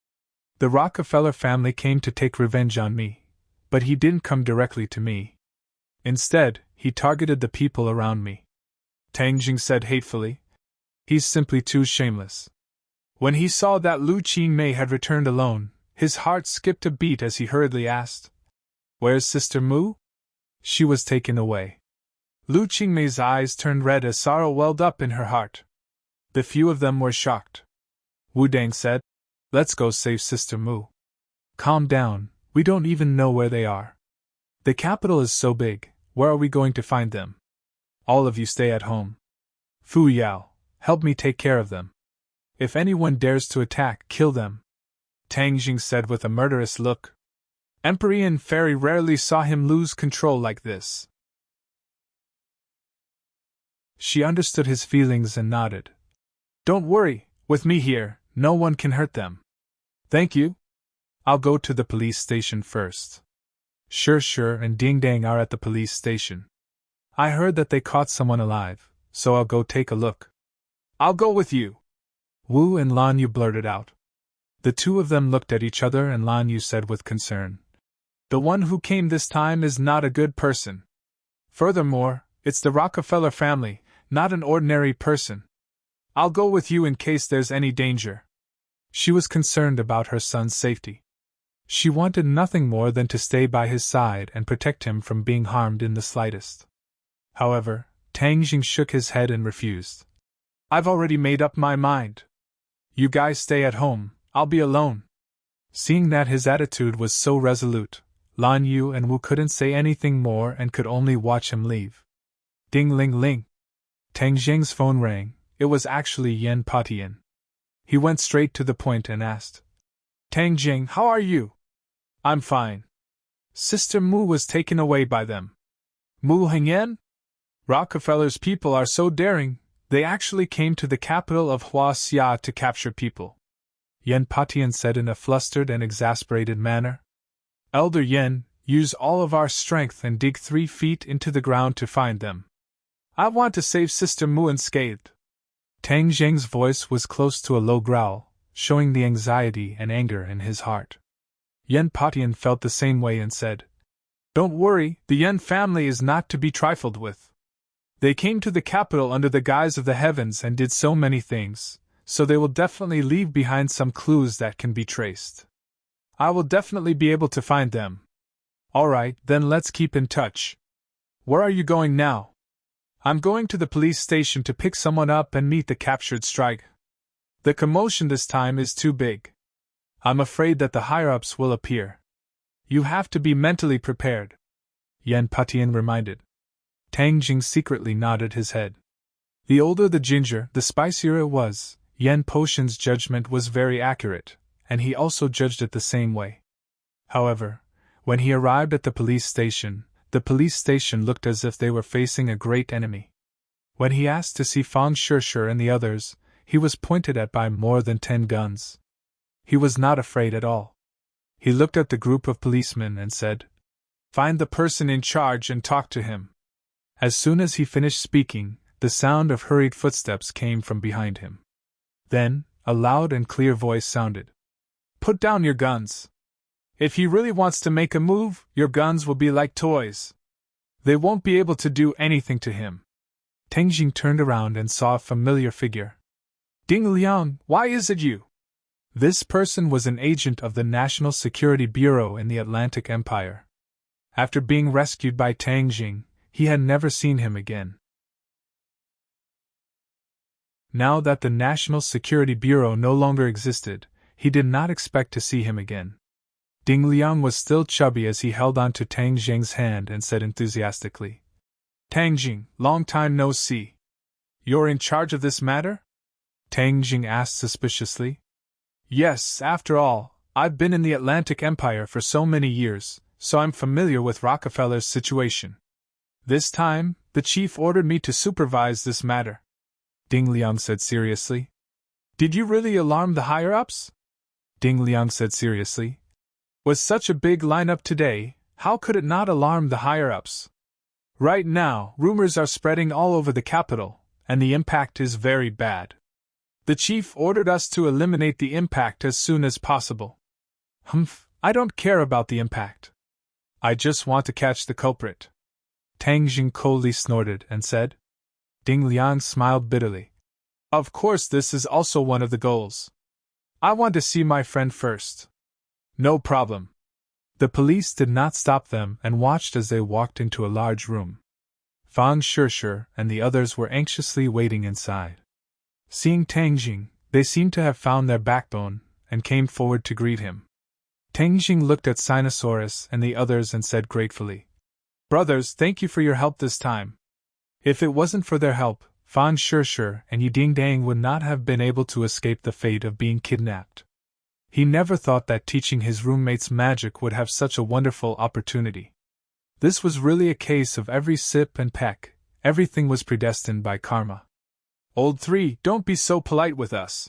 The Rockefeller family came to take revenge on me, but he didn't come directly to me. Instead, he targeted the people around me. Tang Jing said hatefully. He's simply too shameless. When he saw that Lu Qingmei had returned alone, his heart skipped a beat as he hurriedly asked, Where's Sister Mu? She was taken away. Lu Qingmei's eyes turned red as sorrow welled up in her heart. The few of them were shocked. Wu Dang said, Let's go save Sister Mu. Calm down, we don't even know where they are. The capital is so big, where are we going to find them? All of you stay at home. Fu Yao, help me take care of them. If anyone dares to attack, kill them. Tang Jing said with a murderous look. Empyrean Fairy rarely saw him lose control like this. She understood his feelings and nodded. Don't worry, with me here, no one can hurt them. Thank you. I'll go to the police station first. Sure, and Ding Dang are at the police station. I heard that they caught someone alive, so I'll go take a look. I'll go with you. Wu and Lan Yu blurted out. The two of them looked at each other and Lan Yu said with concern. The one who came this time is not a good person. Furthermore, it's the Rockefeller family, not an ordinary person. I'll go with you in case there's any danger. She was concerned about her son's safety. She wanted nothing more than to stay by his side and protect him from being harmed in the slightest. However, Tang Jing shook his head and refused. I've already made up my mind. You guys stay at home, I'll be alone. Seeing that his attitude was so resolute, Lan Yu and Wu couldn't say anything more and could only watch him leave. Ding-ling-ling. Tang Jing's phone rang. It was actually Yan Patian. He went straight to the point and asked, Tang Jing, how are you? I'm fine. Sister Mu was taken away by them. Mu Hengyan? Rockefeller's people are so daring, they actually came to the capital of Huaxia to capture people. Yan Patian said in a flustered and exasperated manner. Elder Yan, use all of our strength and dig 3 feet into the ground to find them. I want to save Sister Mu unscathed. Tang Jing's voice was close to a low growl, showing the anxiety and anger in his heart. Yan Patian felt the same way and said, Don't worry, the Yan family is not to be trifled with. They came to the capital under the guise of the heavens and did so many things, so they will definitely leave behind some clues that can be traced. I will definitely be able to find them. Alright, then let's keep in touch. Where are you going now? I'm going to the police station to pick someone up and meet the captured strike. The commotion this time is too big. I'm afraid that the higher-ups will appear. You have to be mentally prepared. Yan Patian reminded. Tang Jing secretly nodded his head. The older the ginger, the spicier it was. Yan Potion's judgment was very accurate, and he also judged it the same way. However, when he arrived at the police station looked as if they were facing a great enemy. When he asked to see Fang Shishir and the others, he was pointed at by more than 10 guns. He was not afraid at all. He looked at the group of policemen and said, "Find the person in charge and talk to him." As soon as he finished speaking, the sound of hurried footsteps came from behind him. Then, a loud and clear voice sounded. "Put down your guns. If he really wants to make a move, your guns will be like toys. They won't be able to do anything to him." Teng Jing turned around and saw a familiar figure. "Ding Liang, why is it you?" This person was an agent of the National Security Bureau in the Atlantic Empire. After being rescued by Teng Jing, he had never seen him again. Now that the National Security Bureau no longer existed, he did not expect to see him again. Ding Liang was still chubby as he held on to Teng Jing's hand and said enthusiastically, "Teng Jing, long time no see. You're in charge of this matter?" Teng Jing asked suspiciously. "Yes, after all, I've been in the Atlantic Empire for so many years, so I'm familiar with Rockefeller's situation. This time, the chief ordered me to supervise this matter," Ding Liang said seriously. "Did you really alarm the higher-ups?" Ding Liang said seriously. "Was such a big lineup today, how could it not alarm the higher-ups? Right now, rumors are spreading all over the capital, and the impact is very bad. The chief ordered us to eliminate the impact as soon as possible." "Humph, I don't care about the impact. I just want to catch the culprit." Teng Jing coldly snorted and said. Ding Liang smiled bitterly. "Of course, this is also one of the goals. I want to see my friend first." "No problem." The police did not stop them and watched as they walked into a large room. Fang Shishir and the others were anxiously waiting inside. Seeing Teng Jing, they seemed to have found their backbone and came forward to greet him. Teng Jing looked at Sinosaurus and the others and said gratefully, "Brothers, thank you for your help this time. If it wasn't for their help, Fan Shishir and Yiding Dang would not have been able to escape the fate of being kidnapped." He never thought that teaching his roommates magic would have such a wonderful opportunity. This was really a case of every sip and peck, everything was predestined by karma. "Old three, don't be so polite with us.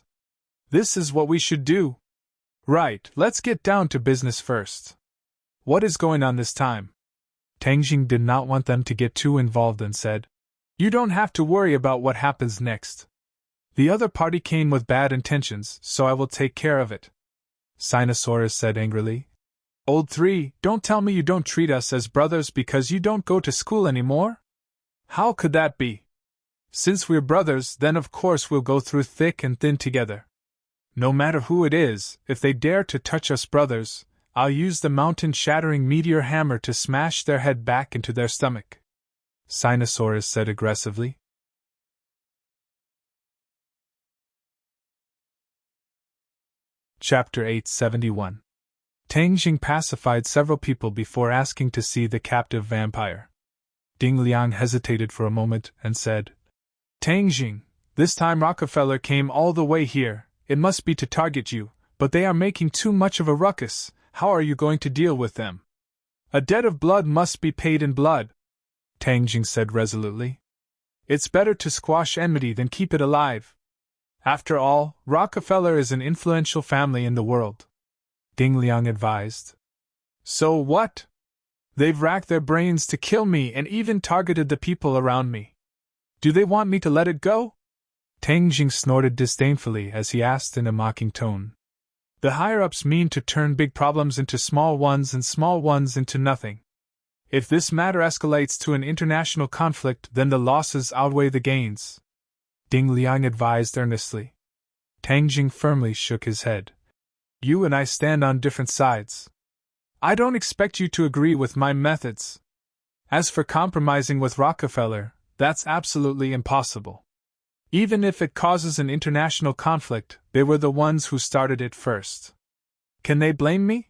This is what we should do. Right, let's get down to business first. What is going on this time?" Teng Jing did not want them to get too involved and said, "You don't have to worry about what happens next. The other party came with bad intentions, so I will take care of it." Sinosaurus said angrily, "Old three, don't tell me you don't treat us as brothers because you don't go to school anymore? How could that be? Since we're brothers, then of course we'll go through thick and thin together. No matter who it is, if they dare to touch us brothers, I'll use the mountain-shattering meteor hammer to smash their head back into their stomach," Sinosaurus said aggressively. Chapter 871. Teng Jing pacified several people before asking to see the captive vampire. Ding Liang hesitated for a moment and said, "Teng Jing, this time Rockefeller came all the way here. It must be to target you, but they are making too much of a ruckus. How are you going to deal with them?" "A debt of blood must be paid in blood," Teng Jing said resolutely. "It's better to squash enmity than keep it alive. After all, Rockefeller is an influential family in the world," Ding Liang advised. "So what? They've racked their brains to kill me and even targeted the people around me. Do they want me to let it go?" Teng Jing snorted disdainfully as he asked in a mocking tone. "The higher-ups mean to turn big problems into small ones and small ones into nothing. If this matter escalates to an international conflict, then the losses outweigh the gains," Ding Liang advised earnestly. Teng Jing firmly shook his head. "You and I stand on different sides. I don't expect you to agree with my methods. As for compromising with Rockefeller, that's absolutely impossible. Even if it causes an international conflict, they were the ones who started it first. Can they blame me?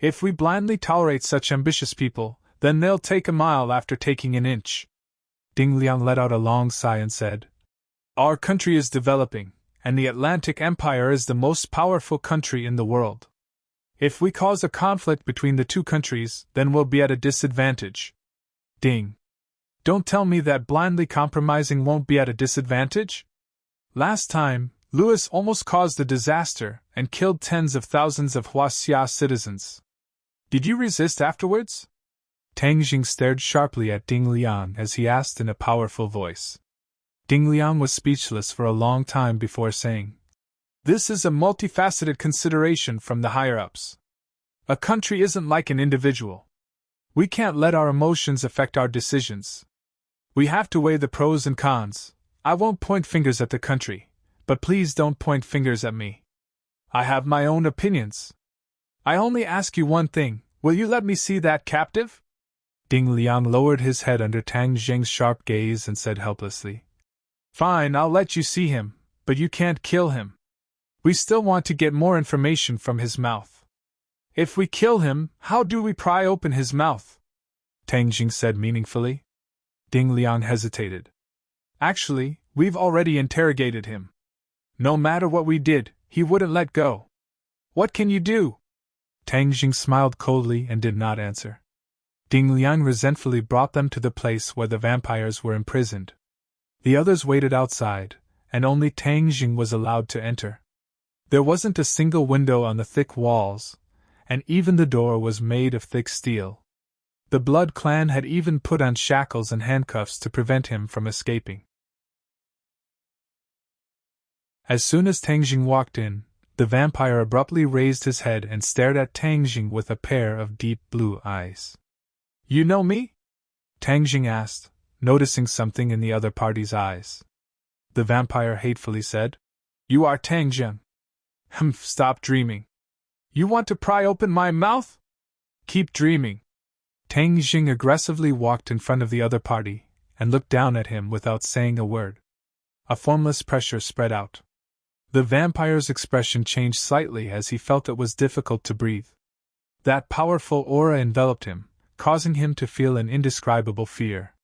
If we blindly tolerate such ambitious people, then they'll take a mile after taking an inch." Ding Liang let out a long sigh and said, "Our country is developing, and the Atlantic Empire is the most powerful country in the world. If we cause a conflict between the two countries, then we'll be at a disadvantage." "Ding! Don't tell me that blindly compromising won't be at a disadvantage?" Last time, Louis almost caused a disaster and killed tens of thousands of Huaxia citizens. Did you resist afterwards? Tang Jing stared sharply at Ding Liang as he asked in a powerful voice. Ding Liang was speechless for a long time before saying, "This is a multifaceted consideration from the higher-ups. A country isn't like an individual. We can't let our emotions affect our decisions. We have to weigh the pros and cons. I won't point fingers at the country, but please don't point fingers at me. I have my own opinions. I only ask you one thing, will you let me see that captive?" Ding Liang lowered his head under Tang Jing's sharp gaze and said helplessly, "Fine, I'll let you see him, but you can't kill him. We still want to get more information from his mouth. If we kill him, how do we pry open his mouth?" Tang Jing said meaningfully. Ding Liang hesitated. "Actually, we've already interrogated him. No matter what we did, he wouldn't let go. What can you do?" Tang Jing smiled coldly and did not answer. Ding Liang resentfully brought them to the place where the vampires were imprisoned. The others waited outside, and only Tang Jing was allowed to enter. There wasn't a single window on the thick walls, and even the door was made of thick steel. The Blood Clan had even put on shackles and handcuffs to prevent him from escaping. As soon as Tang Jing walked in, the vampire abruptly raised his head and stared at Tang Jing with a pair of deep blue eyes. "You know me?" Tang Jing asked, noticing something in the other party's eyes. The vampire hatefully said, "You are Tang Jing. Stop dreaming. You want to pry open my mouth? Keep dreaming." Tang Jing aggressively walked in front of the other party and looked down at him without saying a word. A formless pressure spread out. The vampire's expression changed slightly as he felt it was difficult to breathe. That powerful aura enveloped him, causing him to feel an indescribable fear.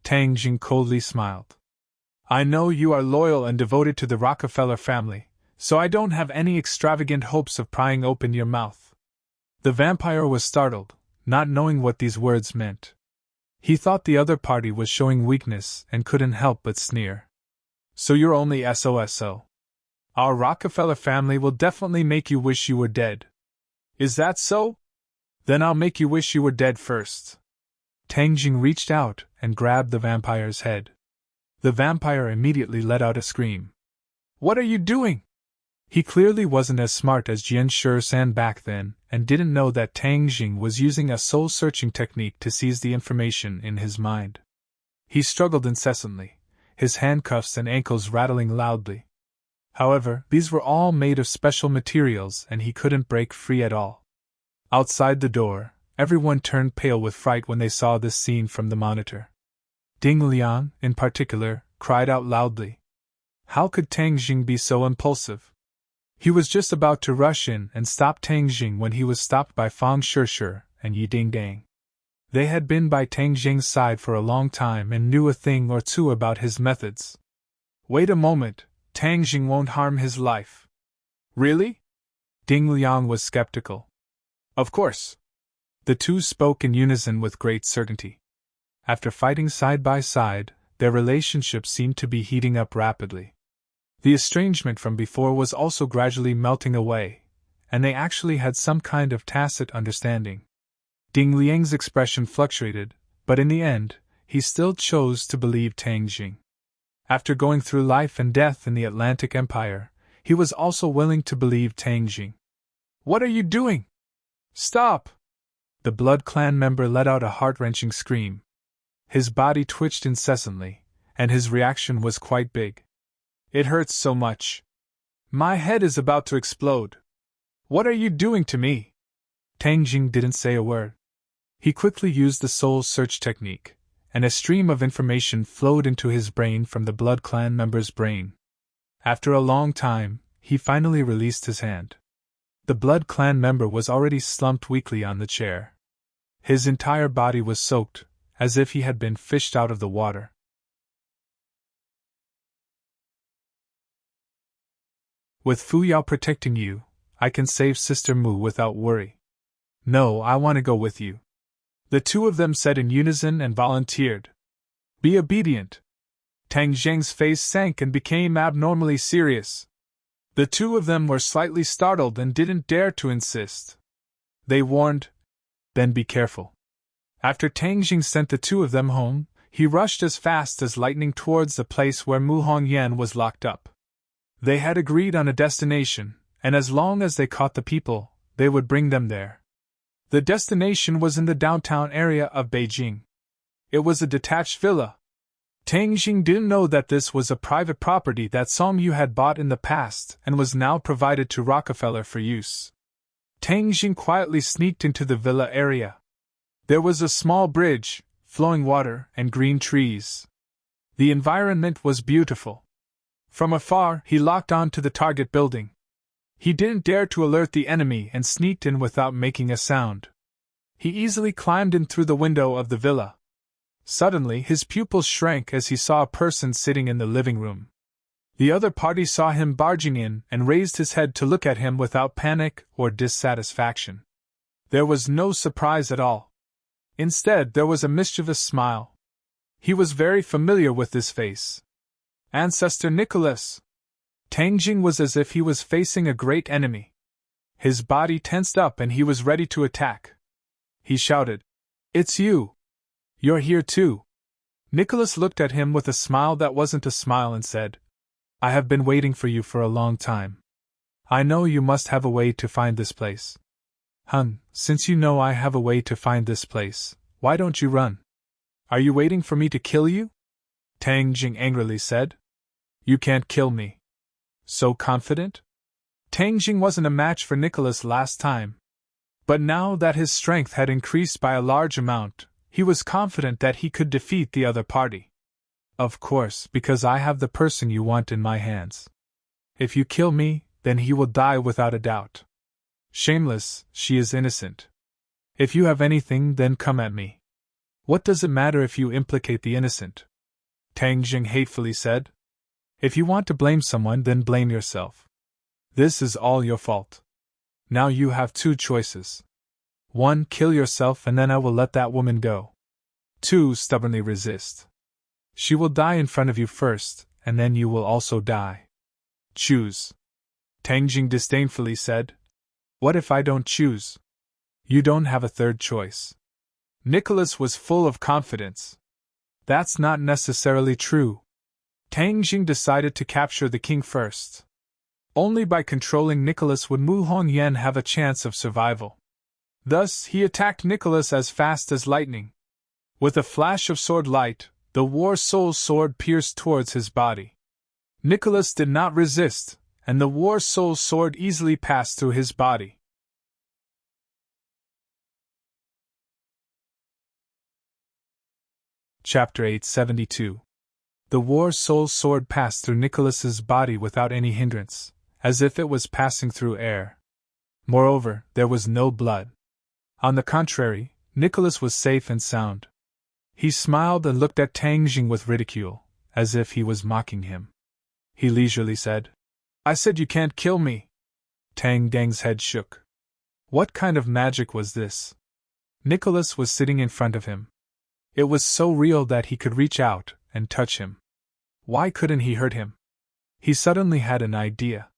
Tang Jing coldly smiled. "I know you are loyal and devoted to the Rockefeller family, so I don't have any extravagant hopes of prying open your mouth." The vampire was startled, not knowing what these words meant. He thought the other party was showing weakness and couldn't help but sneer. "So you're only SOSO. Our Rockefeller family will definitely make you wish you were dead. Is that so? Then I'll make you wish you were dead first." Tang Jing reached out and grabbed the vampire's head. The vampire immediately let out a scream. "What are you doing?" He clearly wasn't as smart as Jian Shur-san back then, and didn't know that Tang Jing was using a soul-searching technique to seize the information in his mind. He struggled incessantly, his handcuffs and ankles rattling loudly. However, these were all made of special materials and he couldn't break free at all. Outside the door, everyone turned pale with fright when they saw this scene from the monitor. Ding Liang, in particular, cried out loudly. How could Tang Jing be so impulsive? He was just about to rush in and stop Tang Jing when he was stopped by Fang Shishir and Yi Ding Dang. They had been by Tang Jing's side for a long time and knew a thing or two about his methods. "Wait a moment, Tang Jing won't harm his life." "Really?" Ding Liang was skeptical. "Of course." The two spoke in unison with great certainty. After fighting side by side, their relationship seemed to be heating up rapidly. The estrangement from before was also gradually melting away, and they actually had some kind of tacit understanding. Ding Liang's expression fluctuated, but in the end, he still chose to believe Tang Jing. After going through life and death in the Atlantic Empire, he was also willing to believe Tang Jing. "What are you doing? Stop!" The Blood Clan member let out a heart-wrenching scream. His body twitched incessantly, and his reaction was quite big. "It hurts so much. My head is about to explode. What are you doing to me?" Tang Jing didn't say a word. He quickly used the soul search technique, and a stream of information flowed into his brain from the Blood Clan member's brain. After a long time, he finally released his hand. The Blood Clan member was already slumped weakly on the chair. His entire body was soaked, as if he had been fished out of the water. "With Fu Yao protecting you, I can save Sister Mu without worry." "No, I want to go with you." The two of them said in unison and volunteered. "Be obedient." Tang Zheng's face sank and became abnormally serious. The two of them were slightly startled and didn't dare to insist. They warned, "Then be careful." After Tang Jing sent the two of them home, he rushed as fast as lightning towards the place where Mu Hongyan was locked up. They had agreed on a destination, and as long as they caught the people, they would bring them there. The destination was in the downtown area of Beijing. It was a detached villa. Tang Jing didn't know that this was a private property that Song Yu had bought in the past and was now provided to Rockefeller for use. Tang Jing quietly sneaked into the villa area. There was a small bridge, flowing water, and green trees. The environment was beautiful. From afar, he locked on to the target building. He didn't dare to alert the enemy and sneaked in without making a sound. He easily climbed in through the window of the villa. Suddenly, his pupils shrank as he saw a person sitting in the living room. The other party saw him barging in and raised his head to look at him without panic or dissatisfaction. There was no surprise at all. Instead, there was a mischievous smile. He was very familiar with this face. Ancestor Nicholas! Tang Jing was as if he was facing a great enemy. His body tensed up and he was ready to attack. He shouted, "It's you! You're here too!" Nicholas looked at him with a smile that wasn't a smile and said, "I have been waiting for you for a long time. I know you must have a way to find this place." Since you know I have a way to find this place, why don't you run? Are you waiting for me to kill you?" Tang Jing angrily said. "You can't kill me." So confident? Tang Jing wasn't a match for Nicholas last time. But now that his strength had increased by a large amount, he was confident that he could defeat the other party. "Of course, because I have the person you want in my hands. If you kill me, then he will die without a doubt. Shameless, she is innocent. If you have anything, then come at me. What does it matter if you implicate the innocent?" Tang Jing hatefully said. "If you want to blame someone, then blame yourself. This is all your fault. Now you have two choices. 1. Kill yourself and then I will let that woman go. 2. Stubbornly resist. She will die in front of you first, and then you will also die. Choose." Tang Jing disdainfully said. "What if I don't choose?" "You don't have a third choice." Nicholas was full of confidence. "That's not necessarily true." Tang Jing decided to capture the king first. Only by controlling Nicholas would Mu Hongyan have a chance of survival. Thus, he attacked Nicholas as fast as lightning. With a flash of sword light, the War Soul's sword pierced towards his body. Nicholas did not resist, and the War Soul's sword easily passed through his body. Chapter 872. The War Soul's sword passed through Nicholas's body without any hindrance, as if it was passing through air. Moreover, there was no blood. On the contrary, Nicholas was safe and sound. He smiled and looked at Tang Jing with ridicule, as if he was mocking him. He leisurely said, "I said you can't kill me." Tang Deng's head shook. What kind of magic was this? Nicholas was sitting in front of him. It was so real that he could reach out and touch him. Why couldn't he hurt him? He suddenly had an idea.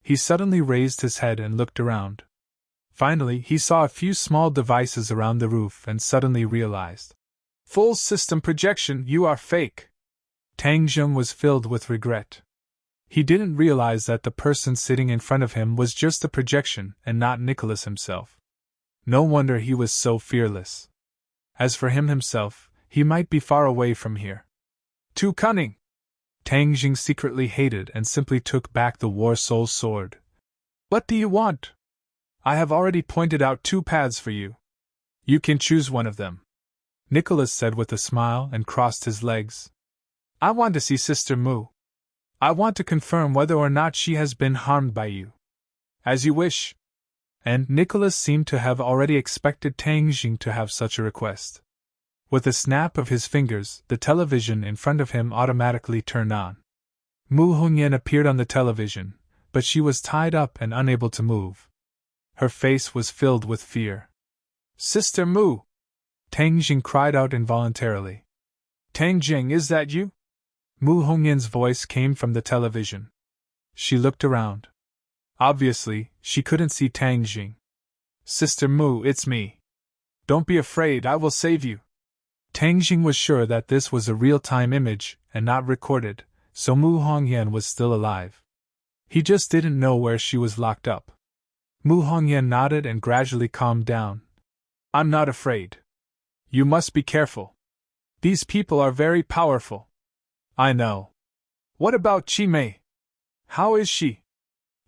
He suddenly raised his head and looked around. Finally, he saw a few small devices around the roof and suddenly realized. "Full system projection, you are fake." Tang Jing was filled with regret. He didn't realize that the person sitting in front of him was just a projection and not Nicholas himself. No wonder he was so fearless. As for him himself, he might be far away from here. Too cunning! Tang Jing secretly hated and simply took back the War Soul's sword. "What do you want? I have already pointed out 2 paths for you. You can choose one of them," Nicholas said with a smile and crossed his legs. "I want to see Sister Mu. I want to confirm whether or not she has been harmed by you." "As you wish." And Nicholas seemed to have already expected Tang Jing to have such a request. With a snap of his fingers, the television in front of him automatically turned on. Mu Hongyan appeared on the television, but she was tied up and unable to move. Her face was filled with fear. "Sister Mu!" Tang Jing cried out involuntarily. "Tang Jing, is that you?" Mu Hongyan's voice came from the television. She looked around. Obviously, she couldn't see Tang Jing. Sister Mu, it's me. Don't be afraid, I will save you. Tang Jing was sure that this was a real-time image and not recorded, so Mu Hongyan was still alive. He just didn't know where she was locked up. Mu Hongyan nodded and gradually calmed down. I'm not afraid. You must be careful. These people are very powerful. I know. What about Chi Mei? How is she?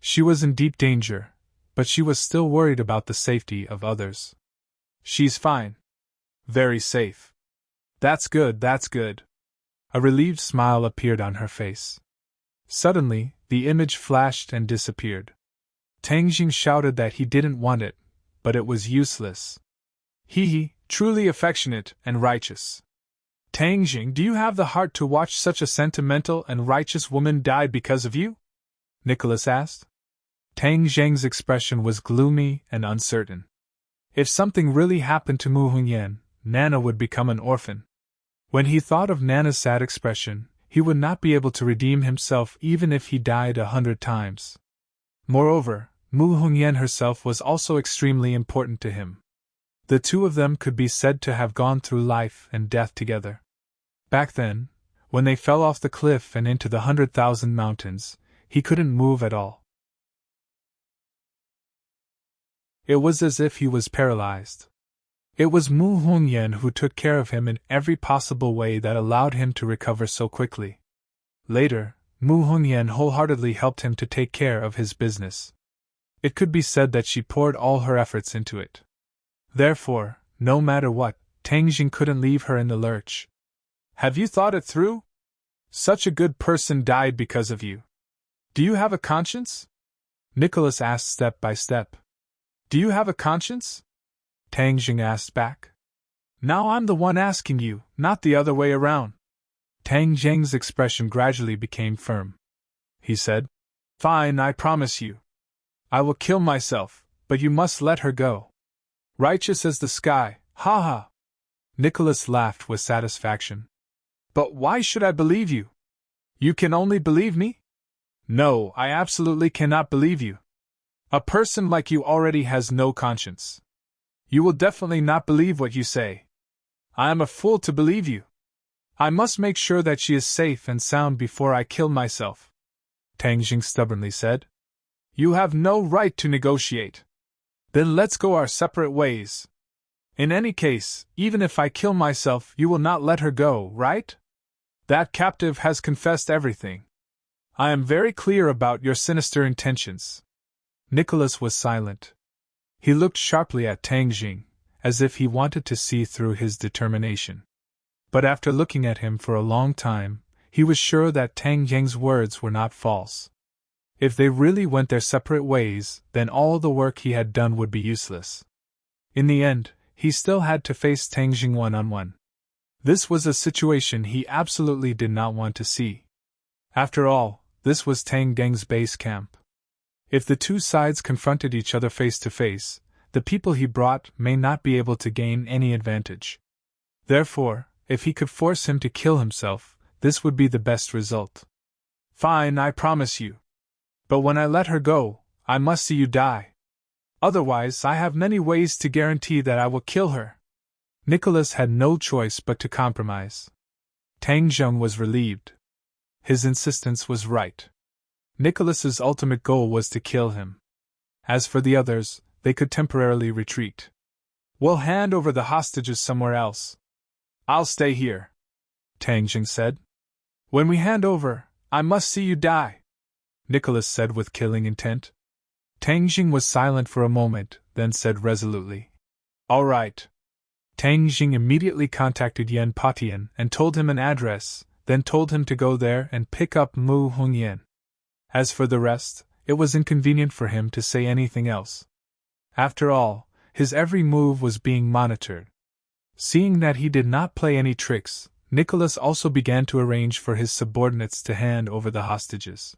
She was in deep danger, but she was still worried about the safety of others. She's fine. Very safe. That's good, that's good. A relieved smile appeared on her face. Suddenly, the image flashed and disappeared. Tang Jing shouted that he didn't want it, but it was useless. He, truly affectionate and righteous. Tang Jing, do you have the heart to watch such a sentimental and righteous woman die because of you? Nicholas asked. Tang Jing's expression was gloomy and uncertain. If something really happened to Mu Hongyan, Nana would become an orphan. When he thought of Nana's sad expression, he would not be able to redeem himself even if he died 100 times. Moreover, Mu Hongyan herself was also extremely important to him. The two of them could be said to have gone through life and death together. Back then, when they fell off the cliff and into the 100,000 mountains, he couldn't move at all. It was as if he was paralyzed. It was Mu Hongyan who took care of him in every possible way that allowed him to recover so quickly. Later, Mu Hongyan wholeheartedly helped him to take care of his business. It could be said that she poured all her efforts into it. Therefore, no matter what, Tang Jing couldn't leave her in the lurch. Have you thought it through? Such a good person died because of you. Do you have a conscience? Nicholas asked step by step. Do you have a conscience? Tang Jing asked back. Now I'm the one asking you, not the other way around. Tang Jing's expression gradually became firm. He said, Fine, I promise you. I will kill myself, but you must let her go. Righteous as the sky, ha ha. Nicholas laughed with satisfaction. But why should I believe you? You can only believe me? No, I absolutely cannot believe you. A person like you already has no conscience. You will definitely not believe what you say. I am a fool to believe you. I must make sure that she is safe and sound before I kill myself. Tang Jing stubbornly said. You have no right to negotiate. Then let's go our separate ways. In any case, even if I kill myself, you will not let her go, right? That captive has confessed everything. I am very clear about your sinister intentions. Nicholas was silent. He looked sharply at Tang Jing, as if he wanted to see through his determination. But after looking at him for a long time, he was sure that Tang Jing's words were not false. If they really went their separate ways, then all the work he had done would be useless. In the end, he still had to face Tang Jing one-on-one. This was a situation he absolutely did not want to see. After all, this was Tang Geng's base camp. If the two sides confronted each other face to face, the people he brought may not be able to gain any advantage. Therefore, if he could force him to kill himself, this would be the best result. Fine, I promise you. But when I let her go, I must see you die. Otherwise, I have many ways to guarantee that I will kill her. Nicholas had no choice but to compromise. Tang Jing was relieved. His insistence was right. Nicholas's ultimate goal was to kill him. As for the others, they could temporarily retreat. We'll hand over the hostages somewhere else. I'll stay here, Tang Jing said. When we hand over, I must see you die, Nicholas said with killing intent. Tang Jing was silent for a moment, then said resolutely, All right. Tang Jing immediately contacted Yan Patian and told him an address, then told him to go there and pick up Mu Hongyan. As for the rest, it was inconvenient for him to say anything else. After all, his every move was being monitored. Seeing that he did not play any tricks, Nicholas also began to arrange for his subordinates to hand over the hostages.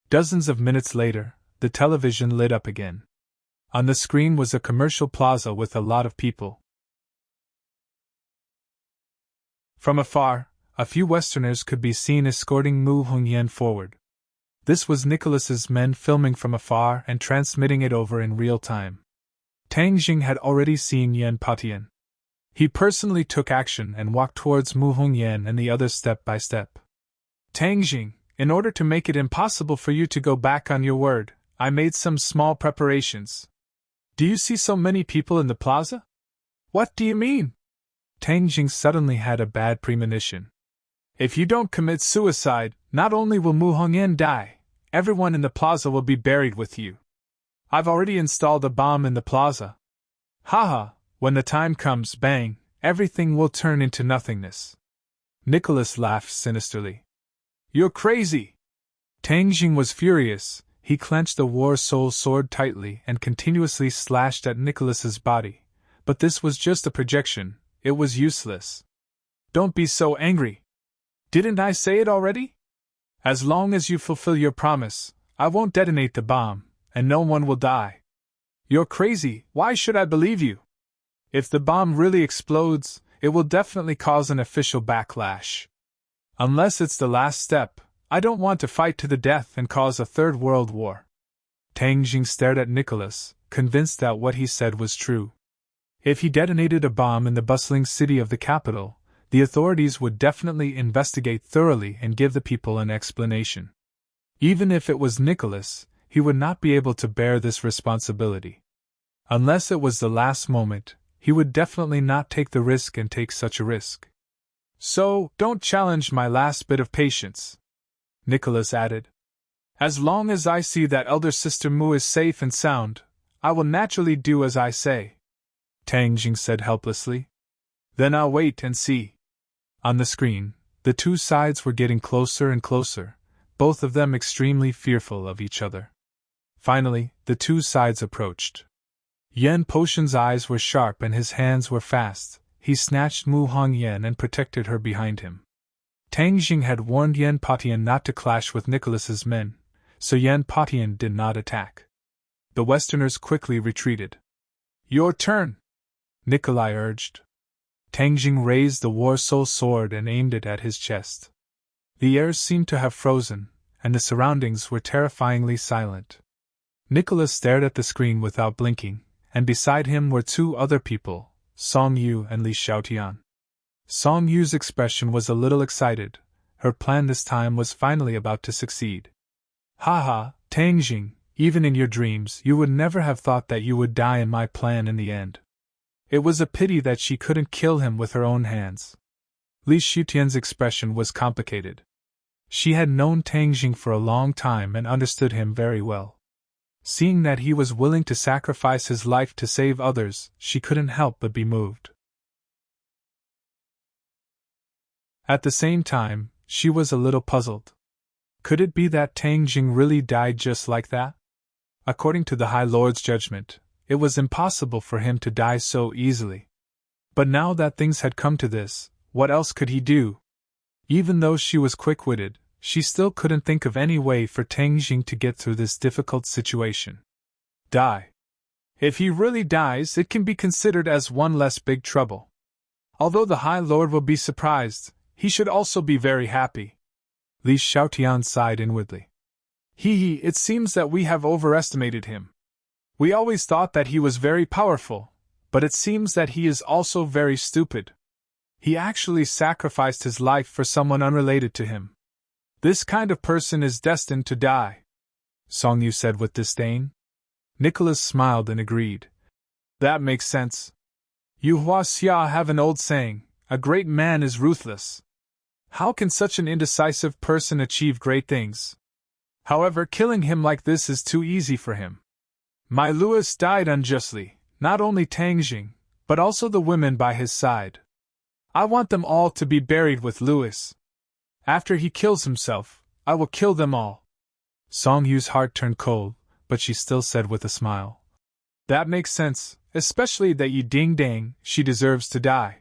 Dozens of minutes later, the television lit up again. On the screen was a commercial plaza with a lot of people. From afar, A few Westerners could be seen escorting Mu Hongyan forward. This was Nicholas's men filming from afar and transmitting it over in real time. Tang Jing had already seen Yan Patian. He personally took action and walked towards Mu Hongyan and the others step by step. Tang Jing, in order to make it impossible for you to go back on your word, I made some small preparations. Do you see so many people in the plaza? What do you mean? Tang Jing suddenly had a bad premonition. If you don't commit suicide, not only will Mu Hongyan die, everyone in the plaza will be buried with you. I've already installed a bomb in the plaza. Haha, when the time comes, bang, everything will turn into nothingness. Nicholas laughed sinisterly. You're crazy! Tang Jing was furious. He clenched the War Soul sword tightly and continuously slashed at Nicholas's body. But this was just a projection, it was useless. Don't be so angry. Didn't I say it already? As long as you fulfill your promise, I won't detonate the bomb, and no one will die. You're crazy, why should I believe you? If the bomb really explodes, it will definitely cause an official backlash. Unless it's the last step, I don't want to fight to the death and cause a third world war. Tang Jing stared at Nicholas, convinced that what he said was true. If he detonated a bomb in the bustling city of the capital, the authorities would definitely investigate thoroughly and give the people an explanation. Even if it was Nicholas, he would not be able to bear this responsibility. Unless it was the last moment, he would definitely not take the risk and take such a risk. So, don't challenge my last bit of patience, Nicholas added. As long as I see that elder sister Mu is safe and sound, I will naturally do as I say, Tang Jing said helplessly. Then I'll wait and see. On the screen, the two sides were getting closer and closer, both of them extremely fearful of each other. Finally, the two sides approached. Yan Potion's eyes were sharp and his hands were fast. He snatched Mu Hongyan and protected her behind him. Tang Jing had warned Yan Patian not to clash with Nicholas's men, so Yan Patian did not attack. The Westerners quickly retreated. Your turn, Nikolai urged. Tang Jing raised the War Soul sword and aimed it at his chest. The air seemed to have frozen, and the surroundings were terrifyingly silent. Nicholas stared at the screen without blinking, and beside him were two other people, Song Yu and Li Xiaotian. Song Yu's expression was a little excited. Her plan this time was finally about to succeed. Haha, Tang Jing, even in your dreams you would never have thought that you would die in my plan in the end. It was a pity that she couldn't kill him with her own hands. Li Xiaotian's expression was complicated. She had known Tang Jing for a long time and understood him very well. Seeing that he was willing to sacrifice his life to save others, she couldn't help but be moved. At the same time, she was a little puzzled. Could it be that Tang Jing really died just like that? According to the High Lord's judgment, it was impossible for him to die so easily. But now that things had come to this, what else could he do? Even though she was quick-witted, she still couldn't think of any way for Tang Jing to get through this difficult situation. Die. If he really dies, it can be considered as one less big trouble. Although the High Lord will be surprised, he should also be very happy. Li Xiaotian sighed inwardly. It seems that we have overestimated him. We always thought that he was very powerful, but it seems that he is also very stupid. He actually sacrificed his life for someone unrelated to him. This kind of person is destined to die, Song Yu said with disdain. Nicholas smiled and agreed. That makes sense. You Huaxia have an old saying, a great man is ruthless. How can such an indecisive person achieve great things? However, killing him like this is too easy for him. My Louis died unjustly, not only Tang Jing, but also the women by his side. I want them all to be buried with Louis. After he kills himself, I will kill them all. Song Yu's heart turned cold, but she still said with a smile. That makes sense, especially that Yi Ding Dang, she deserves to die.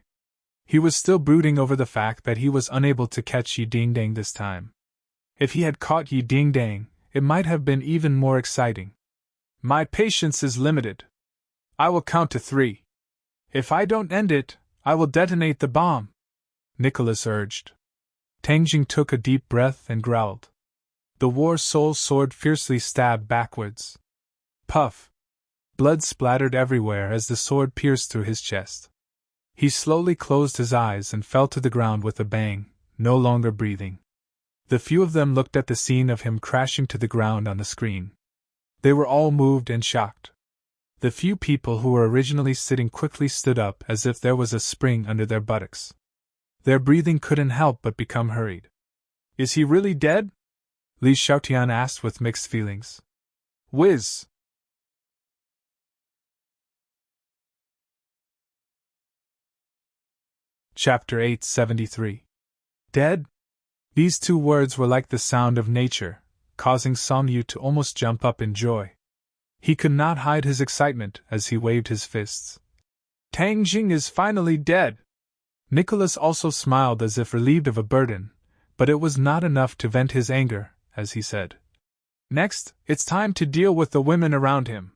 He was still brooding over the fact that he was unable to catch Yi Ding Dang this time. If he had caught Yi Ding Dang, it might have been even more exciting. My patience is limited. I will count to 3. If I don't end it, I will detonate the bomb, Nicholas urged. Tang Jing took a deep breath and growled. The war soul's sword fiercely stabbed backwards. Puff! Blood splattered everywhere as the sword pierced through his chest. He slowly closed his eyes and fell to the ground with a bang, no longer breathing. The few of them looked at the scene of him crashing to the ground on the screen. They were all moved and shocked. The few people who were originally sitting quickly stood up as if there was a spring under their buttocks. Their breathing couldn't help but become hurried. Is he really dead? Li Xiaotian asked with mixed feelings. Whiz! Chapter 873. Dead? These two words were like the sound of nature, causing Song Yu to almost jump up in joy. He could not hide his excitement as he waved his fists. Tang Jing is finally dead! Nicholas also smiled as if relieved of a burden, but it was not enough to vent his anger, as he said. Next, it's time to deal with the women around him.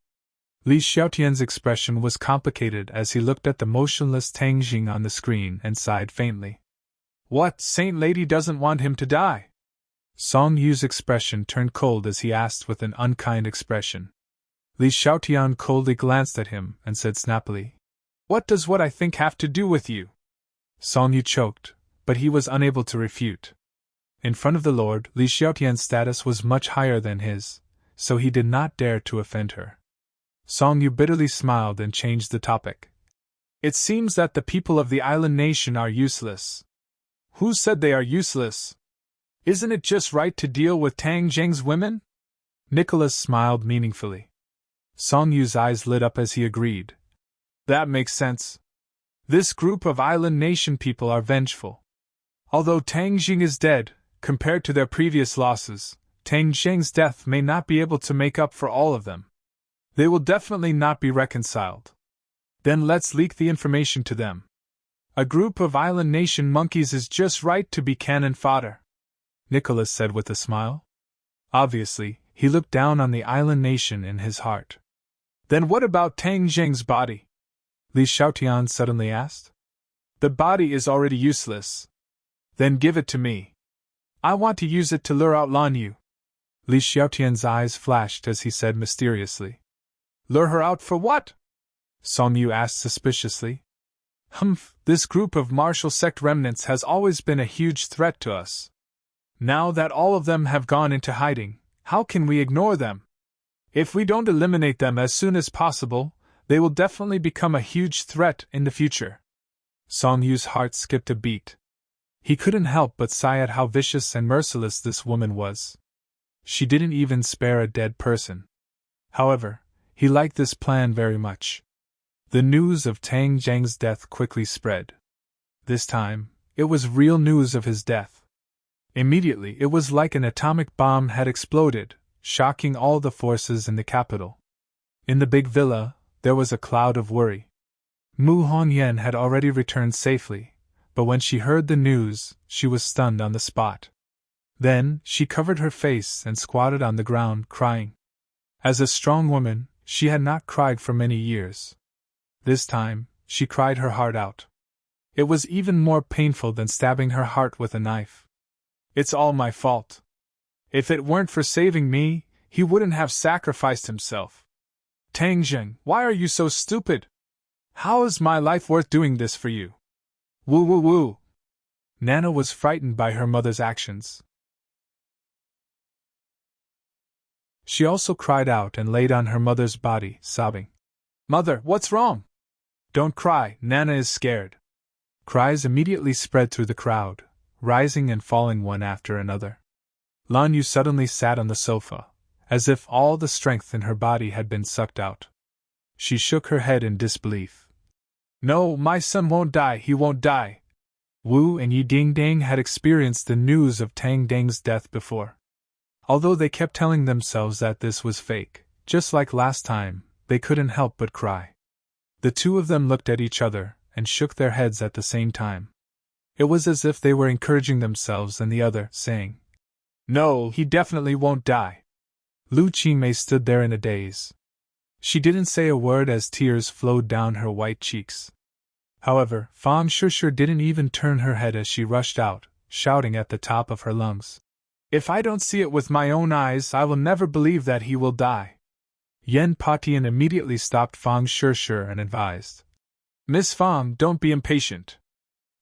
Li Xiaotian's expression was complicated as he looked at the motionless Tang Jing on the screen and sighed faintly. What saint lady doesn't want him to die? Song Yu's expression turned cold as he asked with an unkind expression. Li Xiaotian coldly glanced at him and said snappily, What does what I think have to do with you? Song Yu choked, but he was unable to refute. In front of the Lord, Li Xiaotian's status was much higher than his, so he did not dare to offend her. Song Yu bitterly smiled and changed the topic. It seems that the people of the island nation are useless. Who said they are useless? Isn't it just right to deal with Tang Jing's women? Nicholas smiled meaningfully. Song Yu's eyes lit up as he agreed. That makes sense. This group of island nation people are vengeful. Although Tang Jing is dead, compared to their previous losses, Tang Jing's death may not be able to make up for all of them. They will definitely not be reconciled. Then let's leak the information to them. A group of island nation monkeys is just right to be cannon fodder, Nicholas said with a smile. Obviously, he looked down on the island nation in his heart. Then what about Tang Jing's body? Li Xiaotian suddenly asked. The body is already useless. Then give it to me. I want to use it to lure out Lan Yu. Li Xiaotian's eyes flashed as he said mysteriously. Lure her out for what? Song Yu asked suspiciously. Humph, this group of martial sect remnants has always been a huge threat to us. Now that all of them have gone into hiding, how can we ignore them? If we don't eliminate them as soon as possible, they will definitely become a huge threat in the future. Song Yu's heart skipped a beat. He couldn't help but sigh at how vicious and merciless this woman was. She didn't even spare a dead person. However, he liked this plan very much. The news of Tang Jing's death quickly spread. This time, it was real news of his death. Immediately, it was like an atomic bomb had exploded, shocking all the forces in the capital. In the big villa, there was a cloud of worry. Mu Hongyan had already returned safely, but when she heard the news, she was stunned on the spot. Then, she covered her face and squatted on the ground, crying. As a strong woman, she had not cried for many years. This time, she cried her heart out. It was even more painful than stabbing her heart with a knife. It's all my fault. If it weren't for saving me, he wouldn't have sacrificed himself. Tang Jing, why are you so stupid? How is my life worth doing this for you? Woo woo woo. Nana was frightened by her mother's actions. She also cried out and laid on her mother's body, sobbing. Mother, what's wrong? Don't cry, Nana is scared. Cries immediately spread through the crowd, rising and falling one after another. Lan Yu suddenly sat on the sofa, as if all the strength in her body had been sucked out. She shook her head in disbelief. No, my son won't die, he won't die. Wu and Yi Dingdang had experienced the news of Tang Dang's death before. Although they kept telling themselves that this was fake, just like last time, they couldn't help but cry. The two of them looked at each other and shook their heads at the same time. It was as if they were encouraging themselves and the other, saying, No, he definitely won't die. Lu Qingmei stood there in a daze. She didn't say a word as tears flowed down her white cheeks. However, Fang Shishir didn't even turn her head as she rushed out, shouting at the top of her lungs. If I don't see it with my own eyes, I will never believe that he will die. Yen Patian immediately stopped Fang Shishir and advised. Miss Fang, don't be impatient.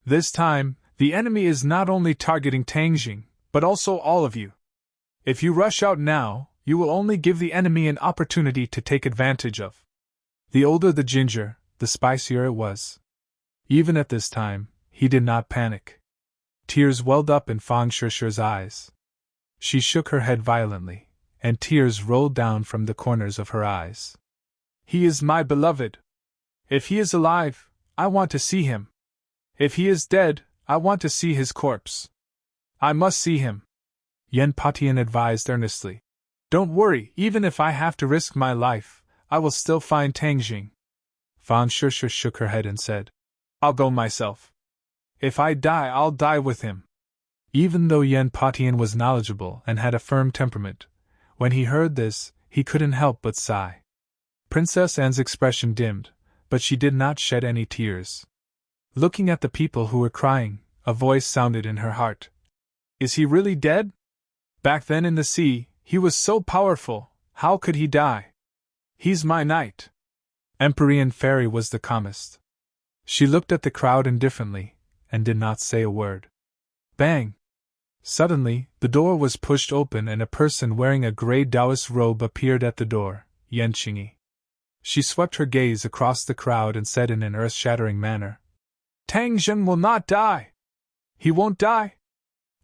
This time, the enemy is not only targeting Tang Jing, but also all of you. If you rush out now, you will only give the enemy an opportunity to take advantage of. The older the ginger, the spicier it was. Even at this time, he did not panic. Tears welled up in Fang Shishir's eyes. She shook her head violently, and tears rolled down from the corners of her eyes. He is my beloved. If he is alive, I want to see him. If he is dead, I want to see his corpse. I must see him. Yen Patian advised earnestly. Don't worry, even if I have to risk my life, I will still find Tang Jing. Fang Shishir shook her head and said, I'll go myself. If I die, I'll die with him. Even though Yen Patian was knowledgeable and had a firm temperament, when he heard this, he couldn't help but sigh. Princess Anne's expression dimmed, but she did not shed any tears. Looking at the people who were crying, a voice sounded in her heart. Is he really dead? Back then in the sea, he was so powerful, how could he die? He's my knight. Empyrean Fairy was the calmest. She looked at the crowd indifferently, and did not say a word. Bang! Suddenly, the door was pushed open and a person wearing a grey Taoist robe appeared at the door, Yan Qingyi. She swept her gaze across the crowd and said in an earth-shattering manner, Tang Jing will not die! He won't die!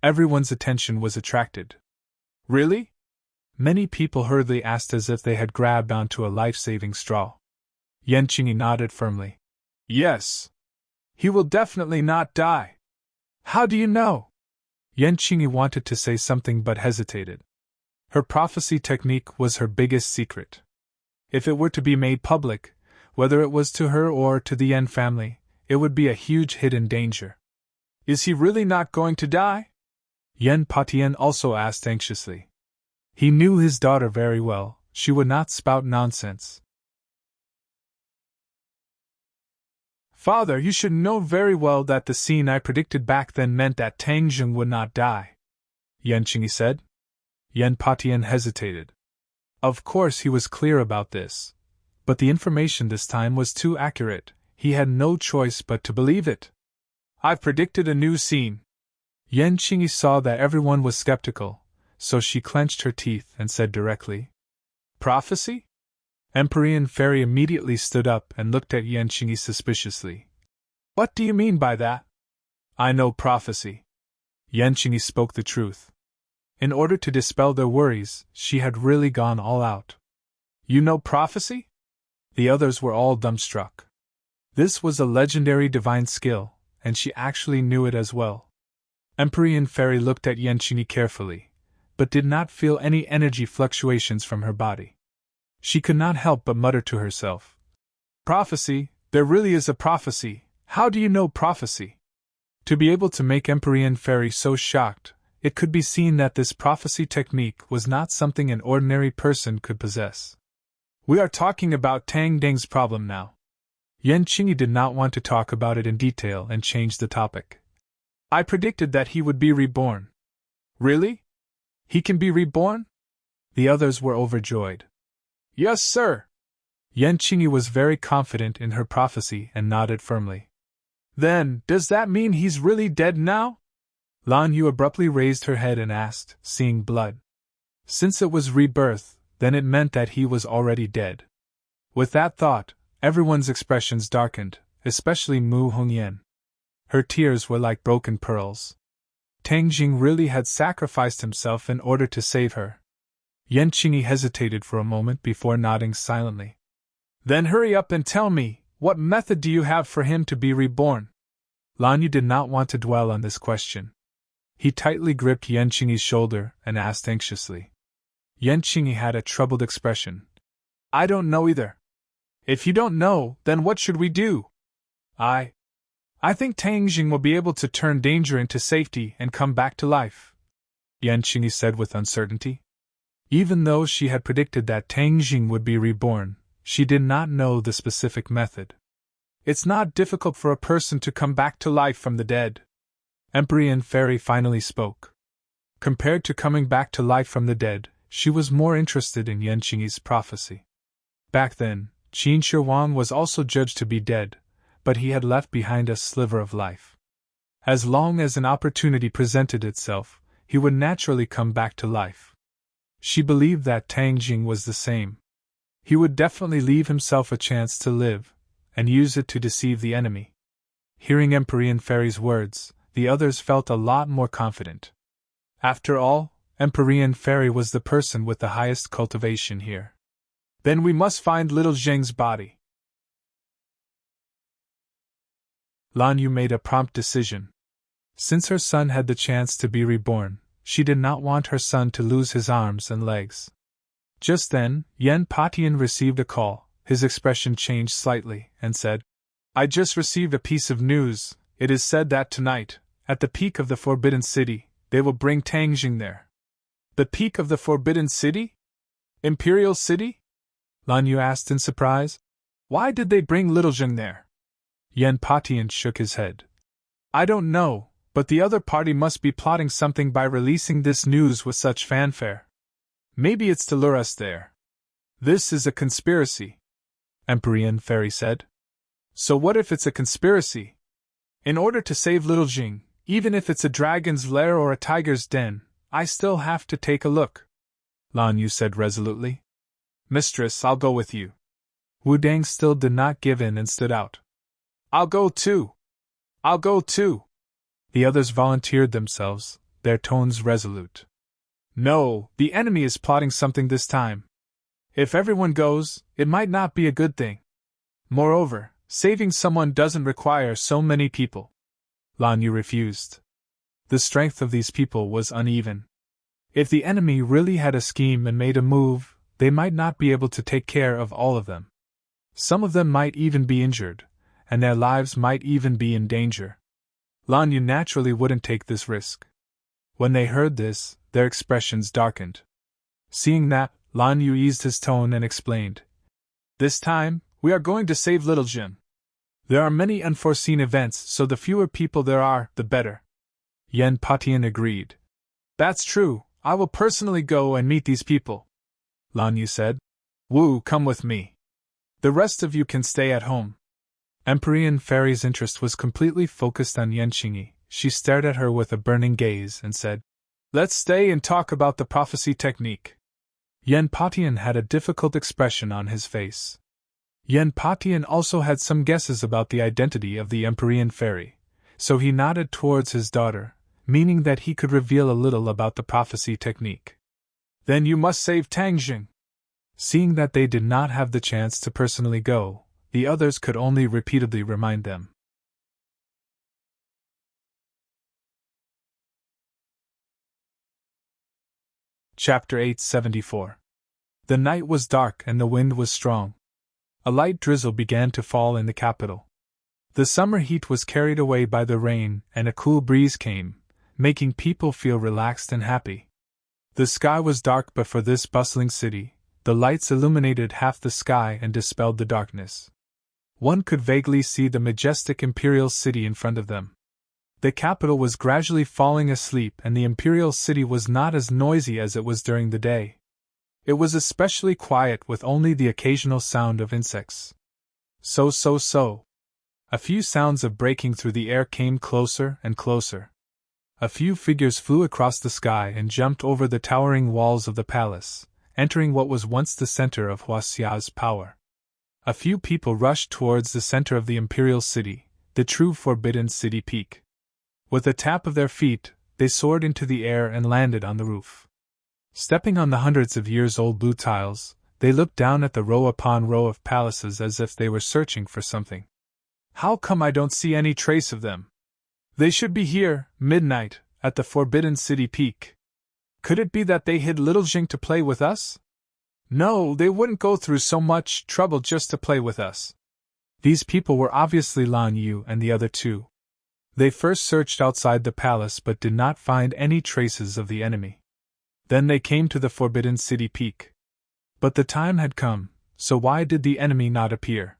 Everyone's attention was attracted. Really? Many people hurriedly asked as if they had grabbed onto a life-saving straw. Yan Qingyi nodded firmly. Yes. He will definitely not die. How do you know? Yan Qingyi wanted to say something but hesitated. Her prophecy technique was her biggest secret. If it were to be made public, whether it was to her or to the Yan family, it would be a huge hidden danger. Is he really not going to die? Yen Patian also asked anxiously. He knew his daughter very well, she would not spout nonsense. Father, you should know very well that the scene I predicted back then meant that Tang Jing would not die, Yan Qingyi said. Yen Patian hesitated. Of course he was clear about this, but the information this time was too accurate, he had no choice but to believe it. I've predicted a new scene. Yan Qingyi saw that everyone was skeptical, so she clenched her teeth and said directly, Prophecy? Empyrean Fairy immediately stood up and looked at Yan Qingyi suspiciously. What do you mean by that? I know prophecy. Yan Qingyi spoke the truth. In order to dispel their worries, she had really gone all out. You know prophecy? The others were all dumbstruck. This was a legendary divine skill, and she actually knew it as well. Empyrean Fairy looked at Yan Qingyi carefully, but did not feel any energy fluctuations from her body. She could not help but mutter to herself. Prophecy, there really is a prophecy, how do you know prophecy? To be able to make Empyrean Fairy so shocked, it could be seen that this prophecy technique was not something an ordinary person could possess. We are talking about Tang Ding's problem now. Yan Qingyi did not want to talk about it in detail and changed the topic. I predicted that he would be reborn. Really? He can be reborn? The others were overjoyed. Yes, sir. Yan Qingyi was very confident in her prophecy and nodded firmly. Then, does that mean he's really dead now? Lan Yu abruptly raised her head and asked, seeing blood. Since it was rebirth, then it meant that he was already dead. With that thought, everyone's expressions darkened, especially Mu Hongyan. Her tears were like broken pearls. Tang Jing really had sacrificed himself in order to save her. Yan Qingyi hesitated for a moment before nodding silently. Then hurry up and tell me, what method do you have for him to be reborn? Lan Yu did not want to dwell on this question. He tightly gripped Yan Qingyi's shoulder and asked anxiously. Yan Qingyi had a troubled expression. I don't know either. If you don't know, then what should we do? I think Tang Jing will be able to turn danger into safety and come back to life, Yan Qingyi said with uncertainty. Even though she had predicted that Tang Jing would be reborn, she did not know the specific method. It's not difficult for a person to come back to life from the dead. Emperor Fairy finally spoke. Compared to coming back to life from the dead, she was more interested in Yan Qingyi's prophecy. Back then, Qin Shi Huang was also judged to be dead, but he had left behind a sliver of life. As long as an opportunity presented itself, he would naturally come back to life. She believed that Tang Jing was the same. He would definitely leave himself a chance to live, and use it to deceive the enemy. Hearing Emperor Fairy's words, the others felt a lot more confident. After all, Emperor Fairy was the person with the highest cultivation here. Then we must find little Zheng's body. Lan Yu made a prompt decision. Since her son had the chance to be reborn, she did not want her son to lose his arms and legs. Just then, Yan Patian received a call. His expression changed slightly, and said, "I just received a piece of news. It is said that tonight, at the peak of the Forbidden City, they will bring Tang Jing there." "The peak of the Forbidden City? Imperial City?" Lan Yu asked in surprise. "Why did they bring little Zheng there?" Yan Patian shook his head. "I don't know, but the other party must be plotting something by releasing this news with such fanfare. Maybe it's to lure us there. This is a conspiracy," Emperor Fairy said. "So what if it's a conspiracy? In order to save little Jing, even if it's a dragon's lair or a tiger's den, I still have to take a look," Lan Yu said resolutely. "Mistress, I'll go with you." Wu Dang still did not give in and stood out. "I'll go too! I'll go too!" The others volunteered themselves, their tones resolute. "No, the enemy is plotting something this time. If everyone goes, it might not be a good thing. Moreover, saving someone doesn't require so many people." Lan Yu refused. The strength of these people was uneven. If the enemy really had a scheme and made a move, they might not be able to take care of all of them. Some of them might even be injured, and their lives might even be in danger. Lan Yu naturally wouldn't take this risk. When they heard this, their expressions darkened. Seeing that, Lan Yu eased his tone and explained. "This time, we are going to save little Jin. There are many unforeseen events, so the fewer people there are, the better." Yan Patian agreed. "That's true, I will personally go and meet these people," Lan Yu said. "Wu, come with me. The rest of you can stay at home." Emperor Fairy's interest was completely focused on Yan Qingyi. She stared at her with a burning gaze and said, "Let's stay and talk about the prophecy technique." Yan Patian had a difficult expression on his face. Yan Patian also had some guesses about the identity of the Emperor Fairy, so he nodded towards his daughter, meaning that he could reveal a little about the prophecy technique. "Then you must save Tang Jing." Seeing that they did not have the chance to personally go, the others could only repeatedly remind them. Chapter 874. The night was dark and the wind was strong. A light drizzle began to fall in the capital. The summer heat was carried away by the rain and a cool breeze came, making people feel relaxed and happy. The sky was dark, but for this bustling city, the lights illuminated half the sky and dispelled the darkness. One could vaguely see the majestic imperial city in front of them. The capital was gradually falling asleep and the imperial city was not as noisy as it was during the day. It was especially quiet with only the occasional sound of insects. So. A few sounds of breaking through the air came closer and closer. A few figures flew across the sky and jumped over the towering walls of the palace, entering what was once the center of Huaxia's power. A few people rushed towards the center of the imperial city, the true Forbidden City peak. With a tap of their feet, they soared into the air and landed on the roof. Stepping on the hundreds of years-old blue tiles, they looked down at the row upon row of palaces as if they were searching for something. "How come I don't see any trace of them? They should be here, midnight, at the Forbidden City peak. Could it be that they hid little Jing to play with us? No, they wouldn't go through so much trouble just to play with us." These people were obviously Lan Yu and the other two. They first searched outside the palace but did not find any traces of the enemy. Then they came to the Forbidden City peak. But the time had come, so why did the enemy not appear?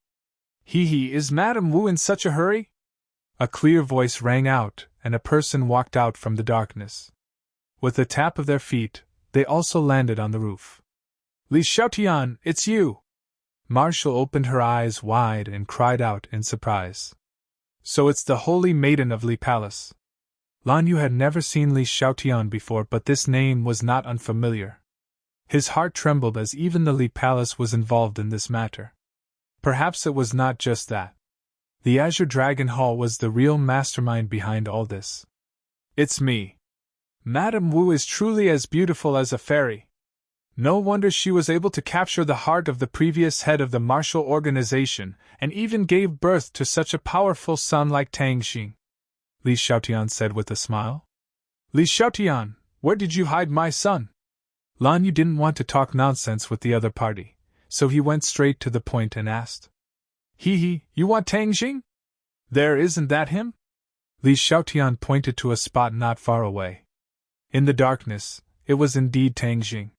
"Is Madame Wu in such a hurry?" A clear voice rang out, and a person walked out from the darkness. With a tap of their feet, they also landed on the roof. Li Xiaotian, it's you! Marshall opened her eyes wide and cried out in surprise. So it's the Holy Maiden of Li Palace. Lan Yu had never seen Li Xiaotian before, but this name was not unfamiliar. His heart trembled as even the Li Palace was involved in this matter. Perhaps it was not just that. The Azure Dragon Hall was the real mastermind behind all this. It's me. Madame Wu is truly as beautiful as a fairy. No wonder she was able to capture the heart of the previous head of the martial organization, and even gave birth to such a powerful son like Tang Xing. Li Xiaotian said with a smile. Li Xiaotian, where did you hide my son? Lan Yu didn't want to talk nonsense with the other party, so he went straight to the point and asked. You want Tang Xing? There, isn't that him? Li Xiaotian pointed to a spot not far away. In the darkness, it was indeed Tang Xing.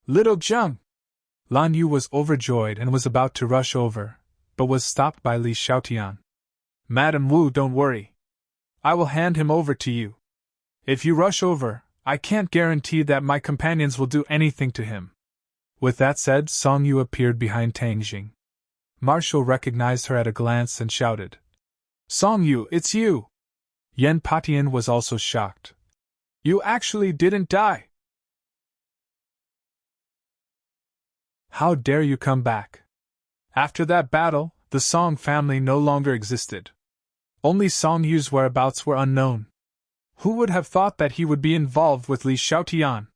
Little Zheng! Lan Yu was overjoyed and was about to rush over, but was stopped by Li Xiaotian. Madame Wu, don't worry. I will hand him over to you. If you rush over, I can't guarantee that my companions will do anything to him. With that said, Song Yu appeared behind Tang Xing. Marshall recognized her at a glance and shouted. Song Yu, it's you! Yan Patian was also shocked. You actually didn't die! How dare you come back? After that battle, the Song family no longer existed. Only Song Yu's whereabouts were unknown. Who would have thought that he would be involved with Li Xiaotian?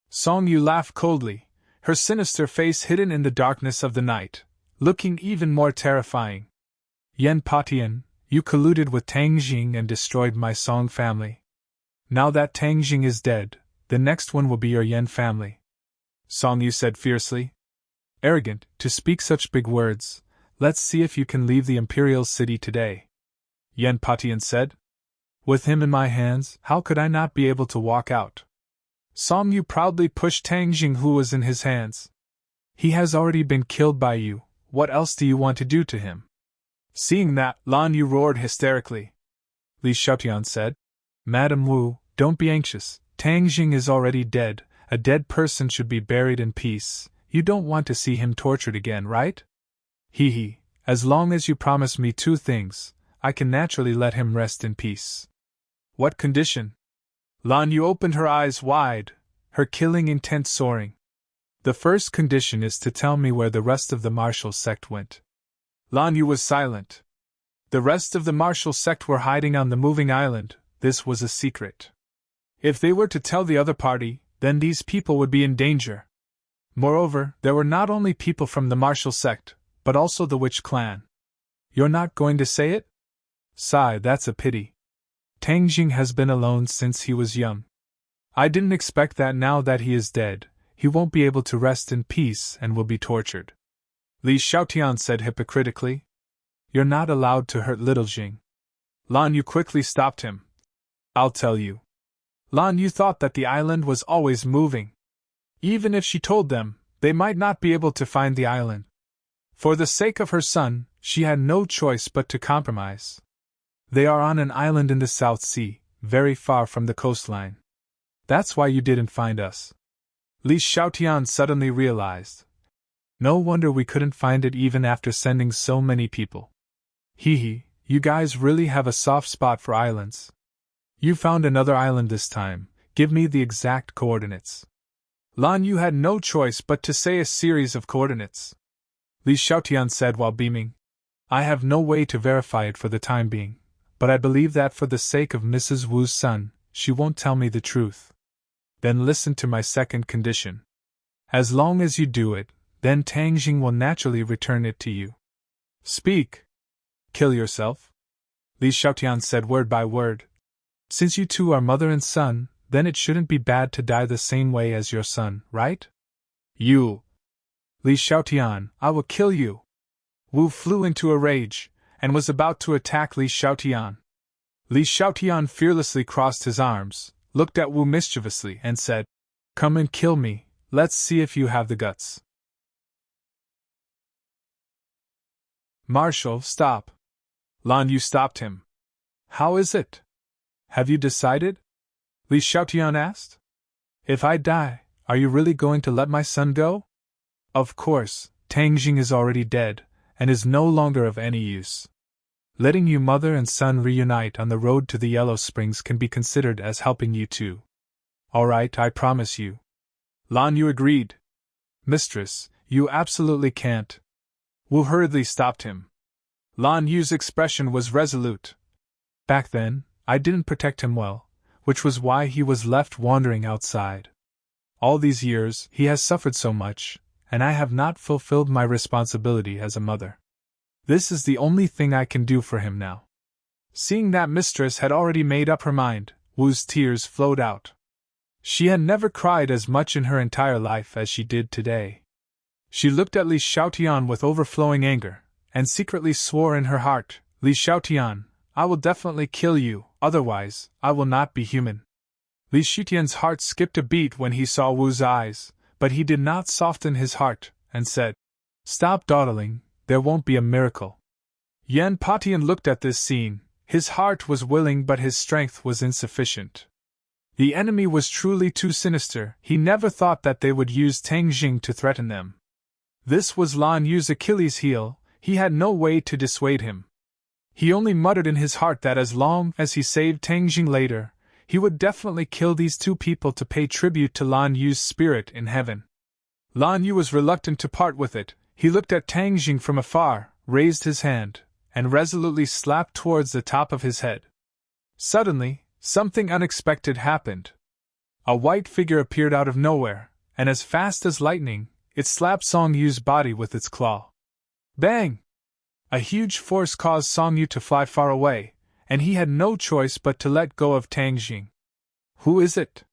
Song Yu laughed coldly, her sinister face hidden in the darkness of the night, looking even more terrifying. Yan Patian, you colluded with Tang Xing and destroyed my Song family. Now that Tang Xing is dead, the next one will be your Yan family. Song Yu said fiercely. Arrogant, to speak such big words. Let's see if you can leave the imperial city today. Yan Patian said. With him in my hands, how could I not be able to walk out? Song Yu proudly pushed Tang Xing, who was in his hands. He has already been killed by you, what else do you want to do to him? Seeing that, Lan Yu roared hysterically. Li Xiaotian said. Madame Wu, don't be anxious, Tang Xing is already dead, a dead person should be buried in peace, you don't want to see him tortured again, right? As long as you promise me two things, I can naturally let him rest in peace. What condition? Lan Yu opened her eyes wide, her killing intent soaring. The first condition is to tell me where the rest of the martial sect went. Lan Yu was silent. The rest of the martial sect were hiding on the moving island, this was a secret. If they were to tell the other party, then these people would be in danger. Moreover, there were not only people from the martial sect, but also the witch clan. You're not going to say it? Sigh, that's a pity. Tang Xing has been alone since he was young. I didn't expect that now that he is dead, he won't be able to rest in peace and will be tortured. Li Xiaotian said hypocritically. You're not allowed to hurt little Xing. Lan Yu quickly stopped him. I'll tell you. Lan Yu thought that the island was always moving. Even if she told them, they might not be able to find the island. For the sake of her son, she had no choice but to compromise. They are on an island in the South Sea, very far from the coastline. That's why you didn't find us. Li Xiaotian suddenly realized. No wonder we couldn't find it even after sending so many people. You guys really have a soft spot for islands. You found another island this time, give me the exact coordinates. Lan Yu had no choice but to say a series of coordinates. Li Xiaotian said while beaming. I have no way to verify it for the time being, but I believe that for the sake of Mrs. Wu's son, she won't tell me the truth. Then listen to my second condition. As long as you do it, then Tang Xing will naturally return it to you. Speak. Kill yourself? Li Xiaotian said word by word. Since you two are mother and son, then it shouldn't be bad to die the same way as your son, right? You! Li Xiaotian, I will kill you! Wu flew into a rage, and was about to attack Li Xiaotian. Li Xiaotian fearlessly crossed his arms, looked at Wu mischievously, and said, Come and kill me, let's see if you have the guts. Marshal, stop! Lan Yu stopped him. How is it? Have you decided? Li Xiaotian asked. If I die, are you really going to let my son go? Of course, Tang Jing is already dead, and is no longer of any use. Letting you mother and son reunite on the road to the Yellow Springs can be considered as helping you too. All right, I promise you. Lan Yu agreed. Mistress, you absolutely can't. Wu hurriedly stopped him. Lan Yu's expression was resolute. Back then, I didn't protect him well, which was why he was left wandering outside. All these years, he has suffered so much, and I have not fulfilled my responsibility as a mother. This is the only thing I can do for him now. Seeing that mistress had already made up her mind, Wu's tears flowed out. She had never cried as much in her entire life as she did today. She looked at Li Xiaotian with overflowing anger, and secretly swore in her heart, Li Xiaotian, I will definitely kill you, otherwise, I will not be human. Li Xiaotian's heart skipped a beat when he saw Wu's eyes, but he did not soften his heart, and said, Stop dawdling, there won't be a miracle. Yan Patian looked at this scene. His heart was willing but his strength was insufficient. The enemy was truly too sinister. He never thought that they would use Tang Jing to threaten them. This was Lan Yu's Achilles' heel. He had no way to dissuade him. He only muttered in his heart that as long as he saved Tang Jing later, he would definitely kill these two people to pay tribute to Lan Yu's spirit in heaven. Lan Yu was reluctant to part with it. He looked at Tang Jing from afar, raised his hand, and resolutely slapped towards the top of his head. Suddenly, something unexpected happened. A white figure appeared out of nowhere, and as fast as lightning, it slapped Song Yu's body with its claw. Bang! A huge force caused Song Yu to fly far away, and he had no choice but to let go of Tang Jing. Who is it?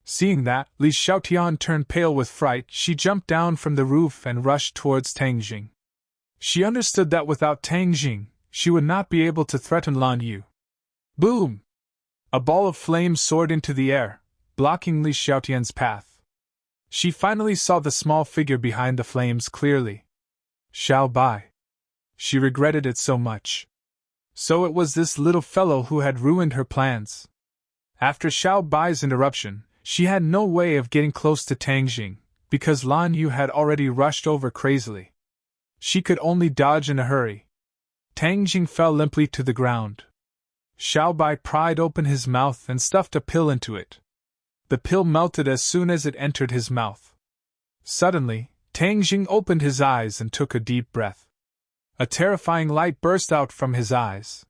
Seeing that, Li Xiaotian turned pale with fright. She jumped down from the roof and rushed towards Tang Jing. She understood that without Tang Jing, she would not be able to threaten Lan Yu. Boom! A ball of flame soared into the air, blocking Li Xiaotian's path. She finally saw the small figure behind the flames clearly. Xiao Bai. She regretted it so much. So it was this little fellow who had ruined her plans. After Xiao Bai's interruption, she had no way of getting close to Tang Jing, because Lan Yu had already rushed over crazily. She could only dodge in a hurry. Tang Jing fell limply to the ground. Xiao Bai pried open his mouth and stuffed a pill into it. The pill melted as soon as it entered his mouth. Suddenly, Tang Jing opened his eyes and took a deep breath. A terrifying light burst out from his eyes.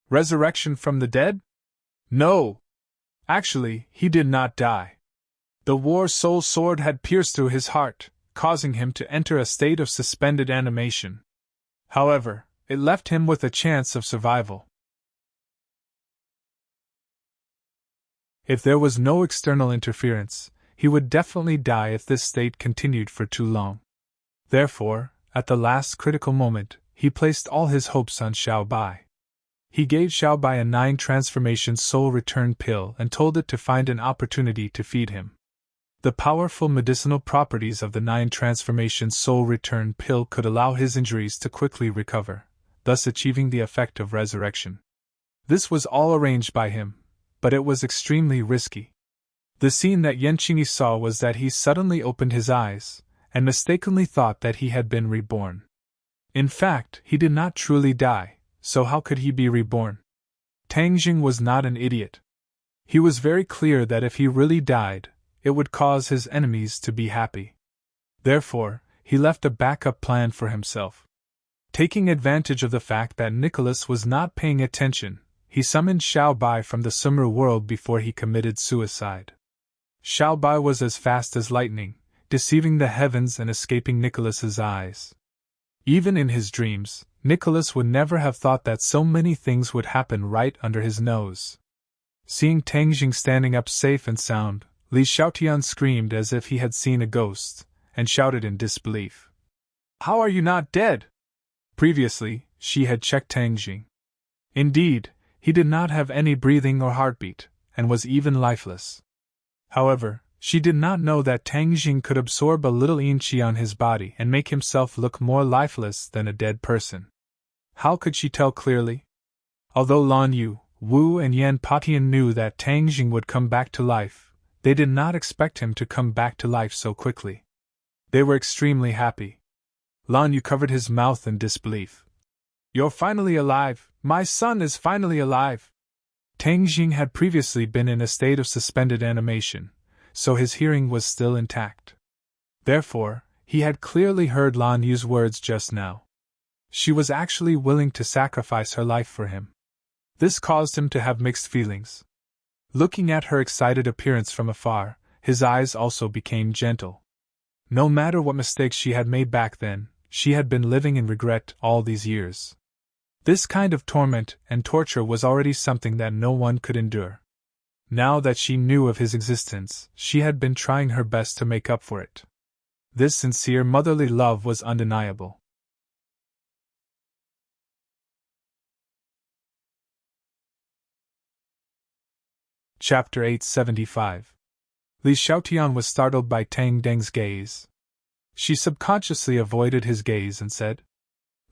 Resurrection from the dead? No! Actually, he did not die. The War Soul Sword had pierced through his heart, causing him to enter a state of suspended animation. However, it left him with a chance of survival. If there was no external interference, he would definitely die if this state continued for too long. Therefore, at the last critical moment, he placed all his hopes on Xiao Bai. He gave Xiao Bai a 9 transformation soul return pill and told it to find an opportunity to feed him. The powerful medicinal properties of the 9 transformation soul return pill could allow his injuries to quickly recover, thus achieving the effect of resurrection. This was all arranged by him, but it was extremely risky. The scene that Yanqingyi saw was that he suddenly opened his eyes, and mistakenly thought that he had been reborn. In fact, he did not truly die, so how could he be reborn? Tang Jing was not an idiot. He was very clear that if he really died, it would cause his enemies to be happy. Therefore, he left a backup plan for himself. Taking advantage of the fact that Nicholas was not paying attention, he summoned Xiao Bai from the Summer world before he committed suicide. Xiao Bai was as fast as lightning, deceiving the heavens and escaping Nicholas's eyes. Even in his dreams, Nicholas would never have thought that so many things would happen right under his nose. Seeing Tang Jing standing up safe and sound, Li Xiaotian screamed as if he had seen a ghost, and shouted in disbelief. How are you not dead? Previously, she had checked Tang Jing. Indeed, he did not have any breathing or heartbeat, and was even lifeless. However, she did not know that Tang Jing could absorb a little yin qi on his body and make himself look more lifeless than a dead person. How could she tell clearly? Although Lan Yu, Wu and Yan Patian knew that Tang Jing would come back to life. They did not expect him to come back to life so quickly. They were extremely happy. Lan Yu covered his mouth in disbelief. "You're finally alive! My son is finally alive!" Tang Jing had previously been in a state of suspended animation, so his hearing was still intact. Therefore, he had clearly heard Lan Yu's words just now. She was actually willing to sacrifice her life for him. This caused him to have mixed feelings. Looking at her excited appearance from afar, his eyes also became gentle. No matter what mistakes she had made back then, she had been living in regret all these years. This kind of torment and torture was already something that no one could endure. Now that she knew of his existence, she had been trying her best to make up for it. This sincere motherly love was undeniable. Chapter 875. Li Xiaotian was startled by Tang Deng's gaze. She subconsciously avoided his gaze and said,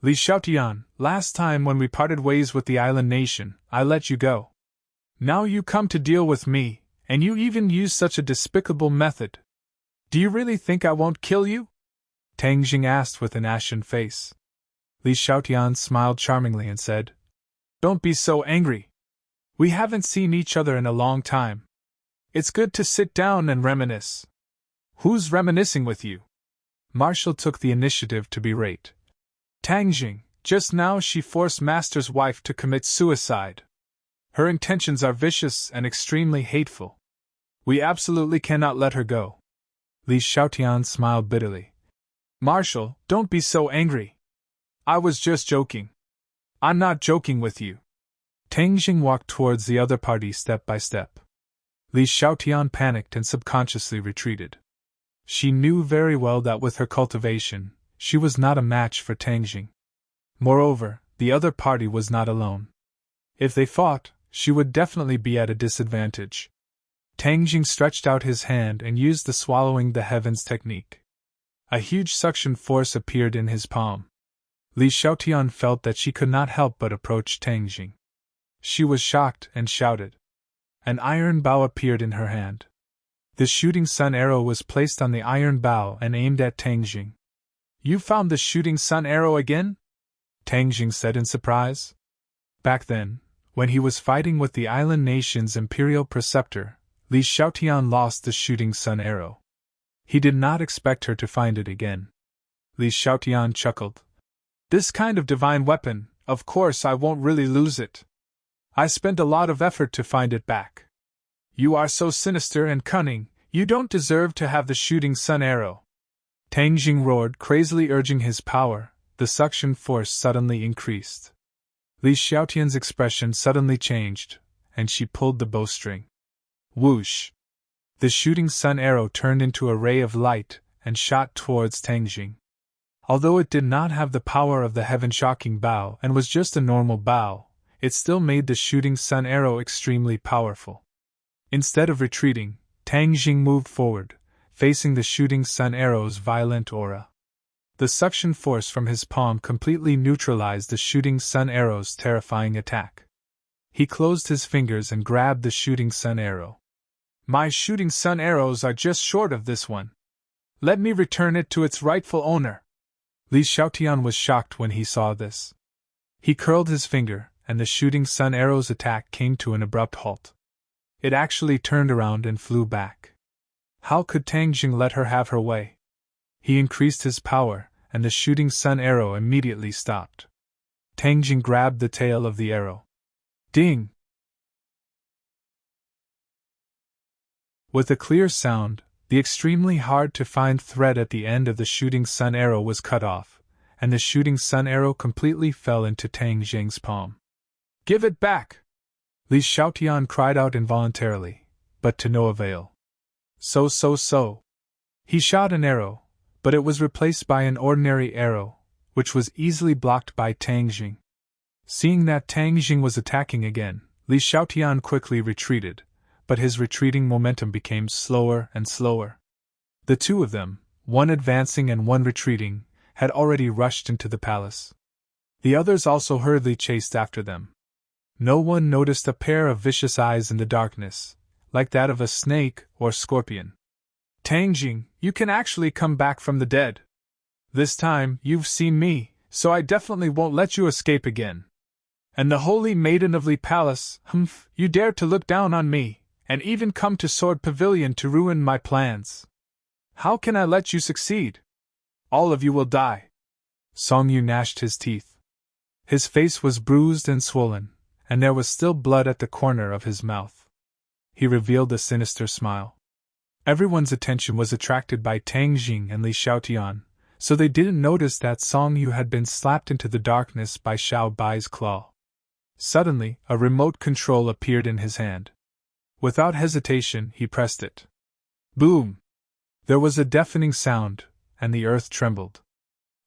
"Li Xiaotian, last time when we parted ways with the island nation, I let you go. Now you come to deal with me, and you even use such a despicable method. Do you really think I won't kill you?" Tang Jing asked with an ashen face. Li Xiaotian smiled charmingly and said, "Don't be so angry. We haven't seen each other in a long time. It's good to sit down and reminisce." "Who's reminiscing with you?" Marshall took the initiative to berate. "Tang Jing, just now she forced Master's wife to commit suicide. Her intentions are vicious and extremely hateful. We absolutely cannot let her go." Li Xiaotian smiled bitterly. "Marshall, don't be so angry. I was just joking." "I'm not joking with you." Tang Jing walked towards the other party step by step. Li Xiaotian panicked and subconsciously retreated. She knew very well that with her cultivation, she was not a match for Tang Jing. Moreover, the other party was not alone. If they fought, she would definitely be at a disadvantage. Tang Jing stretched out his hand and used the swallowing the heavens technique. A huge suction force appeared in his palm. Li Xiaotian felt that she could not help but approach Tang Jing. She was shocked and shouted. An iron bow appeared in her hand. The shooting sun arrow was placed on the iron bow and aimed at Tang Jing. "You found the shooting sun arrow again?" Tang Jing said in surprise. Back then, when he was fighting with the island nation's imperial preceptor, Li Xiaotian lost the shooting sun arrow. He did not expect her to find it again. Li Xiaotian chuckled. "This kind of divine weapon, of course I won't really lose it. I spent a lot of effort to find it back. You are so sinister and cunning, you don't deserve to have the shooting sun arrow." Tang Jing roared, crazily urging his power. The suction force suddenly increased. Li Xiaotian's expression suddenly changed, and she pulled the bowstring. Whoosh! The shooting sun arrow turned into a ray of light and shot towards Tang Jing. Although it did not have the power of the heaven-shocking bow and was just a normal bow, it still made the shooting sun arrow extremely powerful. Instead of retreating, Tang Jing moved forward, facing the shooting sun arrow's violent aura. The suction force from his palm completely neutralized the shooting sun arrow's terrifying attack. He closed his fingers and grabbed the shooting sun arrow. "My shooting sun arrows are just short of this one. Let me return it to its rightful owner." Li Xiaotian was shocked when he saw this. He curled his finger, and the shooting sun arrow's attack came to an abrupt halt. It actually turned around and flew back. How could Tang Jing let her have her way? He increased his power, and the shooting sun arrow immediately stopped. Tang Jing grabbed the tail of the arrow. Ding! With a clear sound, the extremely hard-to-find thread at the end of the shooting sun arrow was cut off, and the shooting sun arrow completely fell into Tang Jing's palm. "Give it back!" Li Xiaotian cried out involuntarily, but to no avail. So. He shot an arrow, but it was replaced by an ordinary arrow, which was easily blocked by Tang Jing. Seeing that Tang Jing was attacking again, Li Xiaotian quickly retreated, but his retreating momentum became slower and slower. The two of them, one advancing and one retreating, had already rushed into the palace. The others also hurriedly chased after them. No one noticed a pair of vicious eyes in the darkness, like that of a snake or scorpion. Tang Jing, you can actually come back from the dead. This time, you've seen me, so I definitely won't let you escape again. And the holy maiden of Li Palace, you dare to look down on me, and even come to Sword Pavilion to ruin my plans. How can I let you succeed? All of you will die. Song Yu gnashed his teeth. His face was bruised and swollen, and there was still blood at the corner of his mouth. He revealed a sinister smile. Everyone's attention was attracted by Tang Jing and Li Xiaotian, so they didn't notice that Song Yu had been slapped into the darkness by Xiao Bai's claw. Suddenly, a remote control appeared in his hand. Without hesitation, he pressed it. Boom! There was a deafening sound, and the earth trembled.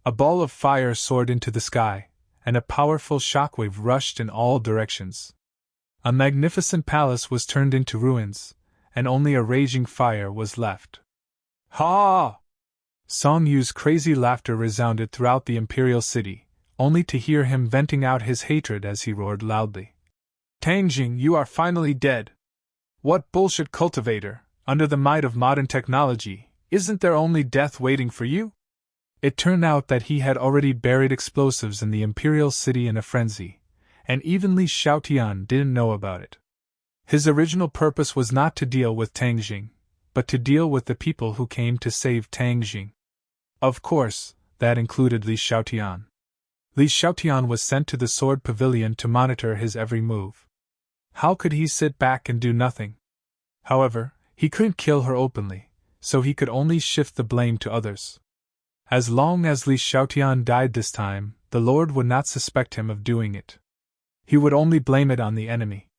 A ball of fire soared into the sky, and a powerful shockwave rushed in all directions. A magnificent palace was turned into ruins, and only a raging fire was left. Ha! Song Yu's crazy laughter resounded throughout the imperial city, only to hear him venting out his hatred as he roared loudly. Tang Jing, you are finally dead. What bullshit, cultivator! Under the might of modern technology, isn't there only death waiting for you? It turned out that he had already buried explosives in the imperial city in a frenzy, and even Li Xiaotian didn't know about it. His original purpose was not to deal with Tang Jing, but to deal with the people who came to save Tang Jing. Of course, that included Li Xiaotian. Li Xiaotian was sent to the Sword Pavilion to monitor his every move. How could he sit back and do nothing? However, he couldn't kill her openly, so he could only shift the blame to others. As long as Li Xiaotian died this time, the Lord would not suspect him of doing it. He would only blame it on the enemy.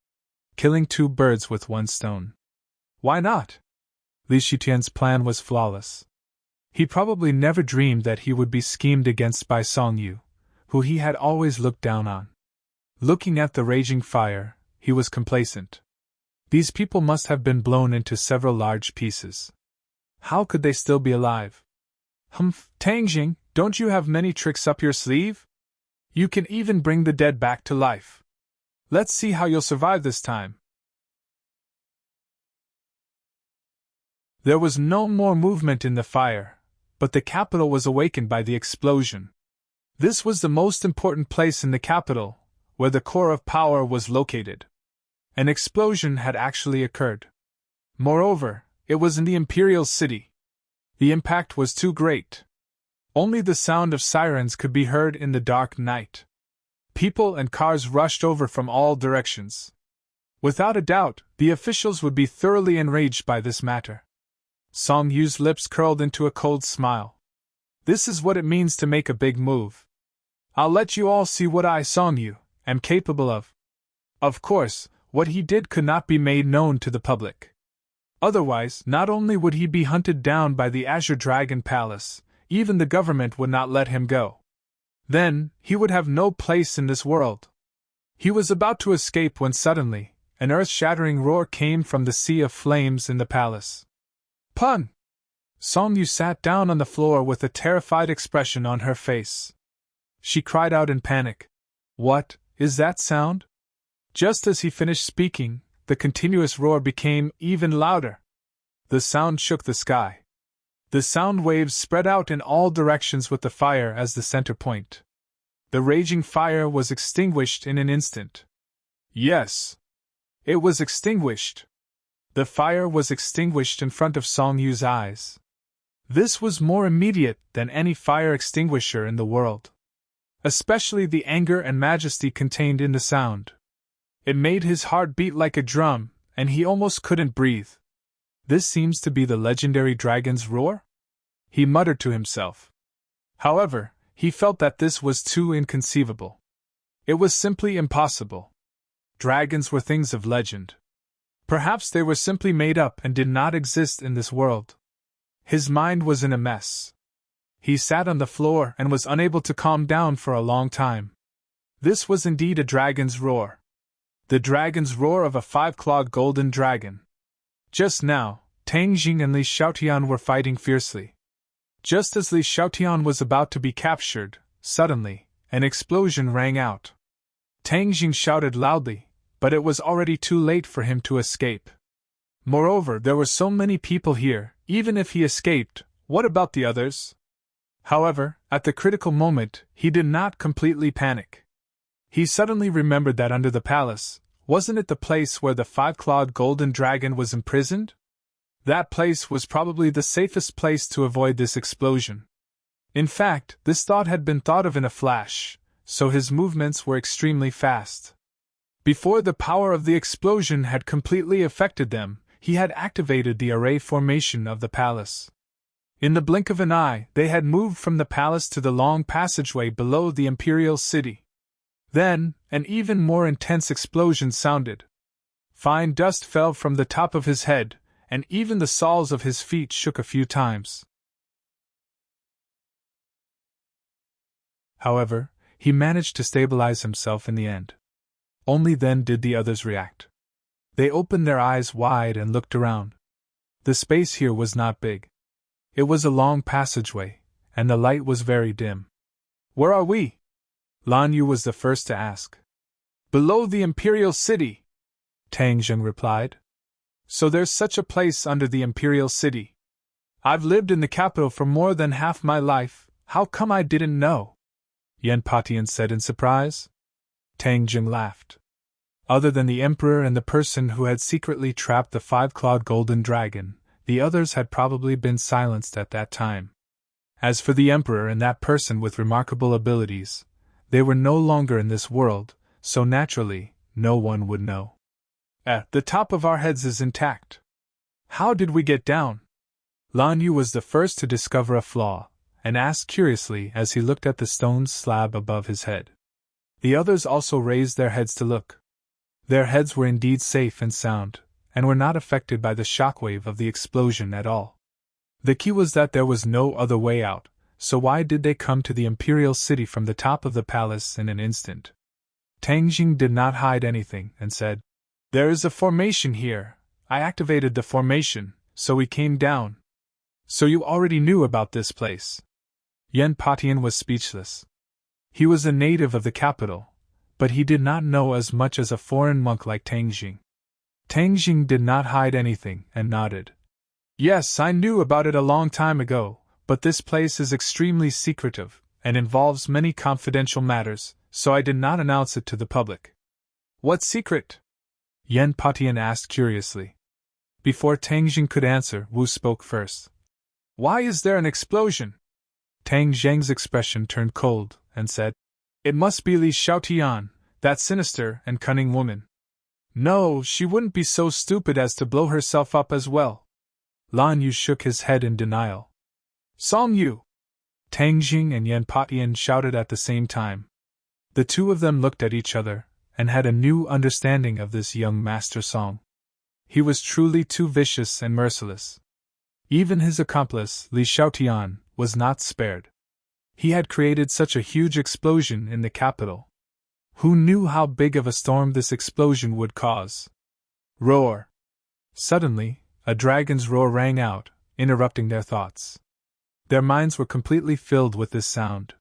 Killing two birds with one stone. Why not? Li Xiaotian's plan was flawless. He probably never dreamed that he would be schemed against by Song Yu, who he had always looked down on. Looking at the raging fire, he was complacent. These people must have been blown into several large pieces. How could they still be alive? Tang Jing, don't you have many tricks up your sleeve? You can even bring the dead back to life. Let's see how you'll survive this time. There was no more movement in the fire, but the capital was awakened by the explosion. This was the most important place in the capital, where the core of power was located. An explosion had actually occurred. Moreover, it was in the imperial city. The impact was too great. Only the sound of sirens could be heard in the dark night. People and cars rushed over from all directions. Without a doubt, the officials would be thoroughly enraged by this matter. Song Yu's lips curled into a cold smile. This is what it means to make a big move. I'll let you all see what I, Song Yu, am capable of. Of course, what he did could not be made known to the public. Otherwise, not only would he be hunted down by the Azure Dragon Palace, even the government would not let him go. Then, he would have no place in this world. He was about to escape when suddenly, an earth-shattering roar came from the sea of flames in the palace. Pun! Song Yu sat down on the floor with a terrified expression on her face. She cried out in panic. What is that sound? Just as he finished speaking, the continuous roar became even louder. The sound shook the sky. The sound waves spread out in all directions with the fire as the center point. The raging fire was extinguished in an instant. Yes! It was extinguished. The fire was extinguished in front of Song Yu's eyes. This was more immediate than any fire extinguisher in the world. Especially the anger and majesty contained in the sound. It made his heart beat like a drum, and he almost couldn't breathe. This seems to be the legendary dragon's roar? He muttered to himself. However, he felt that this was too inconceivable. It was simply impossible. Dragons were things of legend. Perhaps they were simply made up and did not exist in this world. His mind was in a mess. He sat on the floor and was unable to calm down for a long time. This was indeed a dragon's roar. The dragon's roar of a 5-clawed golden dragon. Just now, Tang Jing and Li Xiaotian were fighting fiercely. Just as Li Xiaotian was about to be captured, suddenly, an explosion rang out. Tang Jing shouted loudly, but it was already too late for him to escape. Moreover, there were so many people here, even if he escaped, what about the others? However, at the critical moment, he did not completely panic. He suddenly remembered that under the palace, wasn't it the place where the five-clawed golden dragon was imprisoned? That place was probably the safest place to avoid this explosion. In fact, this thought had been thought of in a flash, so his movements were extremely fast. Before the power of the explosion had completely affected them, he had activated the array formation of the palace. In the blink of an eye, they had moved from the palace to the long passageway below the imperial city. Then, an even more intense explosion sounded. Fine dust fell from the top of his head, and even the soles of his feet shook a few times. However, he managed to stabilize himself in the end. Only then did the others react. They opened their eyes wide and looked around. The space here was not big. It was a long passageway, and the light was very dim. "Where are we?" Lan Yu was the first to ask. "Below the imperial city," Tang Jing replied. "So there's such a place under the imperial city. I've lived in the capital for more than half my life, how come I didn't know?" Yan Patian said in surprise. Tang Jing laughed. Other than the emperor and the person who had secretly trapped the five-clawed golden dragon, the others had probably been silenced at that time. As for the emperor and that person with remarkable abilities, they were no longer in this world, so naturally, no one would know. The top of our heads is intact. How did we get down?" Lan Yu was the first to discover a flaw, and asked curiously as he looked at the stone slab above his head. The others also raised their heads to look. Their heads were indeed safe and sound, and were not affected by the shockwave of the explosion at all. The key was that there was no other way out, so why did they come to the imperial city from the top of the palace in an instant? Tang Jing did not hide anything, and said, "There is a formation here. I activated the formation, so we came down." "So you already knew about this place?" Yan Patian was speechless. He was a native of the capital, but he did not know as much as a foreign monk like Tang Jing. Tang Jing did not hide anything, and nodded. "Yes, I knew about it a long time ago, but this place is extremely secretive, and involves many confidential matters, so I did not announce it to the public." "What secret?" Yan Patian asked curiously. Before Tang Jing could answer, Wu spoke first. "Why is there an explosion?" Tang Jing's expression turned cold, and said, "It must be Li Xiaotian, that sinister and cunning woman. No, she wouldn't be so stupid as to blow herself up as well." Lan Yu shook his head in denial. "Song Yu!" Tang Jing and Yan Patian shouted at the same time. The two of them looked at each other, and had a new understanding of this young master Song. He was truly too vicious and merciless. Even his accomplice, Li Xiaotian, was not spared. He had created such a huge explosion in the capital. Who knew how big of a storm this explosion would cause? Roar! Suddenly, a dragon's roar rang out, interrupting their thoughts. Their minds were completely filled with this sound.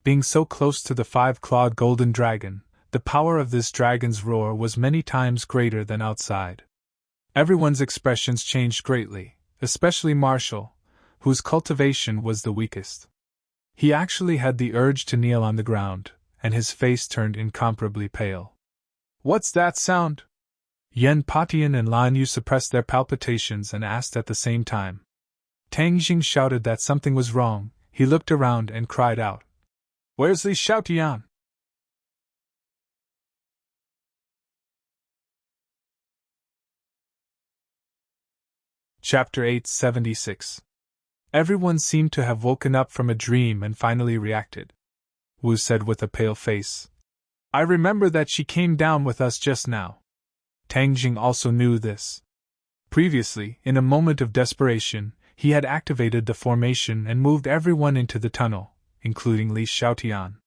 Being so close to the five-clawed golden dragon, the power of this dragon's roar was many times greater than outside. Everyone's expressions changed greatly, especially Marshall, whose cultivation was the weakest. He actually had the urge to kneel on the ground, and his face turned incomparably pale. "What's that sound?" Yan Patian and Lan Yu suppressed their palpitations and asked at the same time. Tang Jing shouted that something was wrong. He looked around and cried out, "Where's Li Xiaotian?" Chapter 876. Everyone seemed to have woken up from a dream and finally reacted. Wu said with a pale face, "I remember that she came down with us just now." Tang Jing also knew this. Previously, in a moment of desperation, he had activated the formation and moved everyone into the tunnel, including Li Xiaotian.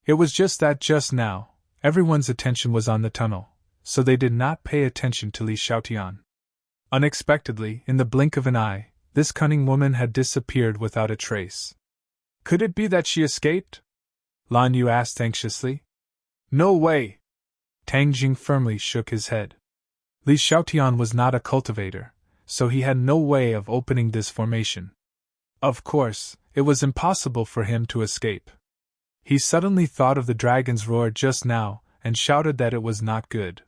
It was just that just now, everyone's attention was on the tunnel, so they did not pay attention to Li Xiaotian. Unexpectedly, in the blink of an eye, this cunning woman had disappeared without a trace. Could it be that she escaped? Lan Yu asked anxiously. No way! Tang Jing firmly shook his head. Li Xiaotian was not a cultivator, so he had no way of opening this formation. Of course, it was impossible for him to escape. He suddenly thought of the dragon's roar just now, and shouted that it was not good.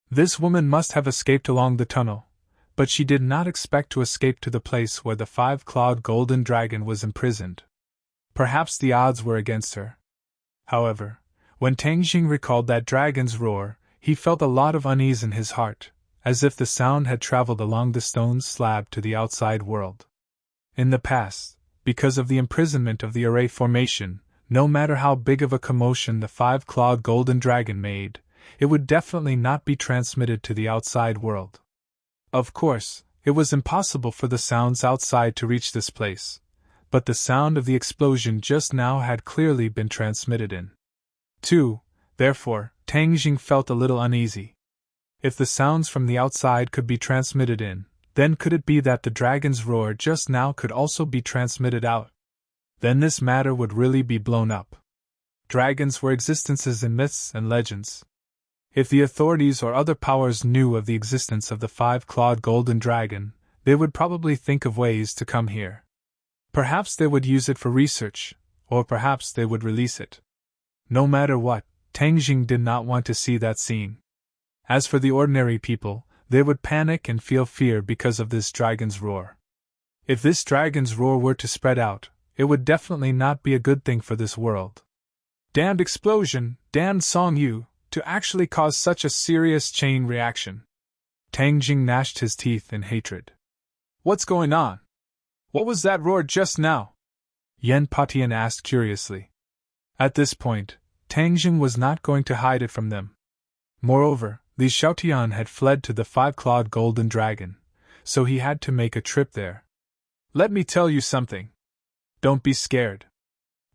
This woman must have escaped along the tunnel, but she did not expect to escape to the place where the five-clawed golden dragon was imprisoned. Perhaps the odds were against her. However, when Tang Jing recalled that dragon's roar, he felt a lot of unease in his heart, as if the sound had traveled along the stone slab to the outside world. In the past, because of the imprisonment of the array formation, no matter how big of a commotion the five-clawed golden dragon made, it would definitely not be transmitted to the outside world. Of course, it was impossible for the sounds outside to reach this place, but the sound of the explosion just now had clearly been transmitted in. Therefore, Tang Jing felt a little uneasy. If the sounds from the outside could be transmitted in, then could it be that the dragon's roar just now could also be transmitted out? Then this matter would really be blown up. Dragons were existences in myths and legends. If the authorities or other powers knew of the existence of the five-clawed golden dragon, they would probably think of ways to come here. Perhaps they would use it for research, or perhaps they would release it. No matter what, Tang Jing did not want to see that scene. As for the ordinary people, they would panic and feel fear because of this dragon's roar. If this dragon's roar were to spread out, it would definitely not be a good thing for this world. Damned explosion, damned Song Yu, to actually cause such a serious chain reaction. Tang Jing gnashed his teeth in hatred. What's going on? What was that roar just now? Yan Patian asked curiously. At this point, Tang Jing was not going to hide it from them. Moreover, Li Xiaotian had fled to the five-clawed golden dragon, so he had to make a trip there. Let me tell you something. Don't be scared.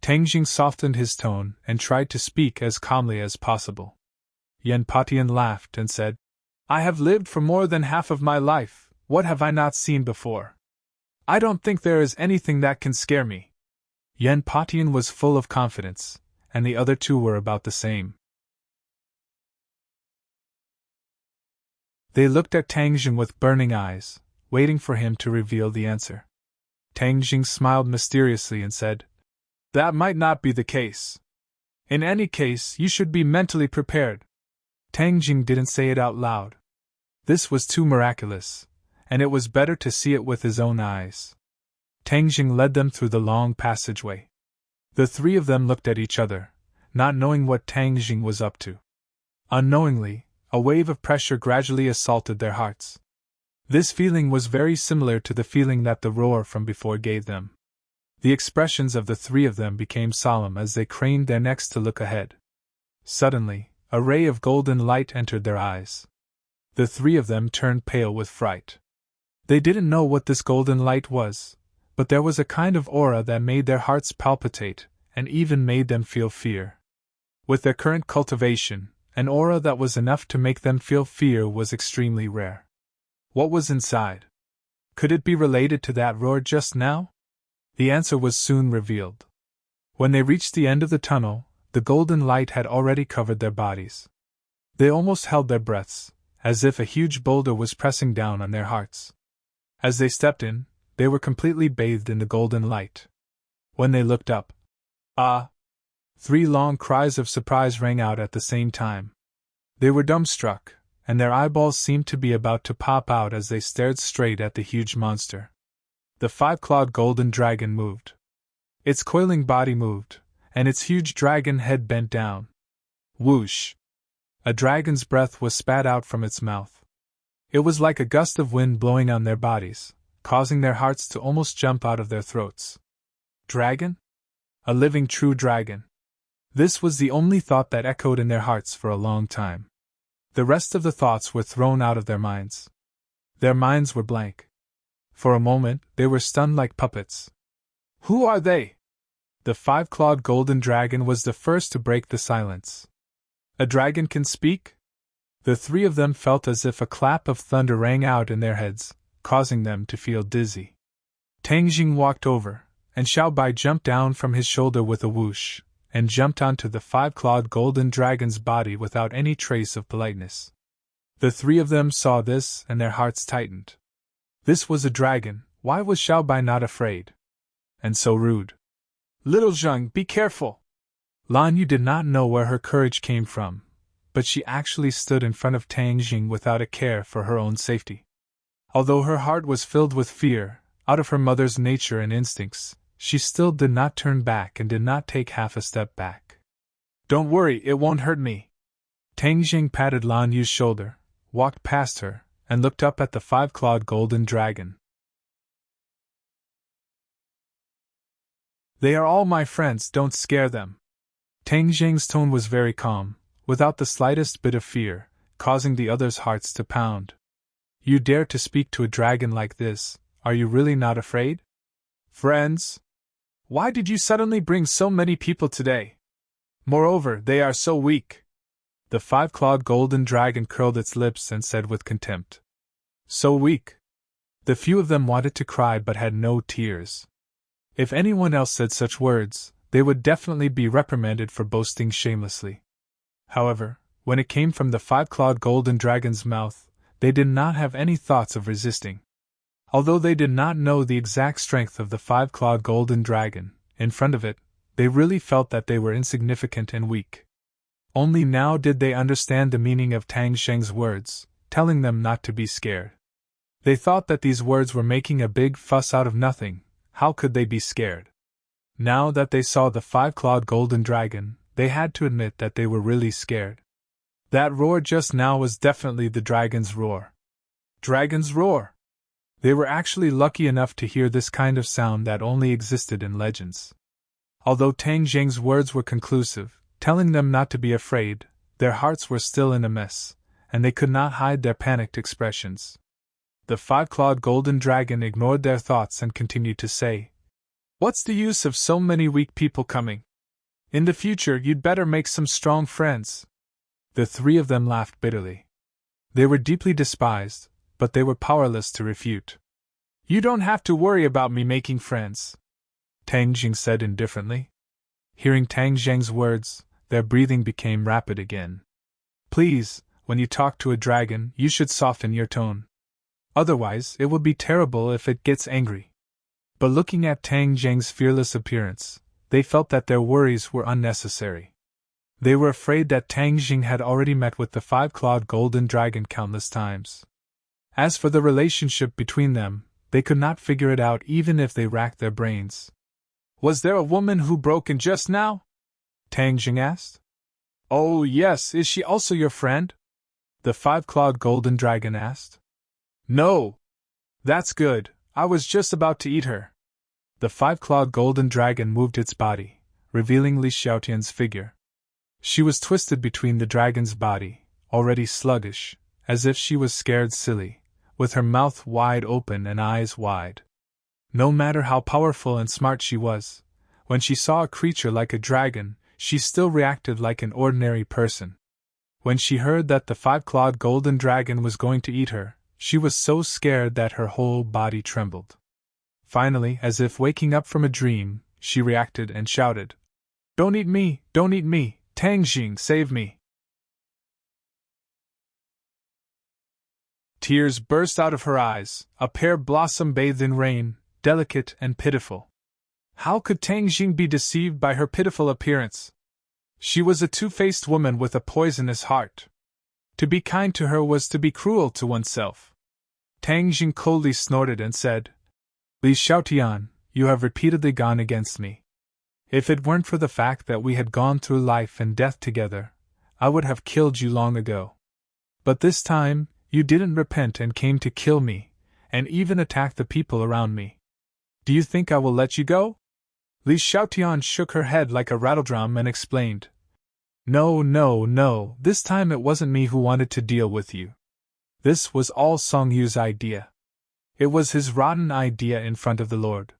Tang Jing softened his tone and tried to speak as calmly as possible. Yan Patian laughed and said, I have lived for more than half of my life, what have I not seen before? I don't think there is anything that can scare me. Yan Patian was full of confidence, and the other two were about the same. They looked at Tang Jing with burning eyes, waiting for him to reveal the answer. Tang Jing smiled mysteriously and said, That might not be the case. In any case, you should be mentally prepared. Tang Jing didn't say it out loud. This was too miraculous, and it was better to see it with his own eyes. Tang Jing led them through the long passageway. The three of them looked at each other, not knowing what Tang Jing was up to. Unknowingly, a wave of pressure gradually assaulted their hearts. This feeling was very similar to the feeling that the roar from before gave them. The expressions of the three of them became solemn as they craned their necks to look ahead. Suddenly, a ray of golden light entered their eyes. The three of them turned pale with fright. They didn't know what this golden light was, but there was a kind of aura that made their hearts palpitate, and even made them feel fear. With their current cultivation, an aura that was enough to make them feel fear was extremely rare. What was inside? Could it be related to that roar just now? The answer was soon revealed. When they reached the end of the tunnel, the golden light had already covered their bodies. They almost held their breaths, as if a huge boulder was pressing down on their hearts. As they stepped in, they were completely bathed in the golden light. When they looked up, three long cries of surprise rang out at the same time. They were dumbstruck, and their eyeballs seemed to be about to pop out as they stared straight at the huge monster. The five-clawed golden dragon moved. Its coiling body moved, and its huge dragon head bent down. Whoosh! A dragon's breath was spat out from its mouth. It was like a gust of wind blowing on their bodies, causing their hearts to almost jump out of their throats. Dragon? A living true dragon. This was the only thought that echoed in their hearts for a long time. The rest of the thoughts were thrown out of their minds. Their minds were blank. For a moment, they were stunned like puppets. Who are they? The five-clawed golden dragon was the first to break the silence. A dragon can speak? The three of them felt as if a clap of thunder rang out in their heads, causing them to feel dizzy. Tang Jing walked over, and Xiao Bai jumped down from his shoulder with a whoosh, and jumped onto the five-clawed golden dragon's body without any trace of politeness. The three of them saw this, and their hearts tightened. This was a dragon. Why was Xiaobai not afraid? And so rude. Little Zheng, be careful! Lan Yu did not know where her courage came from, but she actually stood in front of Tang Jing without a care for her own safety. Although her heart was filled with fear, out of her mother's nature and instincts, she still did not turn back and did not take half a step back. Don't worry, it won't hurt me. Tang Jing patted Lan Yu's shoulder, walked past her, and looked up at the five-clawed golden dragon. They are all my friends, don't scare them. Tang Jing's tone was very calm, without the slightest bit of fear, causing the others' hearts to pound. You dare to speak to a dragon like this, are you really not afraid? Friends? Why did you suddenly bring so many people today? Moreover, they are so weak. The five-clawed golden dragon curled its lips and said with contempt. So weak. The few of them wanted to cry but had no tears. If anyone else said such words, they would definitely be reprimanded for boasting shamelessly. However, when it came from the five-clawed golden dragon's mouth, they did not have any thoughts of resisting. Although they did not know the exact strength of the five-clawed golden dragon, in front of it, they really felt that they were insignificant and weak. Only now did they understand the meaning of Tang Sheng's words, telling them not to be scared. They thought that these words were making a big fuss out of nothing. How could they be scared? Now that they saw the five-clawed golden dragon, they had to admit that they were really scared. That roar just now was definitely the dragon's roar. Dragon's roar! They were actually lucky enough to hear this kind of sound that only existed in legends. Although Tang Jing's words were conclusive, telling them not to be afraid, their hearts were still in a mess, and they could not hide their panicked expressions. The five-clawed golden dragon ignored their thoughts and continued to say, What's the use of so many weak people coming? In the future, you'd better make some strong friends. The three of them laughed bitterly. They were deeply despised, but they were powerless to refute. You don't have to worry about me making friends, Tang Jing said indifferently. Hearing Tang Zheng's words, their breathing became rapid again. Please, when you talk to a dragon, you should soften your tone. Otherwise, it would be terrible if it gets angry. But looking at Tang Zheng's fearless appearance, they felt that their worries were unnecessary. They were afraid that Tang Jing had already met with the five-clawed golden dragon countless times. As for the relationship between them, they could not figure it out even if they racked their brains. Was there a woman who broke in just now? Tang Jing asked. Oh yes, is she also your friend? The five-clawed golden dragon asked. No. That's good, I was just about to eat her. The five-clawed golden dragon moved its body, revealing Li Xiaotian's figure. She was twisted between the dragon's body, already sluggish, as if she was scared silly, with her mouth wide open and eyes wide. No matter how powerful and smart she was, when she saw a creature like a dragon, she still reacted like an ordinary person. When she heard that the five-clawed golden dragon was going to eat her, she was so scared that her whole body trembled. Finally, as if waking up from a dream, she reacted and shouted, Don't eat me, don't eat me, Tang Jing, save me! Tears burst out of her eyes, a pear blossom bathed in rain, delicate and pitiful. How could Tang Jing be deceived by her pitiful appearance? She was a two-faced woman with a poisonous heart. To be kind to her was to be cruel to oneself. Tang Jing coldly snorted and said, Li Xiaotian, you have repeatedly gone against me. If it weren't for the fact that we had gone through life and death together, I would have killed you long ago. But this time, you didn't repent and came to kill me, and even attack the people around me. Do you think I will let you go? Li Xiaotian shook her head like a rattledrum and explained, No, this time it wasn't me who wanted to deal with you. This was all Song Yu's idea. It was his rotten idea in front of the Lord.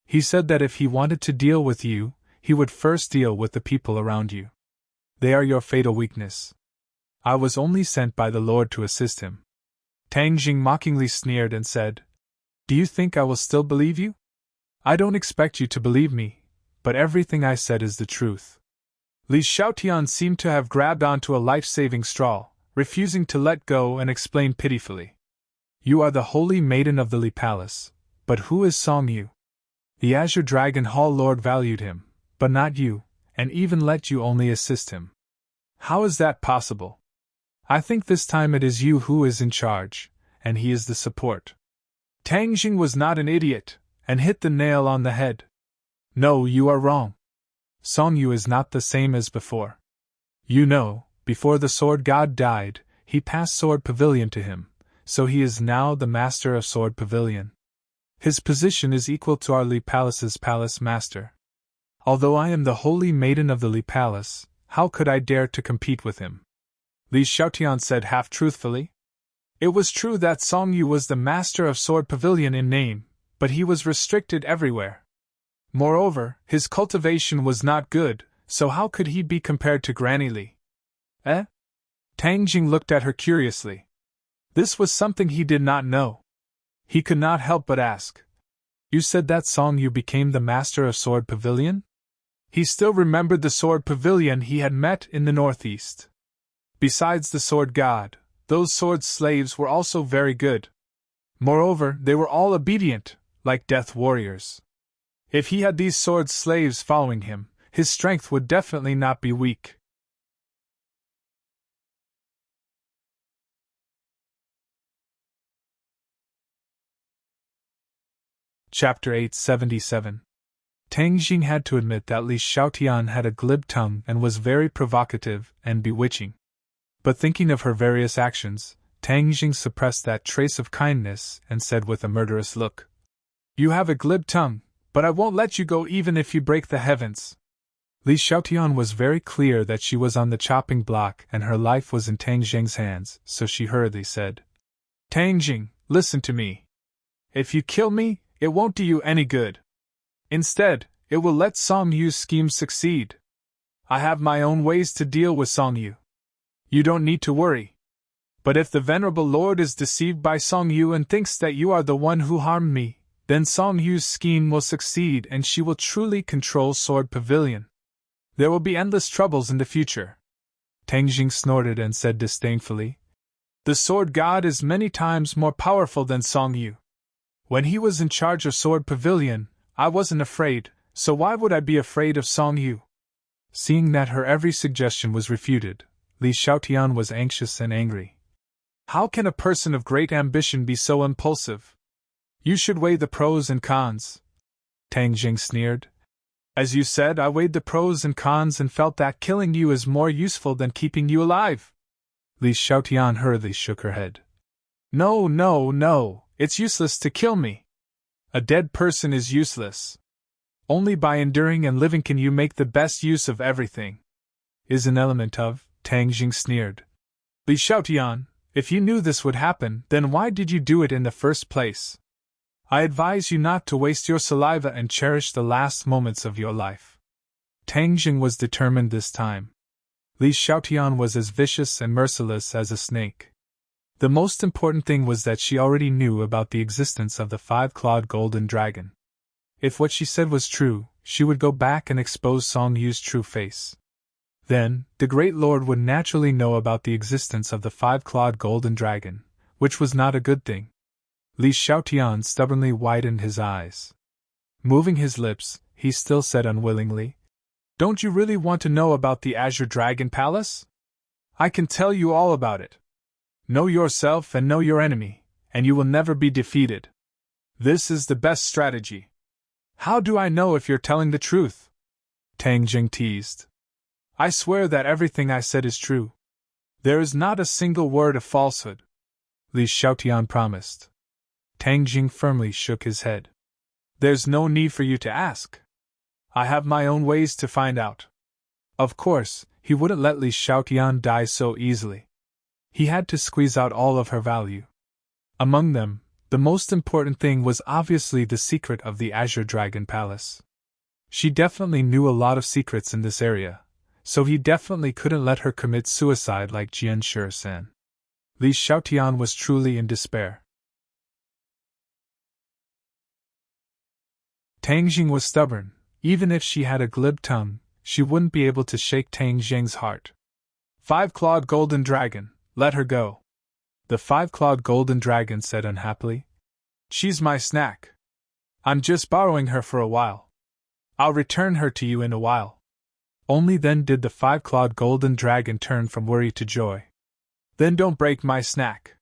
He said that if he wanted to deal with you, he would first deal with the people around you. They are your fatal weakness. I was only sent by the Lord to assist him. Tang Jing mockingly sneered and said, Do you think I will still believe you? I don't expect you to believe me, but everything I said is the truth. Li Xiaotian seemed to have grabbed onto a life-saving straw, refusing to let go, and explained pitifully. You are the holy maiden of the Li Palace, but who is Song Yu? The Azure Dragon Hall Lord valued him, but not you, and even let you only assist him. How is that possible? I think this time it is you who is in charge, and he is the support. Tang Jing was not an idiot, and hit the nail on the head. No, you are wrong. Song Yu is not the same as before. You know, before the Sword God died, he passed Sword Pavilion to him, so he is now the master of Sword Pavilion. His position is equal to our Li Palace's palace master. Although I am the holy maiden of the Li Palace, how could I dare to compete with him? Li Xiaotian said half-truthfully. It was true that Song Yu was the master of Sword Pavilion in name, but he was restricted everywhere. Moreover, his cultivation was not good, so how could he be compared to Granny Li? Eh? Tang Jing looked at her curiously. This was something he did not know. He could not help but ask. You said that Song Yu became the master of Sword Pavilion? He still remembered the Sword Pavilion he had met in the northeast. Besides the Sword God, those sword slaves were also very good. Moreover, they were all obedient, like death warriors. If he had these sword slaves following him, his strength would definitely not be weak. Chapter 877. Tang Jing had to admit that Li Xiaotian had a glib tongue and was very provocative and bewitching. But thinking of her various actions, Tang Jing suppressed that trace of kindness and said with a murderous look, You have a glib tongue, but I won't let you go even if you break the heavens. Li Xiaotian was very clear that she was on the chopping block and her life was in Tang Jing's hands, so she hurriedly said, Tang Jing, listen to me. If you kill me, it won't do you any good. Instead, it will let Song Yu's scheme succeed. I have my own ways to deal with Song Yu. You don't need to worry. But if the Venerable Lord is deceived by Song Yu and thinks that you are the one who harmed me, then Song Yu's scheme will succeed and she will truly control Sword Pavilion. There will be endless troubles in the future. Tang Jing snorted and said disdainfully, The Sword God is many times more powerful than Song Yu. When he was in charge of Sword Pavilion, I wasn't afraid, so why would I be afraid of Song Yu? Seeing that her every suggestion was refuted, Li Xiaotian was anxious and angry. How can a person of great ambition be so impulsive? You should weigh the pros and cons. Tang Jing sneered. As you said, I weighed the pros and cons and felt that killing you is more useful than keeping you alive. Li Xiaotian hurriedly shook her head. No, no, no, it's useless to kill me. A dead person is useless. Only by enduring and living can you make the best use of everything. Is an element of, Tang Jing sneered. Li Xiaotian, if you knew this would happen, then why did you do it in the first place? I advise you not to waste your saliva and cherish the last moments of your life. Tang Jing was determined this time. Li Xiaotian was as vicious and merciless as a snake. The most important thing was that she already knew about the existence of the five-clawed golden dragon. If what she said was true, she would go back and expose Song Yu's true face. Then, the Great Lord would naturally know about the existence of the five-clawed golden dragon, which was not a good thing. Li Xiaotian stubbornly widened his eyes. Moving his lips, he still said unwillingly, Don't you really want to know about the Azure Dragon Palace? I can tell you all about it. Know yourself and know your enemy, and you will never be defeated. This is the best strategy. How do I know if you're telling the truth? Tang Jing teased. I swear that everything I said is true. There is not a single word of falsehood. Li Xiaotian promised. Tang Jing firmly shook his head. There's no need for you to ask. I have my own ways to find out. Of course, he wouldn't let Li Xiaotian die so easily. He had to squeeze out all of her value. Among them, the most important thing was obviously the secret of the Azure Dragon Palace. She definitely knew a lot of secrets in this area, so he definitely couldn't let her commit suicide like Jian Shursan. Li Xiaotian was truly in despair. Tang Jing was stubborn. Even if she had a glib tongue, she wouldn't be able to shake Tang Jing's heart. Five-clawed golden dragon, let her go. The five-clawed golden dragon said unhappily. She's my snack. I'm just borrowing her for a while. I'll return her to you in a while. Only then did the five-clawed golden dragon turn from worry to joy. Then don't break my snack.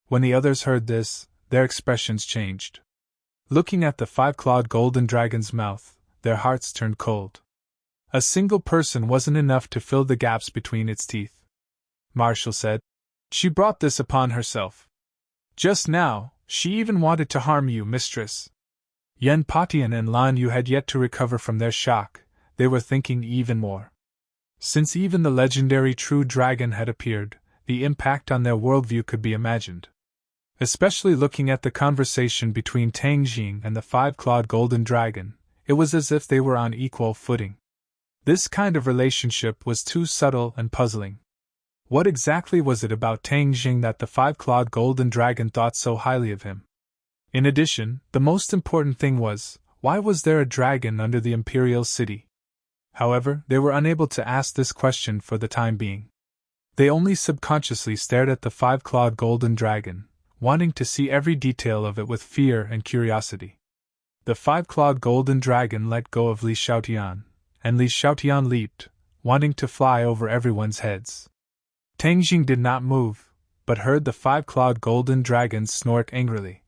When the others heard this, their expressions changed. Looking at the five-clawed golden dragon's mouth, their hearts turned cold. A single person wasn't enough to fill the gaps between its teeth. Marshall said, She brought this upon herself. Just now, she even wanted to harm you, mistress. Yen Patian and Lan Yu had yet to recover from their shock. They were thinking even more. Since even the legendary true dragon had appeared, the impact on their worldview could be imagined. Especially looking at the conversation between Tang Jing and the five-clawed golden dragon, it was as if they were on equal footing. This kind of relationship was too subtle and puzzling. What exactly was it about Tang Jing that the five-clawed golden dragon thought so highly of him? In addition, the most important thing was, why was there a dragon under the imperial city? However, they were unable to ask this question for the time being. They only subconsciously stared at the five-clawed golden dragon, wanting to see every detail of it with fear and curiosity. The five-clawed golden dragon let go of Li Xiaotian, and Li Xiaotian leaped, wanting to fly over everyone's heads. Tang Jing did not move, but heard the five-clawed golden dragon snort angrily.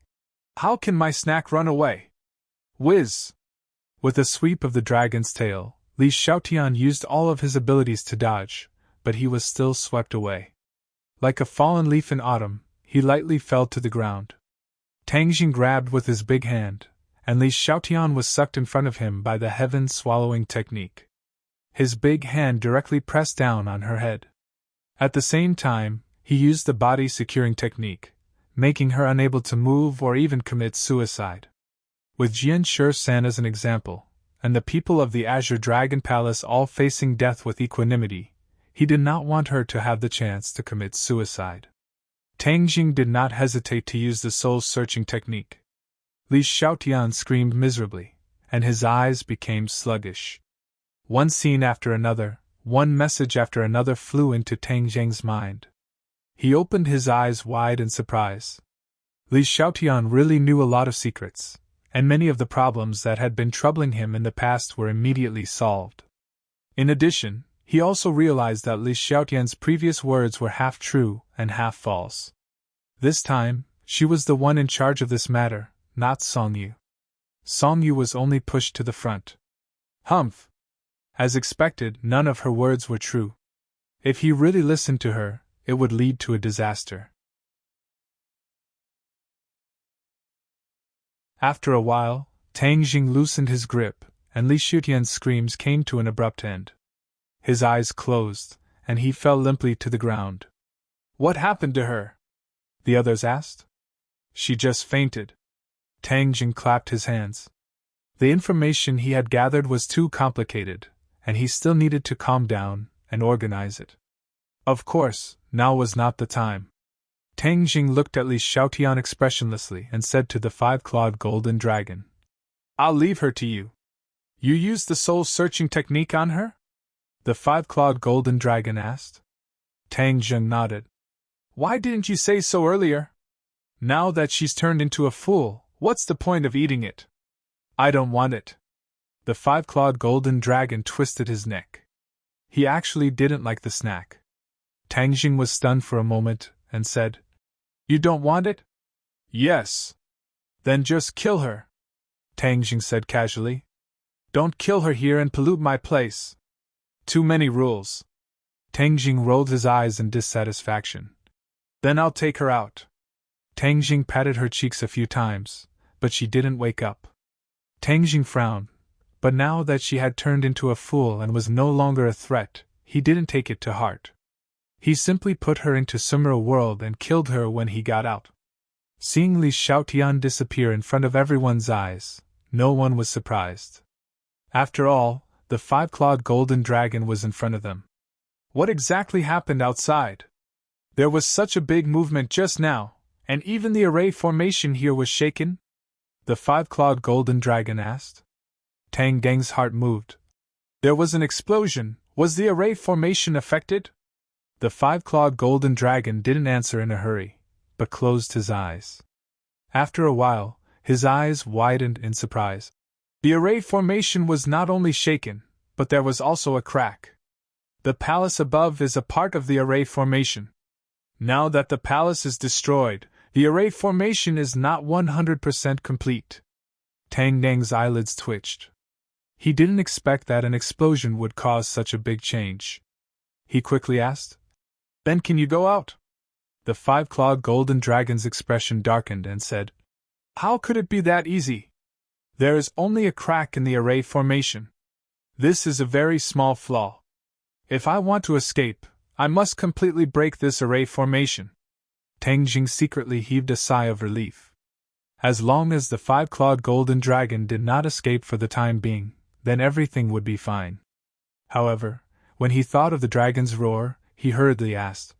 How can my snack run away? Whiz! With a sweep of the dragon's tail, Li Xiaotian used all of his abilities to dodge, but he was still swept away. Like a fallen leaf in autumn, he lightly fell to the ground. Tang Jing grabbed with his big hand, and Li Xiaotian was sucked in front of him by the heaven-swallowing technique. His big hand directly pressed down on her head. At the same time, he used the body-securing technique, making her unable to move or even commit suicide. With Jian Shi-san as an example, and the people of the Azure Dragon Palace all facing death with equanimity, he did not want her to have the chance to commit suicide. Tang Jing did not hesitate to use the soul-searching technique. Li Xiaotian screamed miserably, and his eyes became sluggish. One scene after another, one message after another flew into Tang Jing's mind. He opened his eyes wide in surprise. Li Xiaotian really knew a lot of secrets, and many of the problems that had been troubling him in the past were immediately solved. In addition, he also realized that Li Xiaotian's previous words were half true and half false. This time, she was the one in charge of this matter, not Song Yu. Song Yu was only pushed to the front. Humph! As expected, none of her words were true. If he really listened to her, it would lead to a disaster. After a while, Tang Jing loosened his grip, and Li Xiaotian's screams came to an abrupt end. His eyes closed, and he fell limply to the ground. What happened to her? The others asked. She just fainted. Tang Jing clapped his hands. The information he had gathered was too complicated, and he still needed to calm down and organize it. Of course, now was not the time. Tang Jing looked at Li Xiaotian expressionlessly and said to the five-clawed golden dragon, I'll leave her to you. You used the soul-searching technique on her? The five-clawed golden dragon asked. Tang Jing nodded. Why didn't you say so earlier? Now that she's turned into a fool, what's the point of eating it? I don't want it. The five-clawed golden dragon twisted his neck. He actually didn't like the snack. Tang Jing was stunned for a moment, and said, You don't want it? Yes. Then just kill her. Tang Jing said casually. Don't kill her here and pollute my place. Too many rules. Tang Jing rolled his eyes in dissatisfaction. Then I'll take her out. Tang Jing patted her cheeks a few times, but she didn't wake up. Tang Jing frowned, but now that she had turned into a fool and was no longer a threat, he didn't take it to heart. He simply put her into Sumera world and killed her when he got out. Seeing Li Xiaotian disappear in front of everyone's eyes, no one was surprised. After all, the five-clawed golden dragon was in front of them. What exactly happened outside? There was such a big movement just now, and even the array formation here was shaken? The five-clawed golden dragon asked. Tang Geng's heart moved. There was an explosion. Was the array formation affected? The five-clawed golden dragon didn't answer in a hurry, but closed his eyes. After a while, his eyes widened in surprise. The array formation was not only shaken, but there was also a crack. The palace above is a part of the array formation. Now that the palace is destroyed, the array formation is not 100% complete. Tang Nang's eyelids twitched. He didn't expect that an explosion would cause such a big change. He quickly asked, "Then can you go out?" The five-clawed golden dragon's expression darkened and said, "How could it be that easy? There is only a crack in the array formation. This is a very small flaw. If I want to escape, I must completely break this array formation." Tang Jing secretly heaved a sigh of relief. As long as the five-clawed golden dragon did not escape for the time being, then everything would be fine. However, when he thought of the dragon's roar, he hurriedly asked,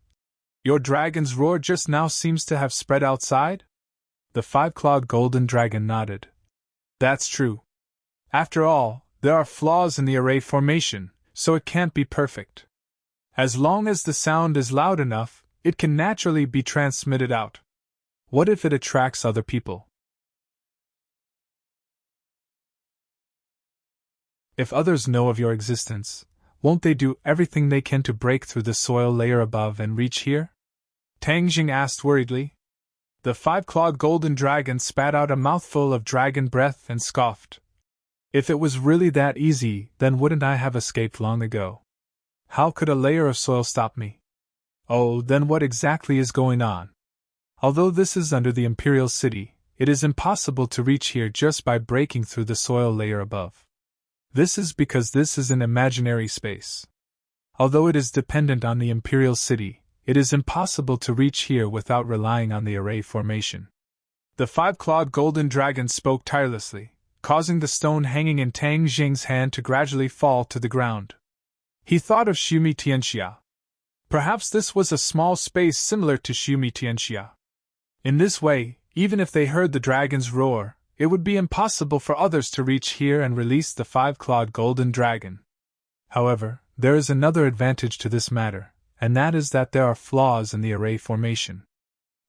"Your dragon's roar just now seems to have spread outside?" The five-clawed golden dragon nodded. "That's true. After all, there are flaws in the array formation, so it can't be perfect. As long as the sound is loud enough, it can naturally be transmitted out. What if it attracts other people? If others know of your existence, won't they do everything they can to break through the soil layer above and reach here?" Tang Jing asked worriedly. The five-clawed golden dragon spat out a mouthful of dragon breath and scoffed. "If it was really that easy, then wouldn't I have escaped long ago? How could a layer of soil stop me? Oh, then what exactly is going on? Although this is under the Imperial City, it is impossible to reach here just by breaking through the soil layer above. This is because this is an imaginary space. Although it is dependent on the Imperial City, it is impossible to reach here without relying on the array formation." The five-clawed golden dragon spoke tirelessly, causing the stone hanging in Tang Jing's hand to gradually fall to the ground. He thought of Xiumi Tianxia. Perhaps this was a small space similar to Xiumi Tianxia. In this way, even if they heard the dragon's roar, it would be impossible for others to reach here and release the five-clawed golden dragon. However, there is another advantage to this matter, and that is that there are flaws in the array formation.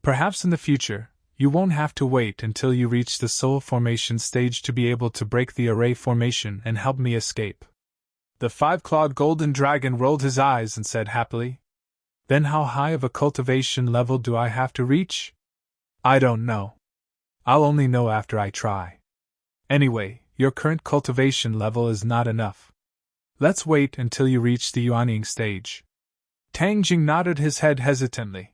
Perhaps in the future, you won't have to wait until you reach the soul formation stage to be able to break the array formation and help me escape. The five-clawed golden dragon rolled his eyes and said happily, "Then how high of a cultivation level do I have to reach? I don't know. I'll only know after I try. Anyway, your current cultivation level is not enough. Let's wait until you reach the Yuanying stage." Tang Jing nodded his head hesitantly.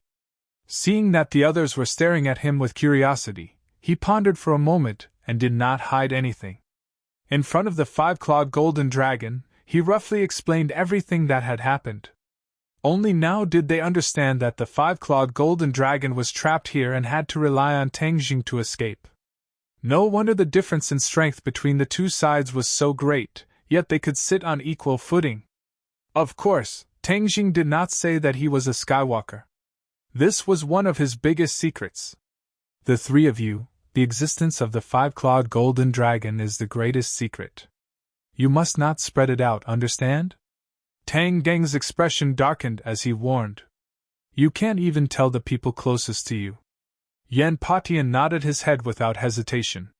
Seeing that the others were staring at him with curiosity, he pondered for a moment and did not hide anything. In front of the five-clawed golden dragon, he roughly explained everything that had happened. Only now did they understand that the five-clawed golden dragon was trapped here and had to rely on Tang Jing to escape. No wonder the difference in strength between the two sides was so great, yet they could sit on equal footing. Of course, Tang Jing did not say that he was a Skywalker. This was one of his biggest secrets. The three of you, the existence of the five-clawed golden dragon is the greatest secret. You must not spread it out, understand? Tang Geng's expression darkened as he warned. You can't even tell the people closest to you. Yan Patian nodded his head without hesitation.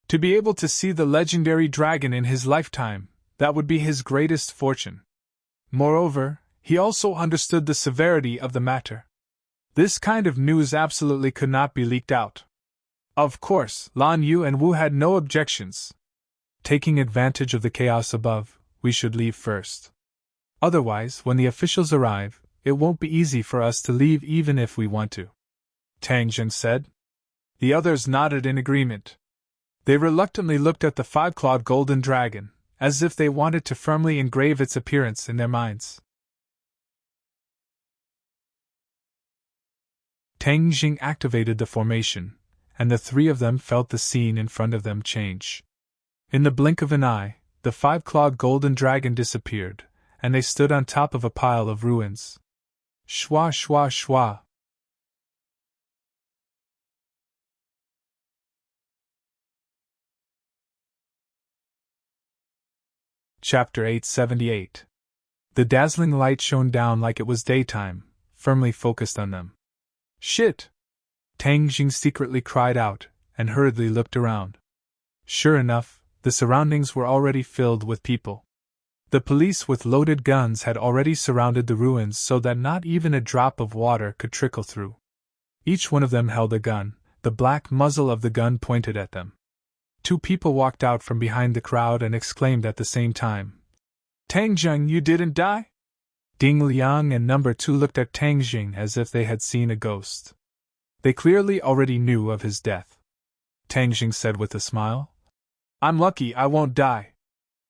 To be able to see the legendary dragon in his lifetime, that would be his greatest fortune. Moreover, he also understood the severity of the matter. This kind of news absolutely could not be leaked out. Of course, Lan Yu and Wu had no objections. Taking advantage of the chaos above, we should leave first. Otherwise, when the officials arrive, it won't be easy for us to leave even if we want to," Tang Jing said. The others nodded in agreement. They reluctantly looked at the five-clawed golden dragon, as if they wanted to firmly engrave its appearance in their minds. Tang Jing activated the formation, and the three of them felt the scene in front of them change. In the blink of an eye, the five-clawed golden dragon disappeared, and they stood on top of a pile of ruins. Shwa shwa shwa. Chapter 878. The dazzling light shone down like it was daytime, firmly focused on them. Shit! Tang Jing secretly cried out, and hurriedly looked around. Sure enough, the surroundings were already filled with people. The police with loaded guns had already surrounded the ruins so that not even a drop of water could trickle through. Each one of them held a gun, the black muzzle of the gun pointed at them. Two people walked out from behind the crowd and exclaimed at the same time, "Tang Jing, you didn't die?" Ding Liang and number 2 looked at Tang Jing as if they had seen a ghost. They clearly already knew of his death. Tang Jing said with a smile, "I'm lucky I won't die."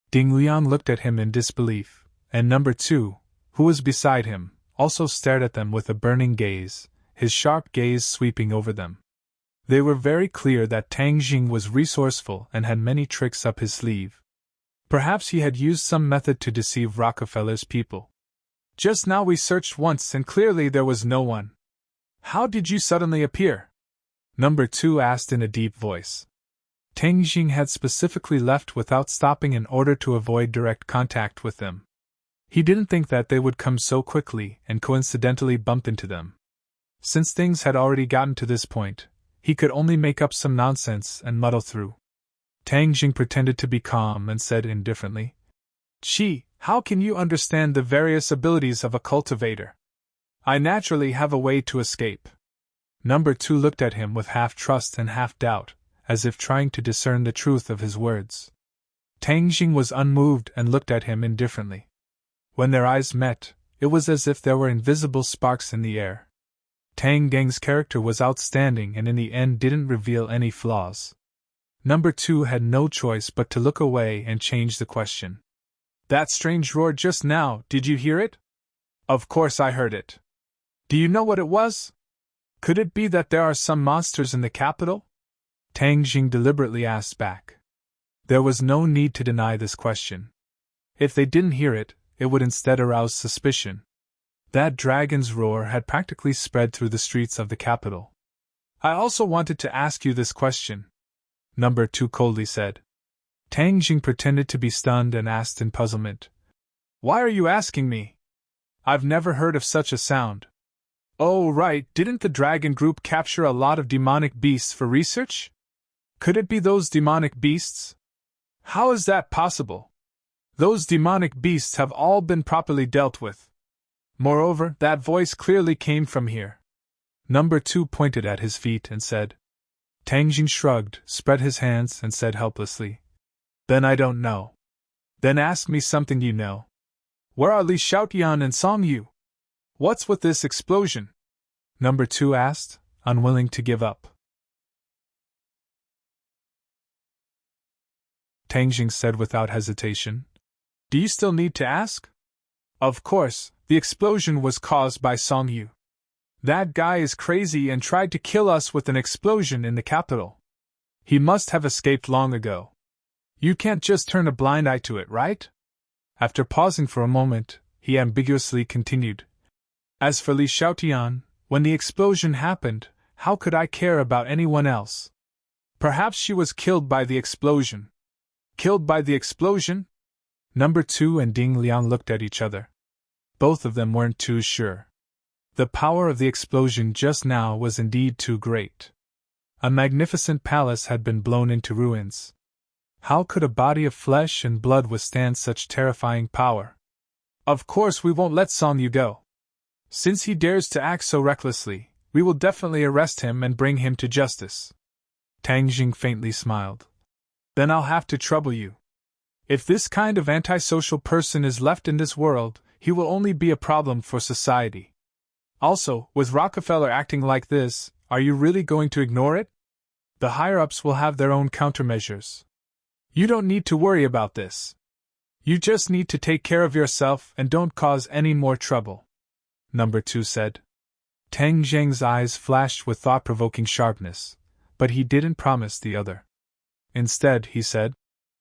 Ding Liang looked at him in disbelief, and number 2, who was beside him, also stared at them with a burning gaze, his sharp gaze sweeping over them. They were very clear that Tang Jing was resourceful and had many tricks up his sleeve. Perhaps he had used some method to deceive Rockefeller's people. "Just now we searched once and clearly there was no one. How did you suddenly appear?" Number 2 asked in a deep voice. Tang Jing had specifically left without stopping in order to avoid direct contact with them. He didn't think that they would come so quickly and coincidentally bump into them. Since things had already gotten to this point, he could only make up some nonsense and muddle through. Tang Jing pretended to be calm and said indifferently, "Chi, how can you understand the various abilities of a cultivator? I naturally have a way to escape." Number 2 looked at him with half trust and half doubt, as if trying to discern the truth of his words. Tang Jing was unmoved and looked at him indifferently. When their eyes met, it was as if there were invisible sparks in the air. Tang Geng's character was outstanding and in the end didn't reveal any flaws. Number 2 had no choice but to look away and change the question. "That strange roar just now, did you hear it?" "Of course I heard it." "Do you know what it was? Could it be that there are some monsters in the capital?" Tang Jing deliberately asked back. There was no need to deny this question. If they didn't hear it, it would instead arouse suspicion. That dragon's roar had practically spread through the streets of the capital. "I also wanted to ask you this question," Number 2 coldly said. Tang Jing pretended to be stunned and asked in puzzlement, "Why are you asking me? I've never heard of such a sound." "Oh right, didn't the dragon group capture a lot of demonic beasts for research? Could it be those demonic beasts?" "How is that possible? Those demonic beasts have all been properly dealt with. Moreover, that voice clearly came from here." Number 2 pointed at his feet and said. Tang Jing shrugged, spread his hands, and said helplessly, "Then I don't know." "Then ask me something you know. Where are Li Xiaotian and Song Yu? What's with this explosion?" Number 2 asked, unwilling to give up. Tang Jing said without hesitation, "Do you still need to ask? Of course, the explosion was caused by Song Yu. That guy is crazy and tried to kill us with an explosion in the capital. He must have escaped long ago. You can't just turn a blind eye to it, right?" After pausing for a moment, he ambiguously continued, "As for Li Xiaotian, when the explosion happened, how could I care about anyone else? Perhaps she was killed by the explosion." "Killed by the explosion?" Number 2 and Ding Liang looked at each other. Both of them weren't too sure. The power of the explosion just now was indeed too great. A magnificent palace had been blown into ruins. How could a body of flesh and blood withstand such terrifying power? "Of course we won't let Song Yu go. Since he dares to act so recklessly, we will definitely arrest him and bring him to justice." Tang Jing faintly smiled. "Then I'll have to trouble you. If this kind of antisocial person is left in this world, he will only be a problem for society. Also, with Rockefeller acting like this, are you really going to ignore it? The higher-ups will have their own countermeasures. You don't need to worry about this. You just need to take care of yourself and don't cause any more trouble," Number 2 said. Tang Jing's eyes flashed with thought-provoking sharpness, but he didn't promise the other. Instead, he said,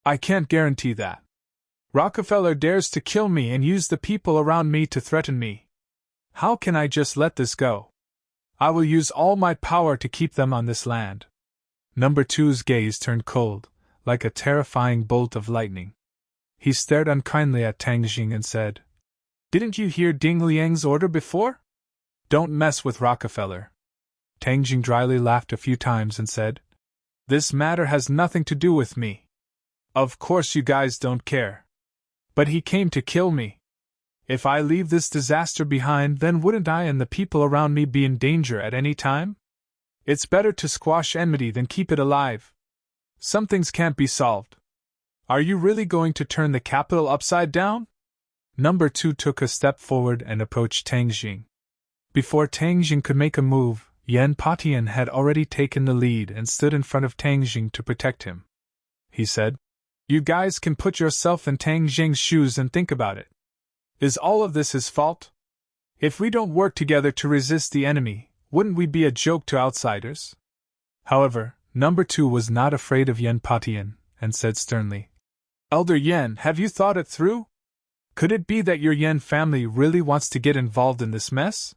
"I can't guarantee that. Rockefeller dares to kill me and use the people around me to threaten me. How can I just let this go? I will use all my power to keep them on this land." Number 2's gaze turned cold, like a terrifying bolt of lightning. He stared unkindly at Tang Jing and said, "Didn't you hear Ding Liang's order before? Don't mess with Rockefeller." Tang Jing dryly laughed a few times and said, "This matter has nothing to do with me. Of course you guys don't care. But he came to kill me. If I leave this disaster behind, then wouldn't I and the people around me be in danger at any time? It's better to squash enmity than keep it alive. Some things can't be solved. Are you really going to turn the capital upside down?" Number 2 took a step forward and approached Tang Jing. Before Tang Jing could make a move, Yan Patian had already taken the lead and stood in front of Tang Jing to protect him. He said, "You guys can put yourself in Tang Jing's shoes and think about it. Is all of this his fault? If we don't work together to resist the enemy, wouldn't we be a joke to outsiders?" However, Number 2 was not afraid of Yan Patian, and said sternly, "Elder Yan, have you thought it through? Could it be that your Yan family really wants to get involved in this mess?"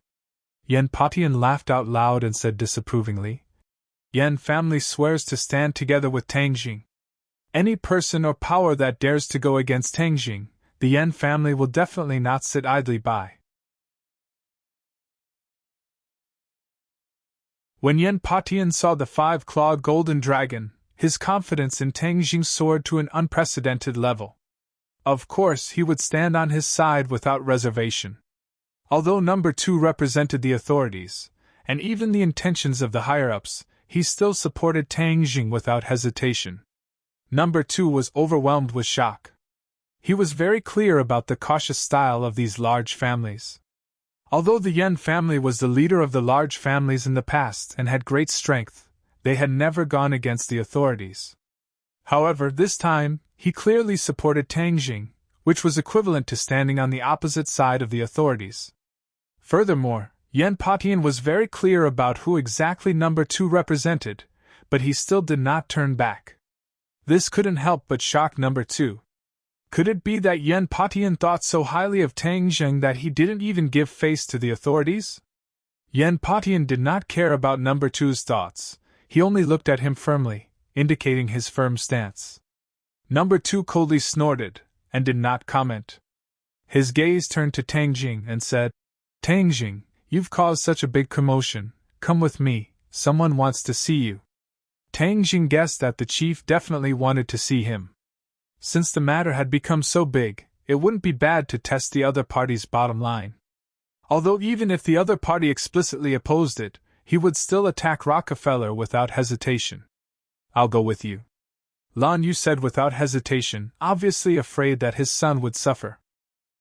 Yan Patian laughed out loud and said disapprovingly, "Yan family swears to stand together with Tang Jing. Any person or power that dares to go against Tang Jing, the Yan family will definitely not sit idly by." When Yan Patian saw the 5-clawed golden dragon, his confidence in Tang Jing soared to an unprecedented level. Of course, he would stand on his side without reservation. Although Number 2 represented the authorities, and even the intentions of the higher-ups, he still supported Tang Jing without hesitation. Number 2 was overwhelmed with shock. He was very clear about the cautious style of these large families. Although the Yan family was the leader of the large families in the past and had great strength, they had never gone against the authorities. However, this time, he clearly supported Tang Jing, which was equivalent to standing on the opposite side of the authorities. Furthermore, Yan Patian was very clear about who exactly Number 2 represented, but he still did not turn back. This couldn't help but shock Number 2. Could it be that Yan Patian thought so highly of Tang Jing that he didn't even give face to the authorities? Yan Patian did not care about Number 2's thoughts, he only looked at him firmly, indicating his firm stance. Number 2 coldly snorted, and did not comment. His gaze turned to Tang Jing and said, "Tang Jing, you've caused such a big commotion, come with me, someone wants to see you." Tang Jing guessed that the chief definitely wanted to see him. Since the matter had become so big, it wouldn't be bad to test the other party's bottom line. Although even if the other party explicitly opposed it, he would still attack Rockefeller without hesitation. "I'll go with you," Lan Yu said without hesitation, obviously afraid that his son would suffer.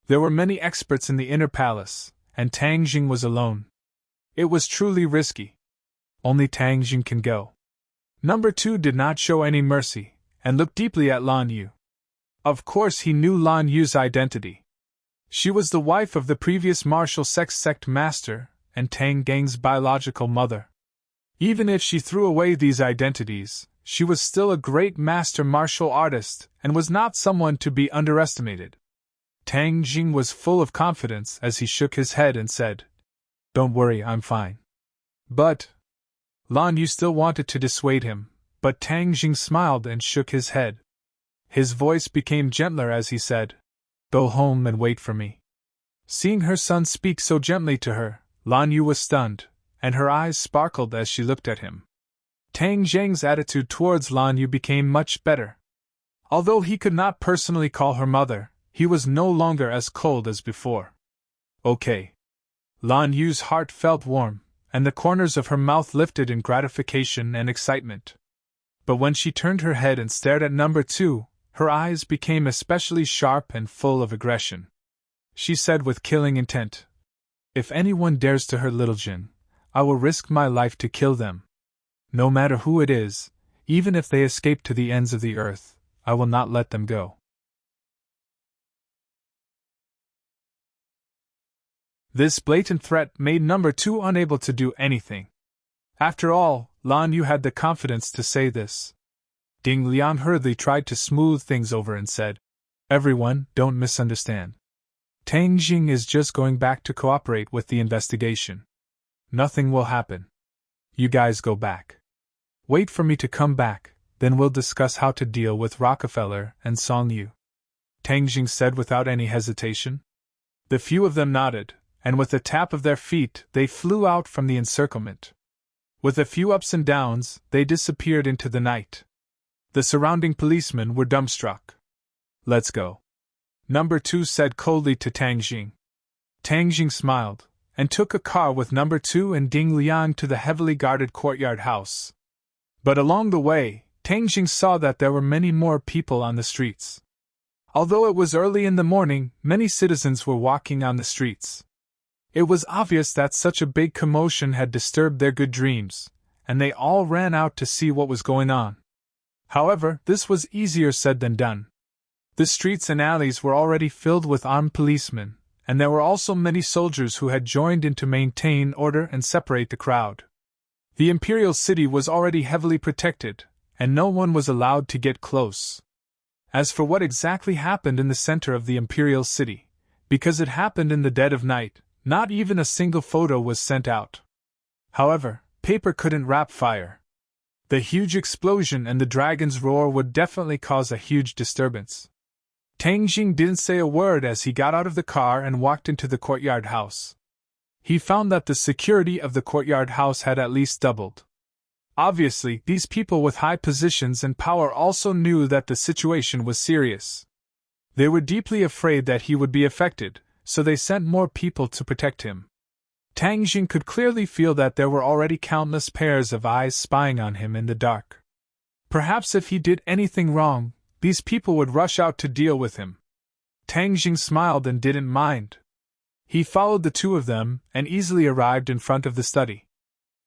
There were many experts in the inner palace, and Tang Jing was alone. It was truly risky. Only Tang Jing can go. Number 2 did not show any mercy, and looked deeply at Lan Yu. Of course he knew Lan Yu's identity. She was the wife of the previous martial sex sect master, and Tang Gang's biological mother. Even if she threw away these identities, she was still a great master martial artist, and was not someone to be underestimated. Tang Jing was full of confidence as he shook his head and said, "Don't worry, I'm fine." But Lan Yu still wanted to dissuade him, but Tang Jing smiled and shook his head. His voice became gentler as he said, "Go home and wait for me." Seeing her son speak so gently to her, Lan Yu was stunned, and her eyes sparkled as she looked at him. Tang Jing's attitude towards Lan Yu became much better. Although he could not personally call her mother, he was no longer as cold as before. "Okay." Lan Yu's heart felt warm, and the corners of her mouth lifted in gratification and excitement. But when she turned her head and stared at Number 2, her eyes became especially sharp and full of aggression. She said with killing intent, "If anyone dares to hurt little Jin, I will risk my life to kill them. No matter who it is, even if they escape to the ends of the earth, I will not let them go." This blatant threat made Number 2 unable to do anything. After all, Lan Yu had the confidence to say this. Ding Liang hurriedly tried to smooth things over and said, "Everyone, don't misunderstand. Tang Jing is just going back to cooperate with the investigation. Nothing will happen. You guys go back. Wait for me to come back, then we'll discuss how to deal with Rockefeller and Song Yu." Tang Jing said without any hesitation. The few of them nodded, and with a tap of their feet they flew out from the encirclement. With a few ups and downs, they disappeared into the night. The surrounding policemen were dumbstruck. "Let's go," Number 2 said coldly to Tang Jing. Tang Jing smiled, and took a car with Number 2 and Ding Liang to the heavily guarded courtyard house. But along the way, Tang Jing saw that there were many more people on the streets. Although it was early in the morning, many citizens were walking on the streets. It was obvious that such a big commotion had disturbed their good dreams, and they all ran out to see what was going on. However, this was easier said than done. The streets and alleys were already filled with armed policemen, and there were also many soldiers who had joined in to maintain order and separate the crowd. The imperial city was already heavily protected, and no one was allowed to get close. As for what exactly happened in the center of the imperial city, because it happened in the dead of night, not even a single photo was sent out. However, paper couldn't wrap fire. The huge explosion and the dragon's roar would definitely cause a huge disturbance. Tang Jing didn't say a word as he got out of the car and walked into the courtyard house. He found that the security of the courtyard house had at least doubled. Obviously, these people with high positions and power also knew that the situation was serious. They were deeply afraid that he would be affected, so they sent more people to protect him. Tang Jing could clearly feel that there were already countless pairs of eyes spying on him in the dark. Perhaps if he did anything wrong, these people would rush out to deal with him. Tang Jing smiled and didn't mind. He followed the two of them and easily arrived in front of the study.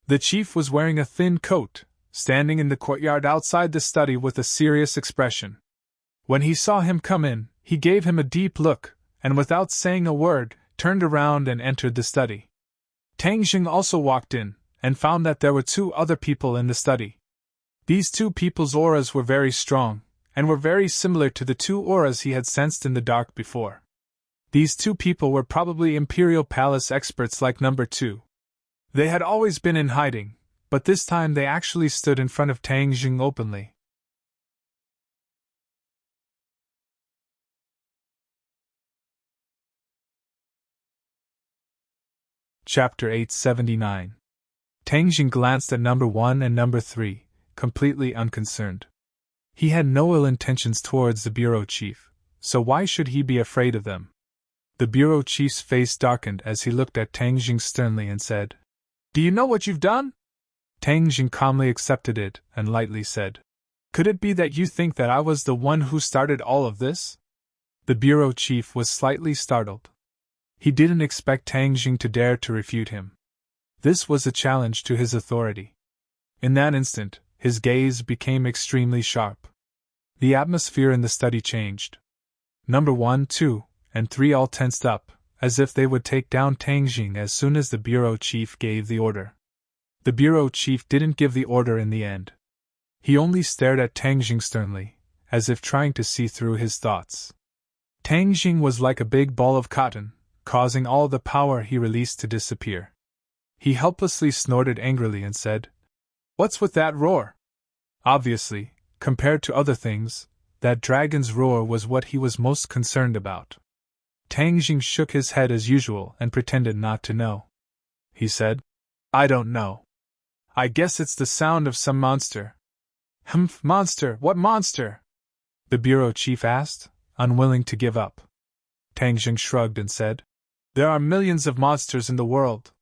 The chief was wearing a thin coat, standing in the courtyard outside the study with a serious expression. When he saw him come in, he gave him a deep look, and without saying a word, turned around and entered the study. Tang Jing also walked in, and found that there were two other people in the study. These two people's auras were very strong, and were very similar to the two auras he had sensed in the dark before. These two people were probably Imperial Palace experts like Number 2. They had always been in hiding, but this time they actually stood in front of Tang Jing openly. Chapter 879. Tang Jing glanced at Number 1 and Number 3, completely unconcerned. He had no ill intentions towards the bureau chief, so why should he be afraid of them? The bureau chief's face darkened as he looked at Tang Jing sternly and said, "Do you know what you've done?" Tang Jing calmly accepted it and lightly said, "Could it be that you think that I was the one who started all of this?" The bureau chief was slightly startled. He didn't expect Tang Jing to dare to refute him. This was a challenge to his authority. In that instant, his gaze became extremely sharp. The atmosphere in the study changed. Number 1, 2, and 3 all tensed up, as if they would take down Tang Jing as soon as the bureau chief gave the order. The bureau chief didn't give the order in the end. He only stared at Tang Jing sternly, as if trying to see through his thoughts. Tang Jing was like a big ball of cotton, causing all the power he released to disappear. He helplessly snorted angrily and said, "What's with that roar?" Obviously, compared to other things, that dragon's roar was what he was most concerned about. Tang Jing shook his head as usual and pretended not to know. He said, "I don't know. I guess it's the sound of some monster." "Humph, monster, what monster?" the bureau chief asked, unwilling to give up. Tang Jing shrugged and said, "There are millions of monsters in the world.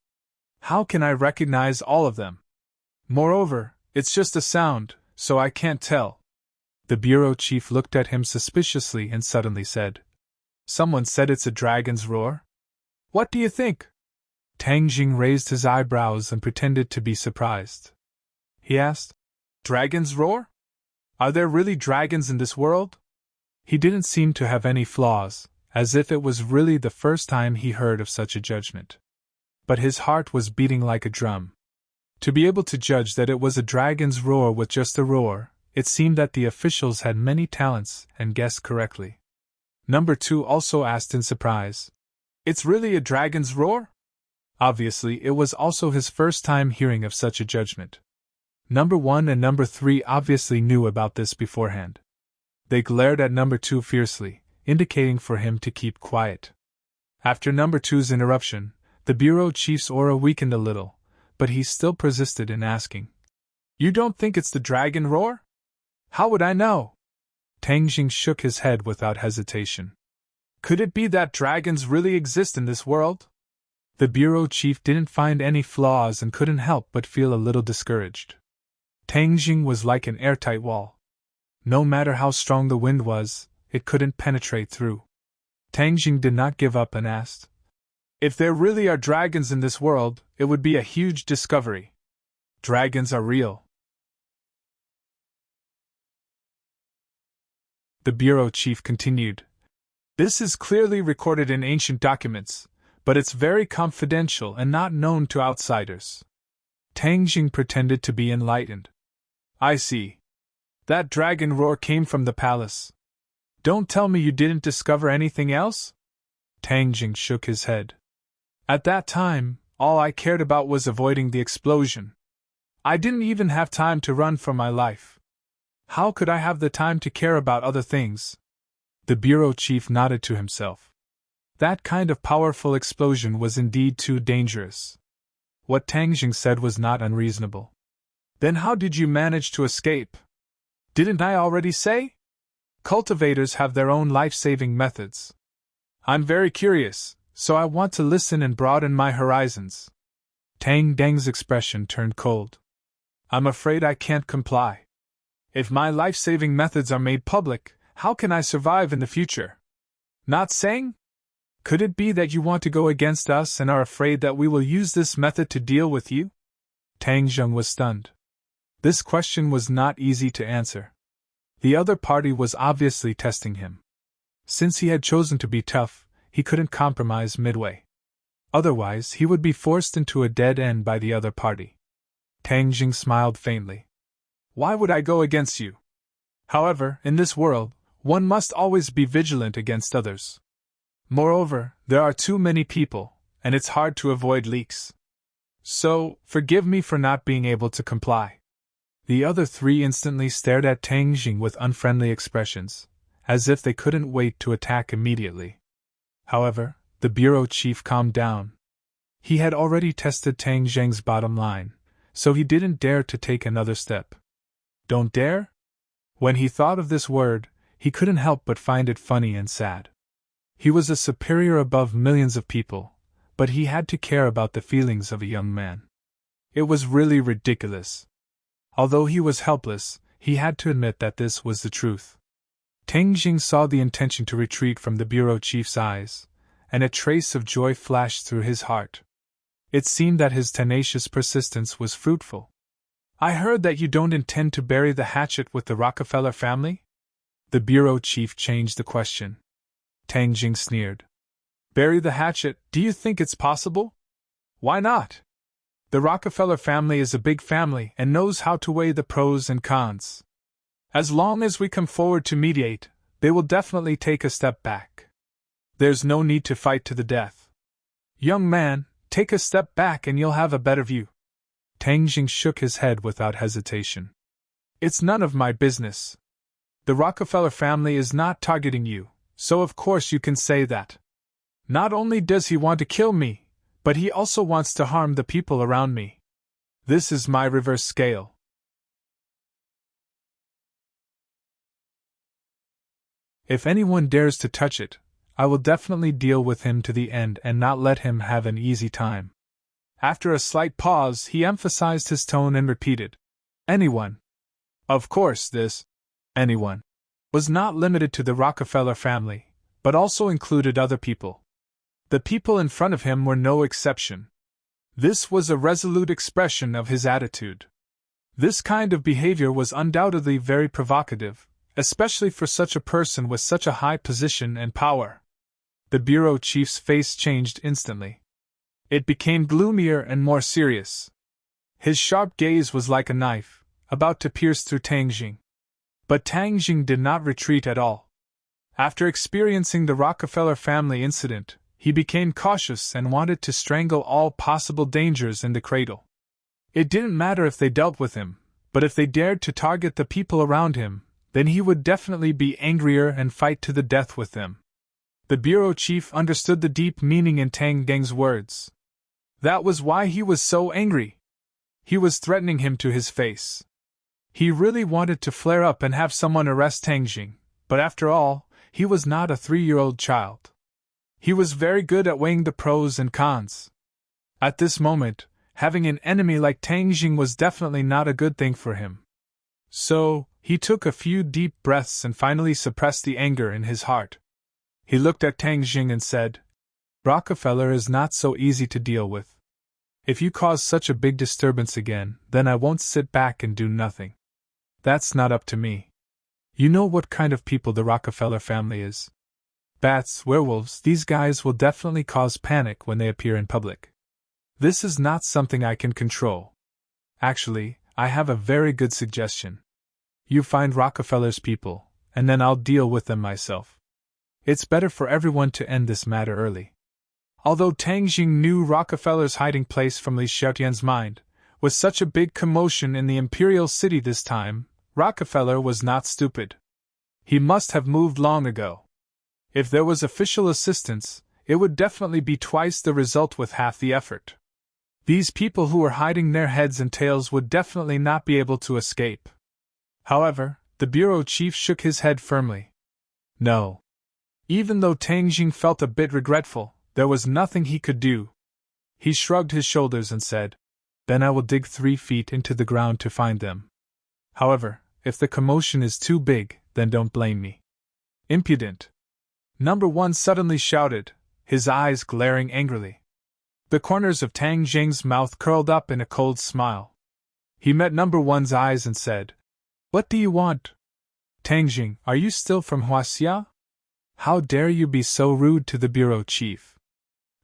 How can I recognize all of them? Moreover, it's just a sound, so I can't tell." The bureau chief looked at him suspiciously and suddenly said, "Someone said it's a dragon's roar? What do you think?" Tang Jing raised his eyebrows and pretended to be surprised. He asked, "Dragon's roar? Are there really dragons in this world?" He didn't seem to have any flaws, as if it was really the first time he heard of such a judgment. But his heart was beating like a drum. To be able to judge that it was a dragon's roar with just a roar, it seemed that the officials had many talents and guessed correctly. Number 2 also asked in surprise, "It's really a dragon's roar?" Obviously, it was also his first time hearing of such a judgment. Number 1 and Number 3 obviously knew about this beforehand. They glared at Number 2 fiercely, indicating for him to keep quiet. After number two's interruption, the bureau chief's aura weakened a little, but he still persisted in asking, "You don't think it's the dragon roar?" "How would I know?" Tang Jing shook his head without hesitation. "Could it be that dragons really exist in this world?" The bureau chief didn't find any flaws and couldn't help but feel a little discouraged. Tang Jing was like an airtight wall. No matter how strong the wind was, it couldn't penetrate through. Tang Jing did not give up and asked, "If there really are dragons in this world, it would be a huge discovery." "Dragons are real," the bureau chief continued. "This is clearly recorded in ancient documents, but it's very confidential and not known to outsiders." Tang Jing pretended to be enlightened. "I see. That dragon roar came from the palace. Don't tell me you didn't discover anything else?" Tang Jing shook his head. "At that time, all I cared about was avoiding the explosion. I didn't even have time to run for my life. How could I have the time to care about other things?" The bureau chief nodded to himself. That kind of powerful explosion was indeed too dangerous. What Tang Jing said was not unreasonable. "Then how did you manage to escape?" "Didn't I already say? Cultivators have their own life-saving methods. I'm very curious, so I want to listen and broaden my horizons." Tang Deng's expression turned cold. "I'm afraid I can't comply. If my life-saving methods are made public, how can I survive in the future?" "Not saying? Could it be that you want to go against us and are afraid that we will use this method to deal with you?" Tang Jing was stunned. This question was not easy to answer. The other party was obviously testing him. Since he had chosen to be tough, he couldn't compromise midway. Otherwise, he would be forced into a dead end by the other party. Tang Jing smiled faintly. "Why would I go against you? However, in this world, one must always be vigilant against others. Moreover, there are too many people, and it's hard to avoid leaks. So, forgive me for not being able to comply." The other three instantly stared at Tang Jing with unfriendly expressions, as if they couldn't wait to attack immediately. However, the bureau chief calmed down. He had already tested Tang Jing's bottom line, so he didn't dare to take another step. Don't dare? When he thought of this word, he couldn't help but find it funny and sad. He was a superior above millions of people, but he had to care about the feelings of a young man. It was really ridiculous. Although he was helpless, he had to admit that this was the truth. Tang Jing saw the intention to retreat from the bureau chief's eyes, and a trace of joy flashed through his heart. It seemed that his tenacious persistence was fruitful. "I heard that you don't intend to bury the hatchet with the Rockefeller family?" The bureau chief changed the question. Tang Jing sneered. "Bury the hatchet? Do you think it's possible? Why not? The Rockefeller family is a big family and knows how to weigh the pros and cons. As long as we come forward to mediate, they will definitely take a step back. There's no need to fight to the death. Young man, take a step back and you'll have a better view." Tang Jing shook his head without hesitation. "It's none of my business. The Rockefeller family is not targeting you, so of course you can say that. Not only does he want to kill me, but he also wants to harm the people around me. This is my reverse scale. If anyone dares to touch it, I will definitely deal with him to the end and not let him have an easy time." After a slight pause, he emphasized his tone and repeated, "Anyone." Of course, this anyone was not limited to the Rockefeller family, but also included other people. The people in front of him were no exception. This was a resolute expression of his attitude. This kind of behavior was undoubtedly very provocative, especially for such a person with such a high position and power. The bureau chief's face changed instantly. It became gloomier and more serious. His sharp gaze was like a knife, about to pierce through Tang Jing. But Tang Jing did not retreat at all. After experiencing the Rockefeller family incident, he became cautious and wanted to strangle all possible dangers in the cradle. It didn't matter if they dealt with him, but if they dared to target the people around him, then he would definitely be angrier and fight to the death with them. The bureau chief understood the deep meaning in Tang Geng's words. That was why he was so angry. He was threatening him to his face. He really wanted to flare up and have someone arrest Tang Jing, but after all, he was not a 3-year-old child. He was very good at weighing the pros and cons. At this moment, having an enemy like Tang Jing was definitely not a good thing for him. So, he took a few deep breaths and finally suppressed the anger in his heart. He looked at Tang Jing and said, "Rockefeller is not so easy to deal with. If you cause such a big disturbance again, then I won't sit back and do nothing. That's not up to me. You know what kind of people the Rockefeller family is. Bats, werewolves, these guys will definitely cause panic when they appear in public. This is not something I can control. Actually, I have a very good suggestion. You find Rockefeller's people, and then I'll deal with them myself. It's better for everyone to end this matter early." Although Tang Jing knew Rockefeller's hiding place from Li Xiaotian's mind, with such a big commotion in the imperial city this time, Rockefeller was not stupid. He must have moved long ago. If there was official assistance, it would definitely be twice the result with half the effort. These people who were hiding their heads and tails would definitely not be able to escape. However, the bureau chief shook his head firmly. No. Even though Tang Jing felt a bit regretful, there was nothing he could do. He shrugged his shoulders and said, "Then I will dig 3 feet into the ground to find them. However, if the commotion is too big, then don't blame me." "Impudent!" Number 1 suddenly shouted, his eyes glaring angrily. The corners of Tang Jing's mouth curled up in a cold smile. He met Number 1's eyes and said, "What do you want? Tang Jing, are you still from Huaxia? How dare you be so rude to the bureau chief?"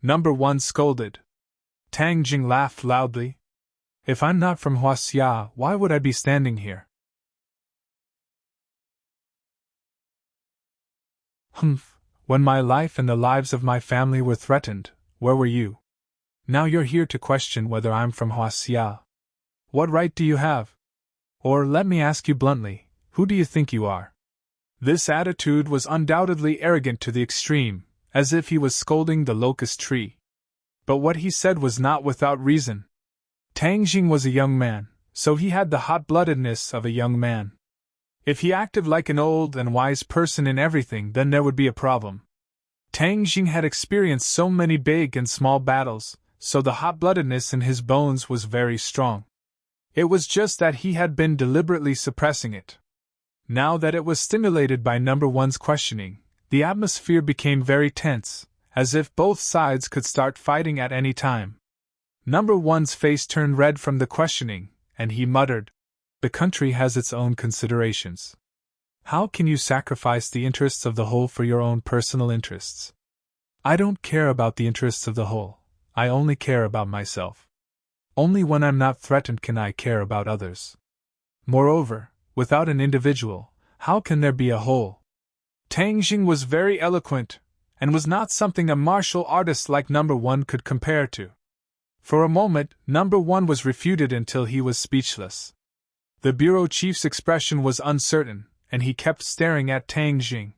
Number 1 scolded. Tang Jing laughed loudly. "If I'm not from Huaxia, why would I be standing here?" "Humph, when my life and the lives of my family were threatened, where were you? Now you're here to question whether I'm from Huaxia. What right do you have? Or let me ask you bluntly, who do you think you are?" This attitude was undoubtedly arrogant to the extreme, as if he was scolding the locust tree. But what he said was not without reason. Tang Jing was a young man, so he had the hot-bloodedness of a young man. If he acted like an old and wise person in everything, then there would be a problem. Tang Jing had experienced so many big and small battles, so the hot-bloodedness in his bones was very strong. It was just that he had been deliberately suppressing it. Now that it was stimulated by Number 1's questioning, the atmosphere became very tense, as if both sides could start fighting at any time. Number 1's face turned red from the questioning, and he muttered, "The country has its own considerations. How can you sacrifice the interests of the whole for your own personal interests? I don't care about the interests of the whole, I only care about myself. Only when I'm not threatened can I care about others. Moreover, without an individual, how can there be a whole?" Tang Jing was very eloquent, and was not something a martial artist like Number 1 could compare to. For a moment, Number 1 was refuted until he was speechless. The bureau chief's expression was uncertain, and he kept staring at Tang Jing.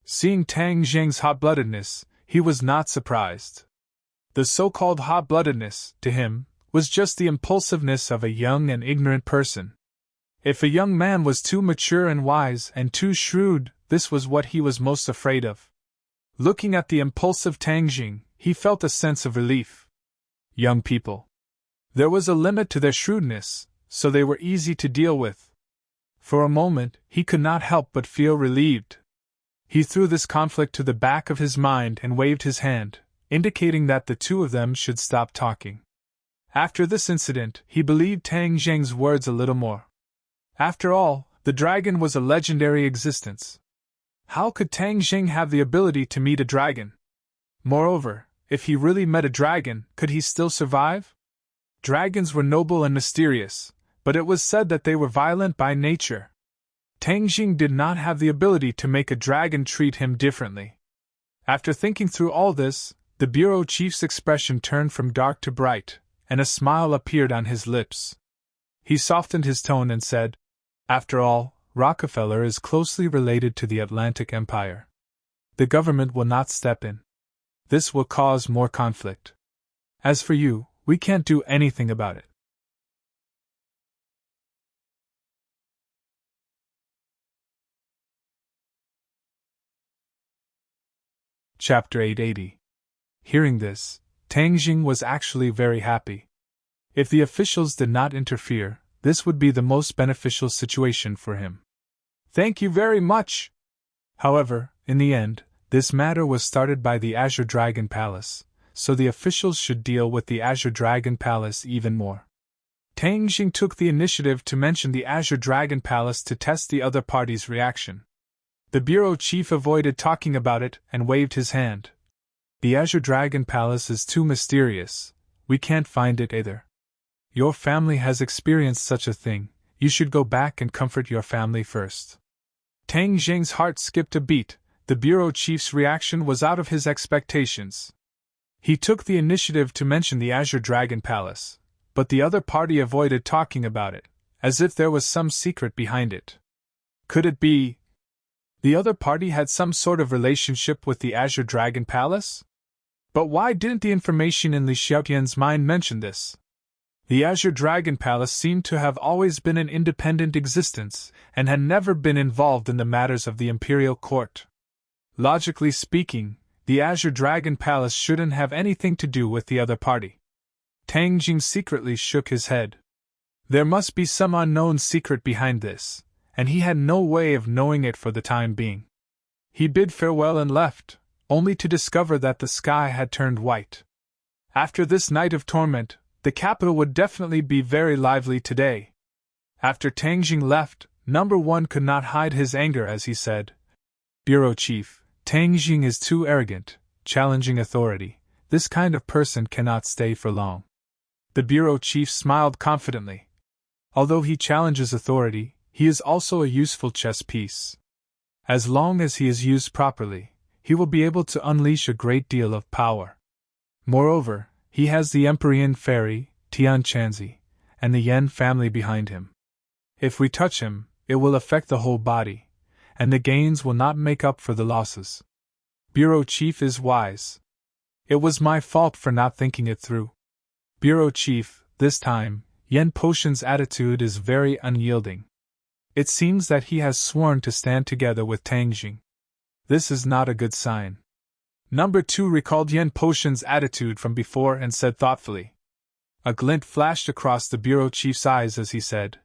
Seeing Tang Jing's hot-bloodedness, he was not surprised. The so-called hot-bloodedness, to him, was just the impulsiveness of a young and ignorant person. If a young man was too mature and wise and too shrewd, this was what he was most afraid of. Looking at the impulsive Tang Jing, he felt a sense of relief. Young people. There was a limit to their shrewdness, so they were easy to deal with. For a moment, he could not help but feel relieved. He threw this conflict to the back of his mind and waved his hand, indicating that the two of them should stop talking. After this incident, he believed Tang Jing's words a little more. After all, the dragon was a legendary existence. How could Tang Jing have the ability to meet a dragon? Moreover, if he really met a dragon, could he still survive? Dragons were noble and mysterious, but it was said that they were violent by nature. Tang Jing did not have the ability to make a dragon treat him differently. After thinking through all this, the bureau chief's expression turned from dark to bright, and a smile appeared on his lips. He softened his tone and said, "After all, Rockefeller is closely related to the Atlantic Empire. The government will not step in. This will cause more conflict. As for you, we can't do anything about it. Chapter 880. Hearing this, Tang Jing was actually very happy. If the officials did not interfere, this would be the most beneficial situation for him. Thank you very much! However, in the end, this matter was started by the Azure Dragon Palace, so the officials should deal with the Azure Dragon Palace even more. Tang Jing took the initiative to mention the Azure Dragon Palace to test the other party's reaction. The bureau chief avoided talking about it and waved his hand. The Azure Dragon Palace is too mysterious. We can't find it either. Your family has experienced such a thing. You should go back and comfort your family first. Tang Jing's heart skipped a beat. The bureau chief's reaction was out of his expectations. He took the initiative to mention the Azure Dragon Palace, but the other party avoided talking about it, as if there was some secret behind it. Could it be the other party had some sort of relationship with the Azure Dragon Palace? But why didn't the information in Li Xiaotian's mind mention this? The Azure Dragon Palace seemed to have always been an independent existence, and had never been involved in the matters of the imperial court. Logically speaking, the Azure Dragon Palace shouldn't have anything to do with the other party. Tang Jing secretly shook his head. There must be some unknown secret behind this, and he had no way of knowing it for the time being. He bid farewell and left, only to discover that the sky had turned white. After this night of torment, the capital would definitely be very lively today. After Tang Jing left, Number 1 could not hide his anger as he said, "Bureau Chief, Tang Jing is too arrogant, challenging authority. This kind of person cannot stay for long." The bureau chief smiled confidently. Although he challenges authority, he is also a useful chess piece. As long as he is used properly, he will be able to unleash a great deal of power. Moreover, he has the Empyrean fairy, Tian Chanzi, and the Yen family behind him. If we touch him, it will affect the whole body, and the gains will not make up for the losses. Bureau Chief is wise. It was my fault for not thinking it through. Bureau Chief, this time, Yen Potion's attitude is very unyielding. It seems that he has sworn to stand together with Tang Jing. This is not a good sign. Number 2 recalled Yen Potion's attitude from before and said thoughtfully. A glint flashed across the bureau chief's eyes as he said,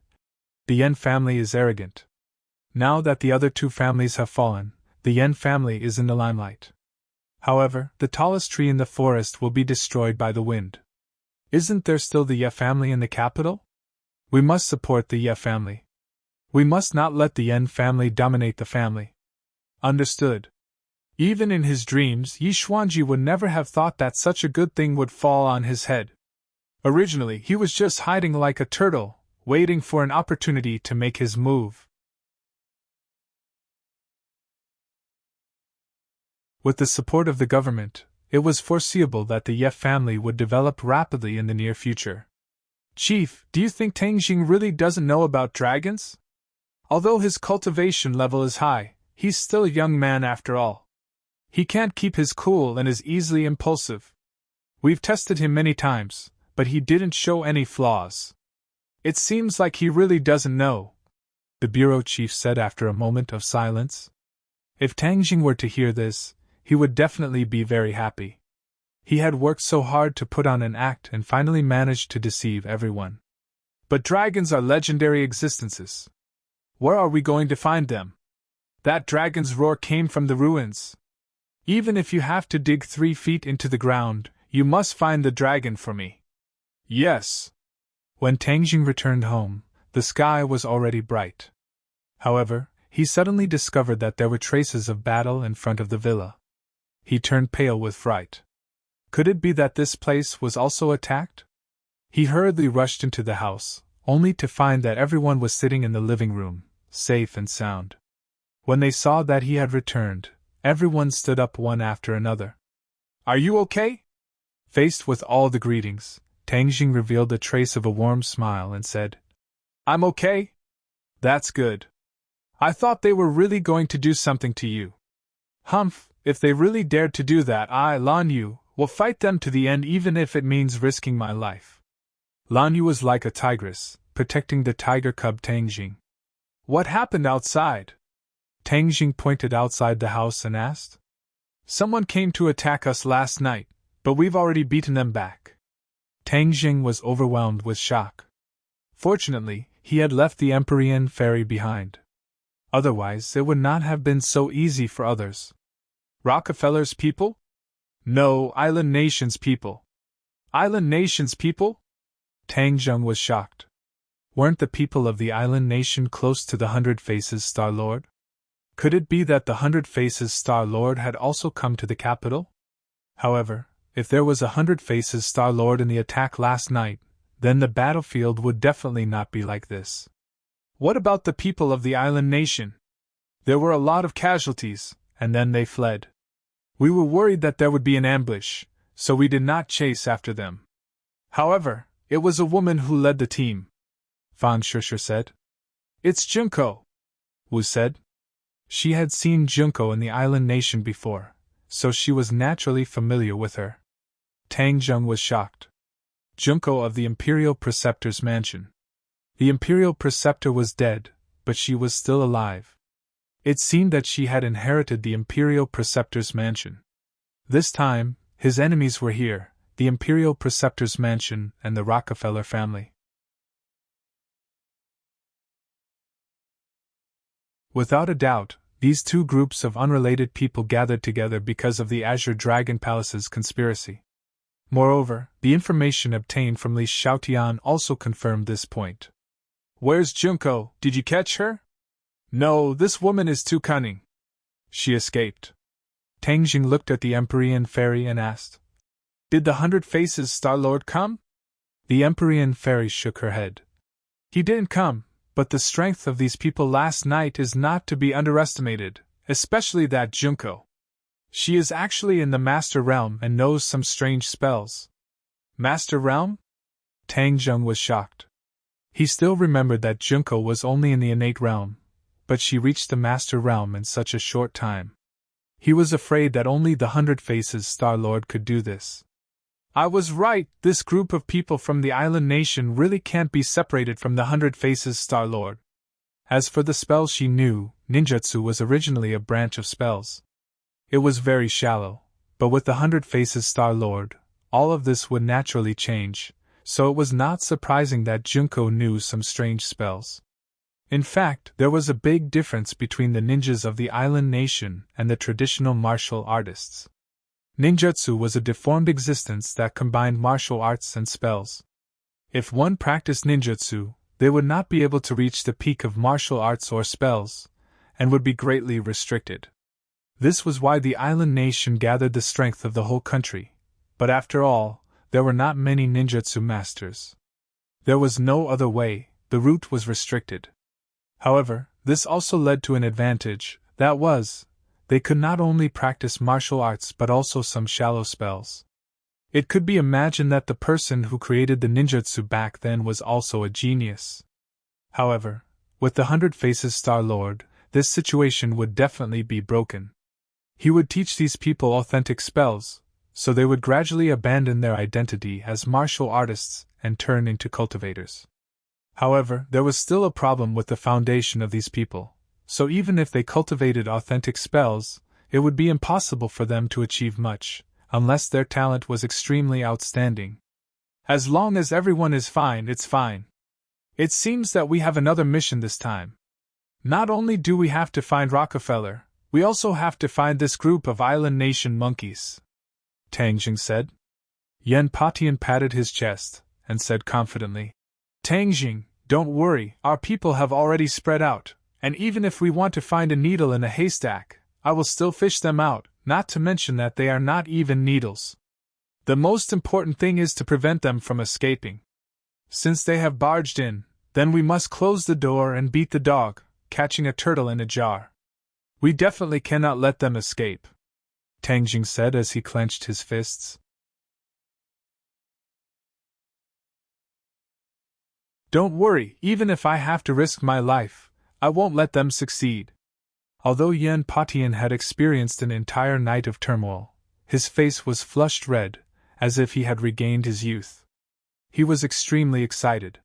"The Yen family is arrogant. Now that the other 2 families have fallen, the Yen family is in the limelight. However, the tallest tree in the forest will be destroyed by the wind. Isn't there still the Ye family in the capital? We must support the Ye family. We must not let the Yen family dominate the family." Understood. Even in his dreams, Yi Xuanji would never have thought that such a good thing would fall on his head. Originally, he was just hiding like a turtle, waiting for an opportunity to make his move. With the support of the government, it was foreseeable that the Ye family would develop rapidly in the near future. Chief, do you think Tang Jing really doesn't know about dragons? Although his cultivation level is high, he's still a young man after all. He can't keep his cool and is easily impulsive. We've tested him many times, but he didn't show any flaws. It seems like he really doesn't know, the bureau chief said after a moment of silence. If Tang Jing were to hear this, he would definitely be very happy. He had worked so hard to put on an act and finally managed to deceive everyone. But dragons are legendary existences. Where are we going to find them? That dragon's roar came from the ruins. Even if you have to dig 3 feet into the ground, you must find the dragon for me. Yes. When Tang Jing returned home, the sky was already bright. However, he suddenly discovered that there were traces of battle in front of the villa. He turned pale with fright. Could it be that this place was also attacked? He hurriedly rushed into the house, only to find that everyone was sitting in the living room, safe and sound. When they saw that he had returned, everyone stood up one after another. Are you okay? Faced with all the greetings, Tang Jing revealed a trace of a warm smile and said, I'm okay. That's good. I thought they were really going to do something to you. Humph, if they really dared to do that, I, Lan Yu, will fight them to the end even if it means risking my life. Lan Yu was like a tigress, protecting the tiger cub Tang Jing. What happened outside? Tang Jing pointed outside the house and asked. Someone came to attack us last night, but we've already beaten them back. Tang Jing was overwhelmed with shock. Fortunately, he had left the Empyrean ferry behind. Otherwise, it would not have been so easy for others. Rockefeller's people? No, Island Nation's people. Island Nation's people? Tang Jing was shocked. Weren't the people of the Island Nation close to the Hundred Faces Star-Lord? Could it be that the Hundred Faces Star-Lord had also come to the capital? However, if there was a Hundred Faces Star-Lord in the attack last night, then the battlefield would definitely not be like this. What about the people of the Island Nation? There were a lot of casualties, and then they fled. We were worried that there would be an ambush, so we did not chase after them. However, it was a woman who led the team. Fan Shisher said. It's Junko, Wu said. She had seen Junko in the Island Nation before, so she was naturally familiar with her. Tang Jing was shocked. Junko of the Imperial Preceptor's mansion. The Imperial Preceptor was dead, but she was still alive. It seemed that she had inherited the Imperial Preceptor's mansion. This time, his enemies were here, the Imperial Preceptor's mansion and the Rockefeller family. Without a doubt, these two groups of unrelated people gathered together because of the Azure Dragon Palace's conspiracy. Moreover, the information obtained from Li Xiaotian also confirmed this point. Where's Junko? Did you catch her? No, this woman is too cunning. She escaped. Tang Jing looked at the Empyrean Fairy and asked, Did the Hundred Faces Star-Lord come? The Empyrean Fairy shook her head. He didn't come, but the strength of these people last night is not to be underestimated, especially that Junko. She is actually in the Master Realm and knows some strange spells. Master Realm? Tang Jing was shocked. He still remembered that Junko was only in the innate realm, but she reached the Master Realm in such a short time. He was afraid that only the Hundred Faces Star-Lord could do this. I was right, this group of people from the Island Nation really can't be separated from the Hundred Faces Star-Lord. As for the spells she knew, ninjutsu was originally a branch of spells. It was very shallow, but with the Hundred Faces Star-Lord, all of this would naturally change, so it was not surprising that Junko knew some strange spells. In fact, there was a big difference between the ninjas of the Island Nation and the traditional martial artists. Ninjutsu was a deformed existence that combined martial arts and spells. If one practiced ninjutsu, they would not be able to reach the peak of martial arts or spells, and would be greatly restricted. This was why the Island Nation gathered the strength of the whole country, but after all, there were not many ninjutsu masters. There was no other way, the route was restricted. However, this also led to an advantage, that was, they could not only practice martial arts but also some shallow spells. It could be imagined that the person who created the ninjutsu back then was also a genius. However, with the Hundred Faces Star-Lord, this situation would definitely be broken. He would teach these people authentic spells, so they would gradually abandon their identity as martial artists and turn into cultivators. However, there was still a problem with the foundation of these people, so even if they cultivated authentic spells, it would be impossible for them to achieve much, unless their talent was extremely outstanding. As long as everyone is fine, it's fine. It seems that we have another mission this time. Not only do we have to find Rockefeller, we also have to find this group of Island Nation monkeys, Tang Jing said. Yen Patian patted his chest and said confidently, Tang Jing, don't worry, our people have already spread out, and even if we want to find a needle in a haystack, I will still fish them out, not to mention that they are not even needles. The most important thing is to prevent them from escaping. Since they have barged in, then we must close the door and beat the dog, catching a turtle in a jar. We definitely cannot let them escape, Tang Jing said as he clenched his fists. Don't worry, even if I have to risk my life, I won't let them succeed. Although Yen Patian had experienced an entire night of turmoil, his face was flushed red, as if he had regained his youth. He was extremely excited.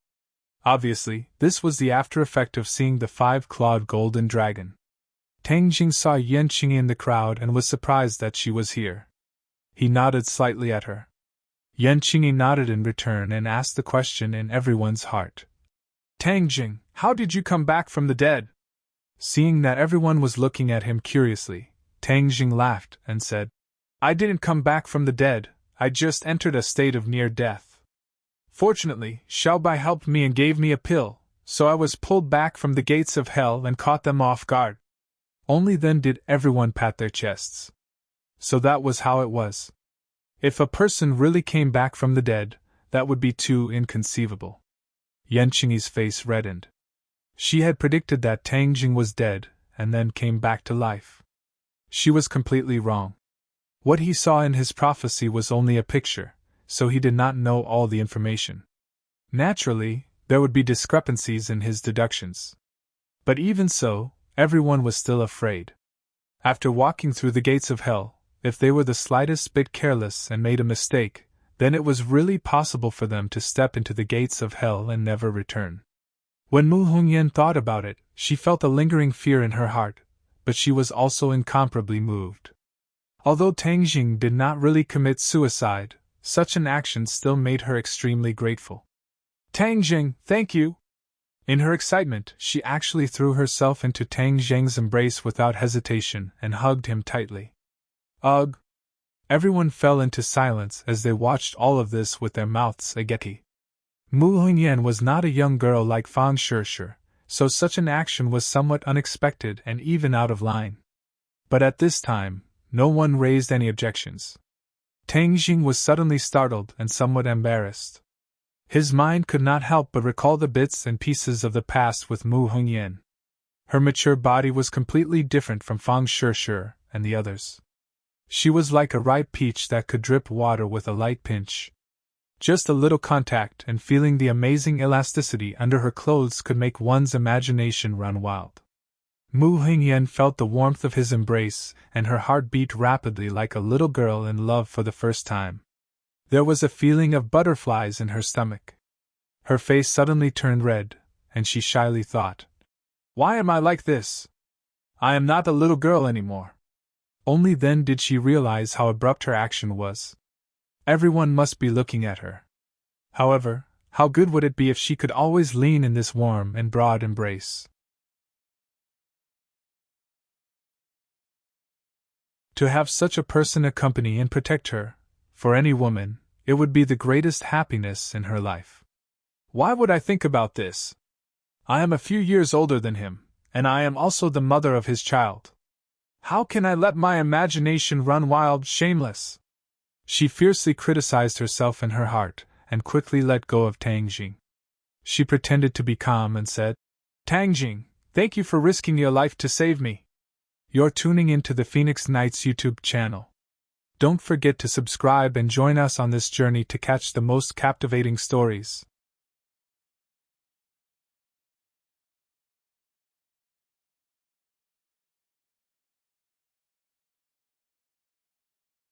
Obviously, this was the after effect of seeing the 5-clawed golden dragon. Tang Jing saw Yan Qing in the crowd and was surprised that she was here. He nodded slightly at her. Yan Qing nodded in return and asked the question in everyone's heart. Tang Jing, how did you come back from the dead? Seeing that everyone was looking at him curiously, Tang Jing laughed and said, I didn't come back from the dead, I just entered a state of near death. Fortunately, Xiaobai helped me and gave me a pill, so I was pulled back from the gates of hell and caught them off guard. Only then did everyone pat their chests. So that was how it was. If a person really came back from the dead, that would be too inconceivable. Yan Qingyi's face reddened. She had predicted that Tang Jing was dead, and then came back to life. She was completely wrong. What he saw in his prophecy was only a picture, so he did not know all the information. Naturally, there would be discrepancies in his deductions. But even so, everyone was still afraid. After walking through the gates of hell, if they were the slightest bit careless and made a mistake, then it was really possible for them to step into the gates of hell and never return. When Mu Hongyan thought about it, she felt a lingering fear in her heart, but she was also incomparably moved. Although Tang Jing did not really commit suicide, such an action still made her extremely grateful. Tang Jing, thank you! In her excitement, she actually threw herself into Tang Jing's embrace without hesitation and hugged him tightly. Ugh! Everyone fell into silence as they watched all of this with their mouths agape. Mu Hongyan was not a young girl like Fang Shishir, so such an action was somewhat unexpected and even out of line. But at this time, no one raised any objections. Tang Jing was suddenly startled and somewhat embarrassed. His mind could not help but recall the bits and pieces of the past with Mu Hongyan. Her mature body was completely different from Fang Shishir and the others. She was like a ripe peach that could drip water with a light pinch. Just a little contact and feeling the amazing elasticity under her clothes could make one's imagination run wild. Mu Hongyan felt the warmth of his embrace, and her heart beat rapidly like a little girl in love for the first time. There was a feeling of butterflies in her stomach. Her face suddenly turned red, and she shyly thought, why am I like this? I am not a little girl anymore. Only then did she realize how abrupt her action was. Everyone must be looking at her. However, how good would it be if she could always lean in this warm and broad embrace? To have such a person accompany and protect her, for any woman, it would be the greatest happiness in her life. Why would I think about this? I am a few years older than him, and I am also the mother of his child. How can I let my imagination run wild, shameless? She fiercely criticized herself in her heart, and quickly let go of Tang Jing. She pretended to be calm and said, Tang Jing, thank you for risking your life to save me. You're tuning into the Phoenix Nights YouTube channel. Don't forget to subscribe and join us on this journey to catch the most captivating stories.